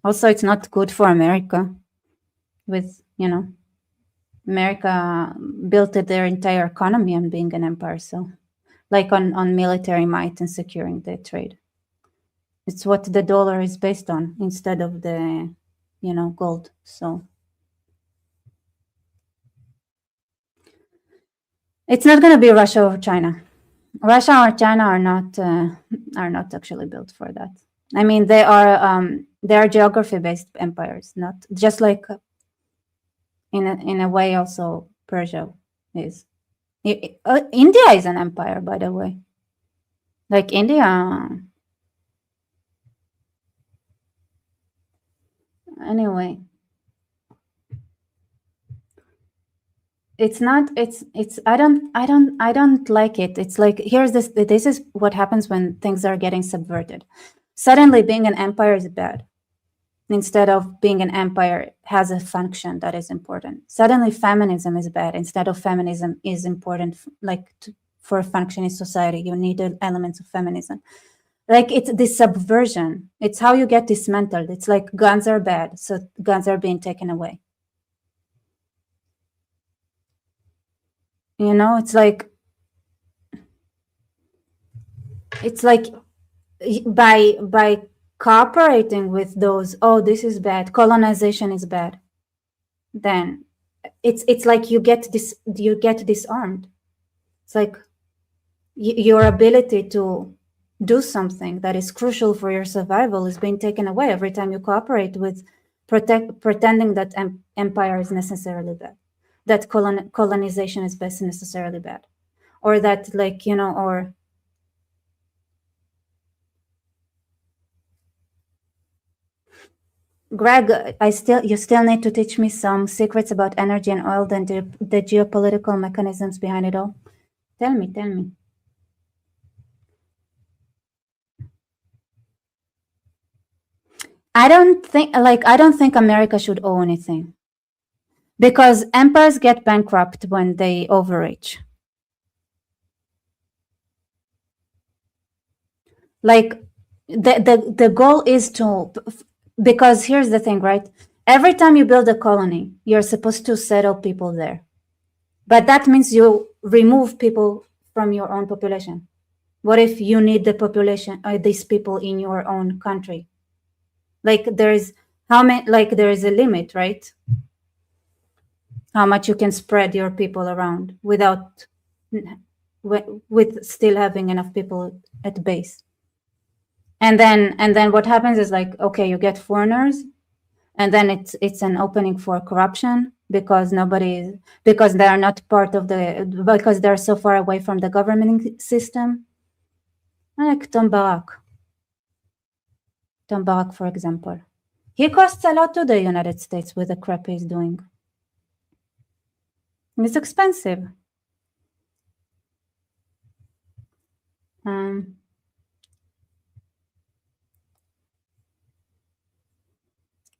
Also, it's not good for America. With, America built their entire economy on being an empire. So, like on military might and securing the trade. It's what the dollar is based on instead of the, gold. So it's not going to be Russia or China. Russia or China are not actually built for that. I mean, they are geography-based empires, not just like in a way. Also, Persia is. India is an empire, by the way. Like India. Anyway, it's not. It's. I don't like it. It's like here's this. This is what happens when things are getting subverted. Suddenly, being an empire is bad. Instead of being an empire has a function that is important. Suddenly, feminism is bad. Instead of feminism is important, for a functioning society, you need the elements of feminism. Like it's this subversion. It's how you get dismantled. It's like guns are bad, so guns are being taken away. It's like by cooperating with those, oh, this is bad, colonization is bad, then it's like you get disarmed. It's like your ability to do something that is crucial for your survival is being taken away every time you cooperate with pretending that empire is necessarily bad, that colonization is necessarily bad, or that or Greg, you still need to teach me some secrets about energy and oil and the geopolitical mechanisms behind it all. Tell me. I don't think America should owe anything, because empires get bankrupt when they overreach. Like the goal is to, because here's the thing, right? Every time you build a colony, you're supposed to settle people there. But that means you remove people from your own population. What if you need the population, these people in your own country? Like there is a limit, right? How much you can spread your people around without, with still having enough people at base. And then what happens is okay, you get foreigners, and then it's an opening for corruption because they're not part of because they're so far away from the governing system. Like Tom Barak, for example, he costs a lot to the United States with the crap he's doing. It's expensive.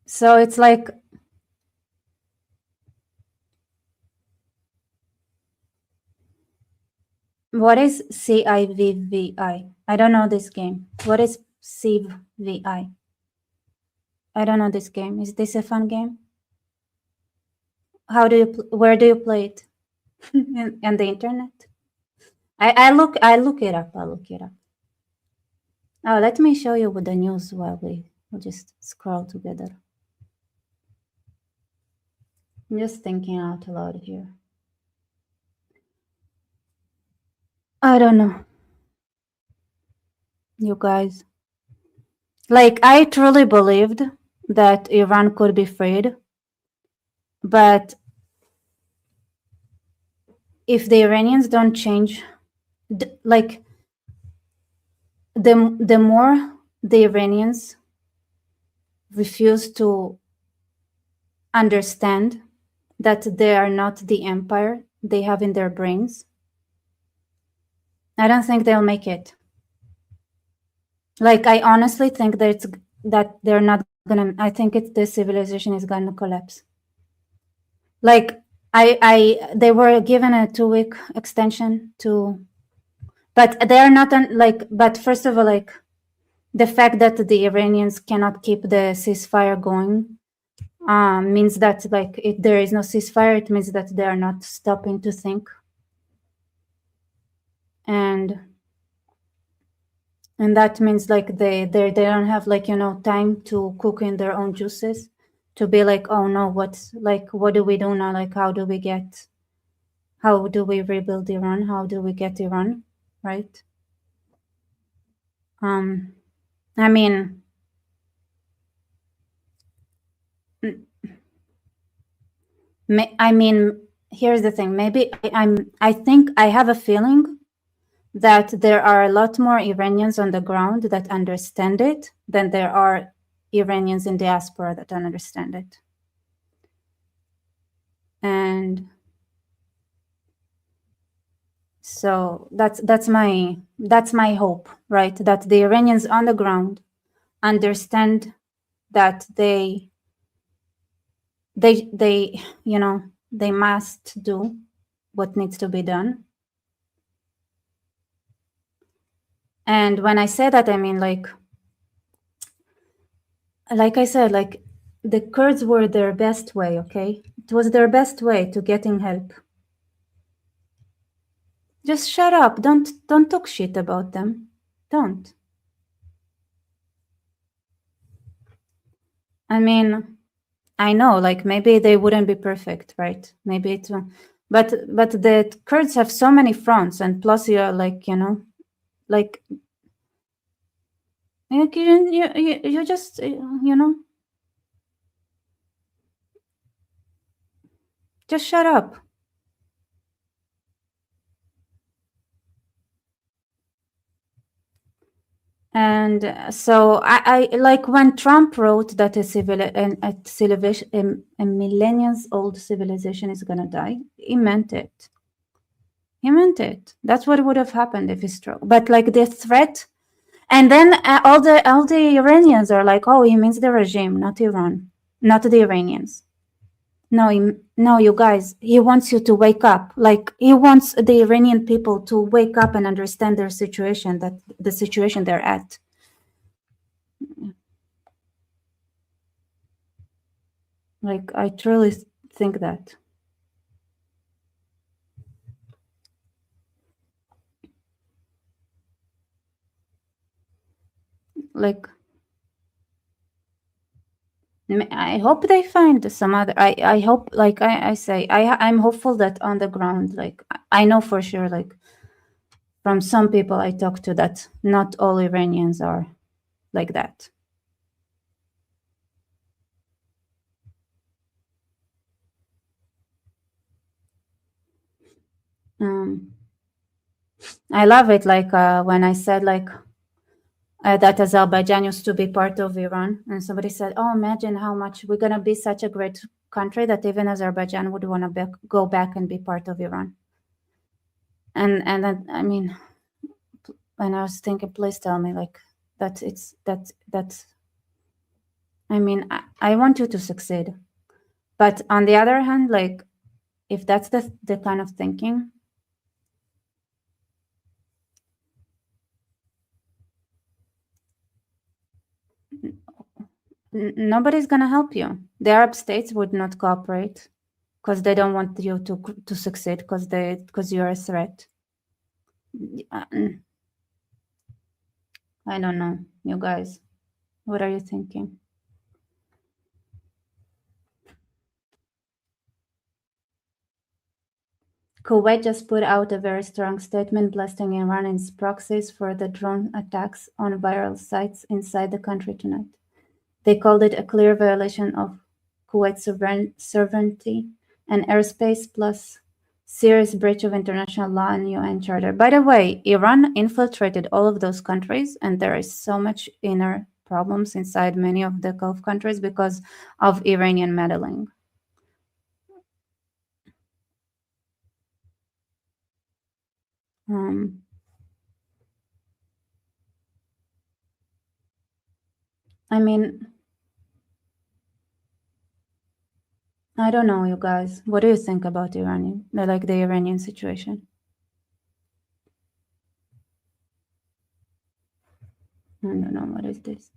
So it's like, what is CIVVI? I don't know this game. What is CIVVI? I don't know this game. Is this a fun game? How do you? Where do you play it? On the internet? I look it up. I'll look it up. Oh, let me show you with the news while we'll just scroll together. I'm just thinking out loud here. I don't know. You guys. Like, I truly believed that Iran could be freed. But if the Iranians don't change, like, the more the Iranians refuse to understand that they are not the empire they have in their brains, I don't think they'll make it. Like, I honestly think that they're not gonna. I think the civilization is gonna collapse. Like, they were given a 2-week extension but they are not but first of all, like, the fact that the Iranians cannot keep the ceasefire going means that, like, if there is no ceasefire, it means that they are not stopping to think. And that means, like, they don't have, like, time to cook in their own juices, to be like, oh no, what do we do now? Like, how do we rebuild Iran? How do we get Iran, right? I mean, here's the thing. Maybe I think I have a feeling that there are a lot more Iranians on the ground that understand it than there are Iranians in diaspora that don't understand it. And so that's my hope, right? That the Iranians on the ground understand that they must do what needs to be done. And when I say that, I mean, like I said, like, the Kurds were their best way, okay? It was their best way to getting help. Just shut up. Don't talk shit about them. Don't. I mean, I know, like, maybe they wouldn't be perfect, right? Maybe it will, but the Kurds have so many fronts, and plus you're like, like, you just, just shut up. And so I like when Trump wrote that a millennials old civilization is gonna die. He meant it. He meant it. That's what would have happened if he struck. But, like, the threat, and then all the Iranians are like, oh, he means the regime, not Iran, not the Iranians. No, you guys, he wants you to wake up. Like, he wants the Iranian people to wake up and understand their situation, that the situation they're at. Like, I truly think that. Like, I hope they find some other. I hope, like I say, I'm hopeful that on the ground, like, I know for sure, like, from some people I talk to, that not all Iranians are like that. I love it, like, when I said, like, that Azerbaijan used to be part of Iran, and somebody said, oh, imagine how much we're going to be such a great country that even Azerbaijan would want to go back and be part of Iran. And then, I mean, and I was thinking, please tell me like that that's I mean, I want you to succeed. But on the other hand, like if that's the kind of thinking, nobody's gonna help you. The Arab states would not cooperate because they don't want you to succeed because you're a threat. I don't know, you guys. What are you thinking? Kuwait just put out a very strong statement blasting Iran's proxies for the drone attacks on viral sites inside the country tonight. They called it a clear violation of Kuwait's sovereignty and airspace, plus serious breach of international law and UN Charter. By the way, Iran infiltrated all of those countries, and there is so much inner problems inside many of the Gulf countries because of Iranian meddling. I mean, I don't know, you guys. What do you think about the Iranian situation? I don't know, what is this?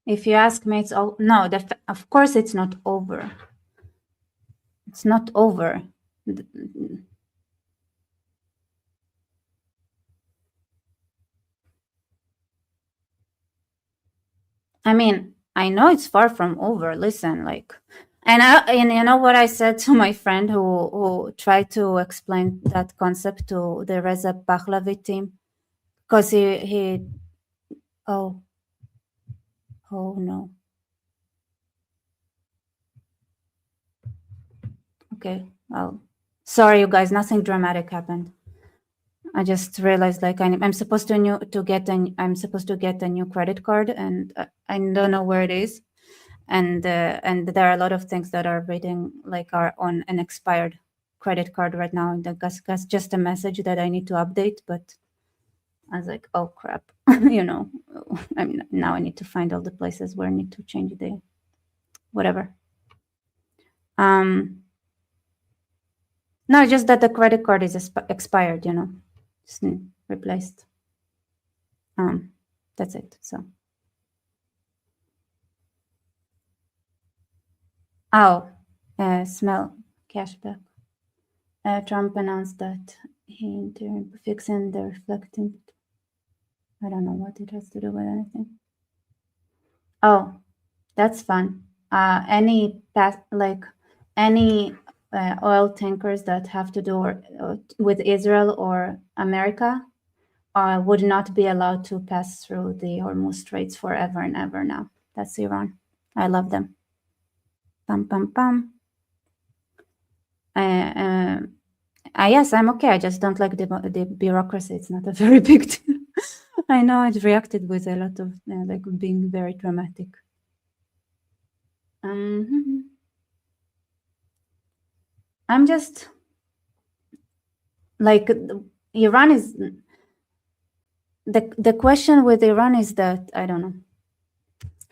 If you ask me, it's all no. Of course, it's not over. It's not over. I mean, I know it's far from over. Listen, like, and you know what I said to my friend who tried to explain that concept to the Reza Pahlavi team, because he oh no. Okay, well, sorry, you guys. Nothing dramatic happened. I just realized like I'm supposed to get a new credit card, and I don't know where it is, and there are a lot of things that are are on an expired credit card right now, and that's just a message that I need to update. But I was like, oh crap, you know, I mean, now I need to find all the places where I need to change the whatever. No, just that the credit card is expired, you know, just replaced. That's it. So. Smell cashback. Trump announced that he fixing the reflecting. I don't know what it has to do with anything. Oh, that's fun. Any oil tankers that have to do with Israel or America would not be allowed to pass through the Hormuz Straits forever and ever now. That's Iran. I love them. Pam, pam, pam. Yes, I'm okay. I just don't like the bureaucracy. It's not a very big deal. I know I reacted with a lot of being very dramatic. I'm just like Iran is the question with Iran is that I don't know.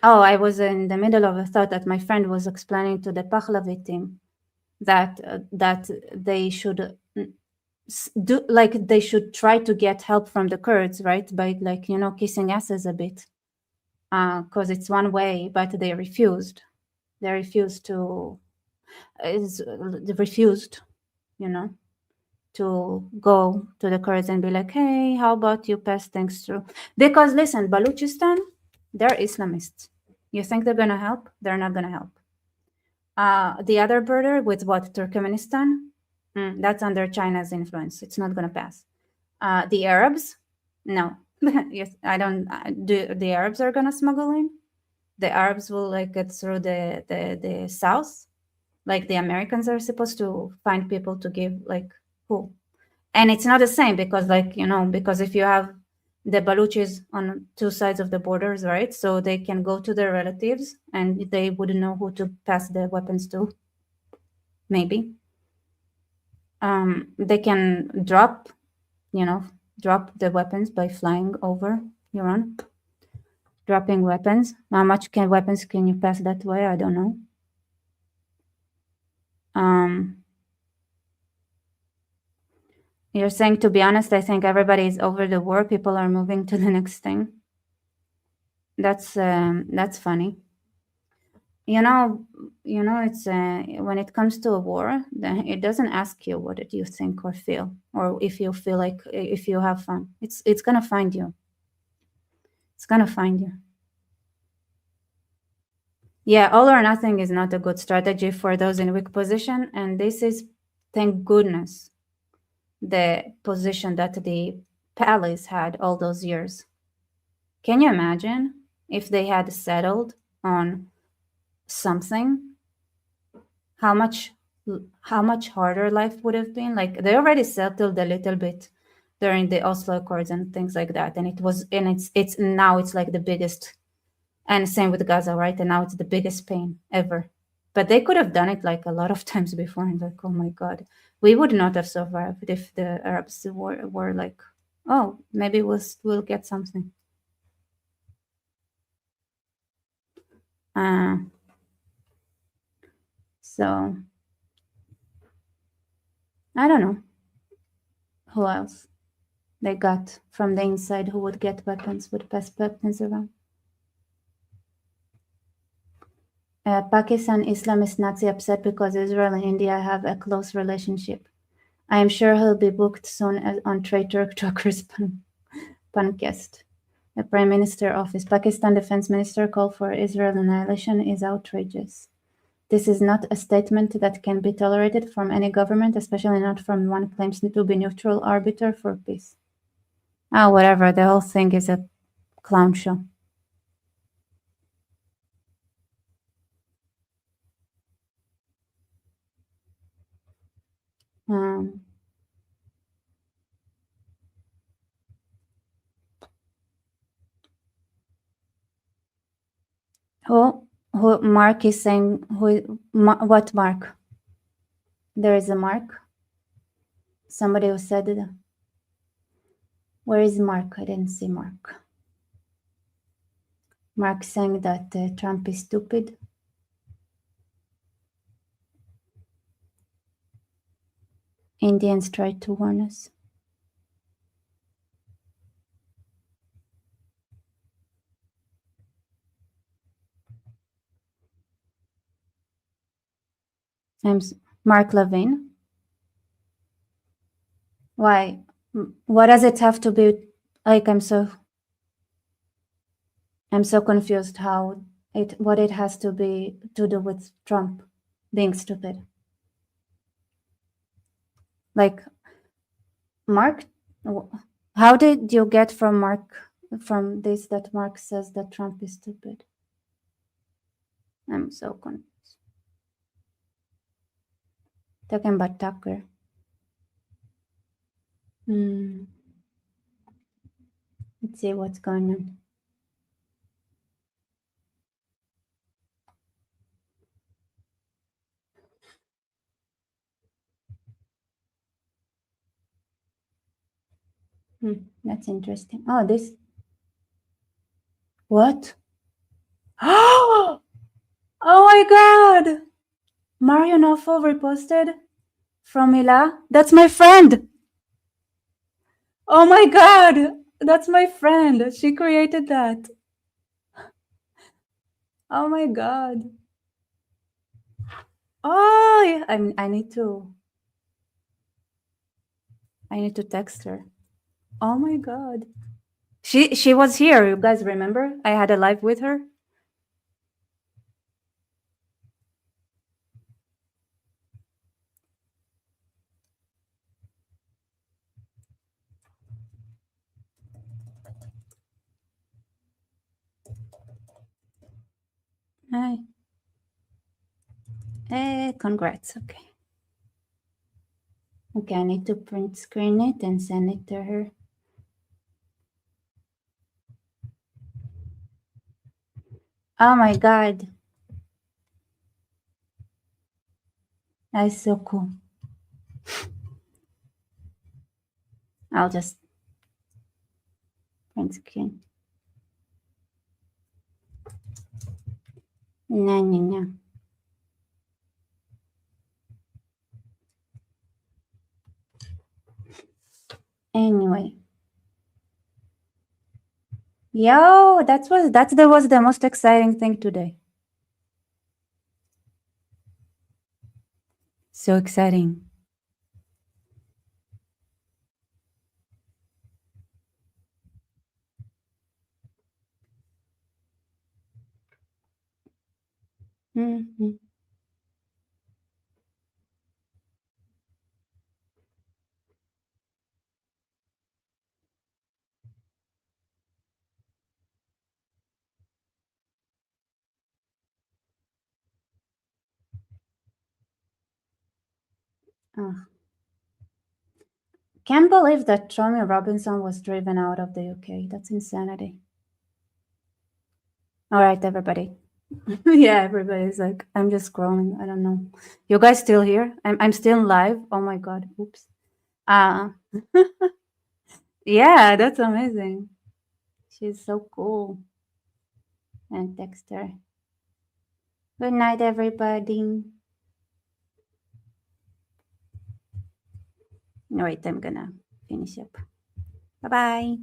Oh, I was in the middle of a thought that my friend was explaining to the Pahlavi team that they should do they should try to get help from the Kurds, right? By kissing asses a bit, because it's one way, but they refused. They refused to. They refused, to go to the Kurds and be like, hey, how about you pass things through? Because listen, Baluchistan, they're Islamists. You think they're gonna help? They're not gonna help. The other border with what? Turkmenistan? That's under China's influence. It's not going to pass. The Arabs? No. Yes, I don't. The Arabs are going to smuggle in? The Arabs will get through the south? Like the Americans are supposed to find people to give, like who? And it's not the same because, like, because if you have the Baluchis on two sides of the borders, right? So they can go to their relatives and they wouldn't know who to pass the weapons to. Maybe. They can drop the weapons by flying over Iran. Dropping weapons. How much weapons can you pass that way? I don't know. You're saying, to be honest, I think everybody is over the war. People are moving to the next thing. That's funny. It's when it comes to a war, then it doesn't ask you what did you think or feel, or if you feel like, if you have fun. It's gonna find you. It's gonna find you. Yeah, all or nothing is not a good strategy for those in weak position, and this is, thank goodness, the position that the Palace had all those years. Can you imagine if they had settled on something? How much harder life would have been? Like, they already settled a little bit during the Oslo Accords and things like that, and it's now it's like the biggest, and same with Gaza, right? And now it's the biggest pain ever. But they could have done it like a lot of times before, and like, oh my God, we would not have survived if the Arabs were like, oh, maybe we'll get something. So I don't know who else they got from the inside who would get weapons, would pass weapons around. Pakistan Islamist Nazi upset because Israel and India have a close relationship. I am sure he'll be booked soon on Traitor Truckers podcast. The Prime Minister office. Pakistan Defense Minister call for Israel annihilation is outrageous. This is not a statement that can be tolerated from any government, especially not from one claims to be neutral arbiter for peace. Oh, whatever. The whole thing is a clown show. Who Mark is saying, what Mark? There is a Mark? Somebody who said it. Where is Mark? I didn't see Mark. Mark saying that Trump is stupid. Indians tried to warn us. I'm Mark Levine. Why? What does it have to be like? I'm so confused what it has to be to do with Trump being stupid. Like, Mark, how did you get from this that Mark says that Trump is stupid? I'm so confused. Talking about Tucker. Let's see what's going on. That's interesting. Oh, this. What? Oh my God! Mario Nofo reposted from Ila. That's my friend. Oh my God! That's my friend. She created that. Oh my God. Oh, yeah. I need to text her. Oh my God. She was here. You guys remember? I had a live with her. Hi. Congrats. Okay. Okay, I need to print screen it and send it to her. Oh my God. That's so cool. I'll just print screen. No. Anyway. Yo, that was the most exciting thing today. So exciting. Mm-hmm. Oh. Can't believe that Tommy Robinson was driven out of the UK. That's insanity. All right, everybody. Yeah, everybody's like, I'm just scrolling. I don't know. You guys still here? I'm still live. Oh my God. Oops. Yeah, that's amazing. She's so cool. And Dexter. Good night, everybody. Wait, I'm gonna finish up. Bye-bye.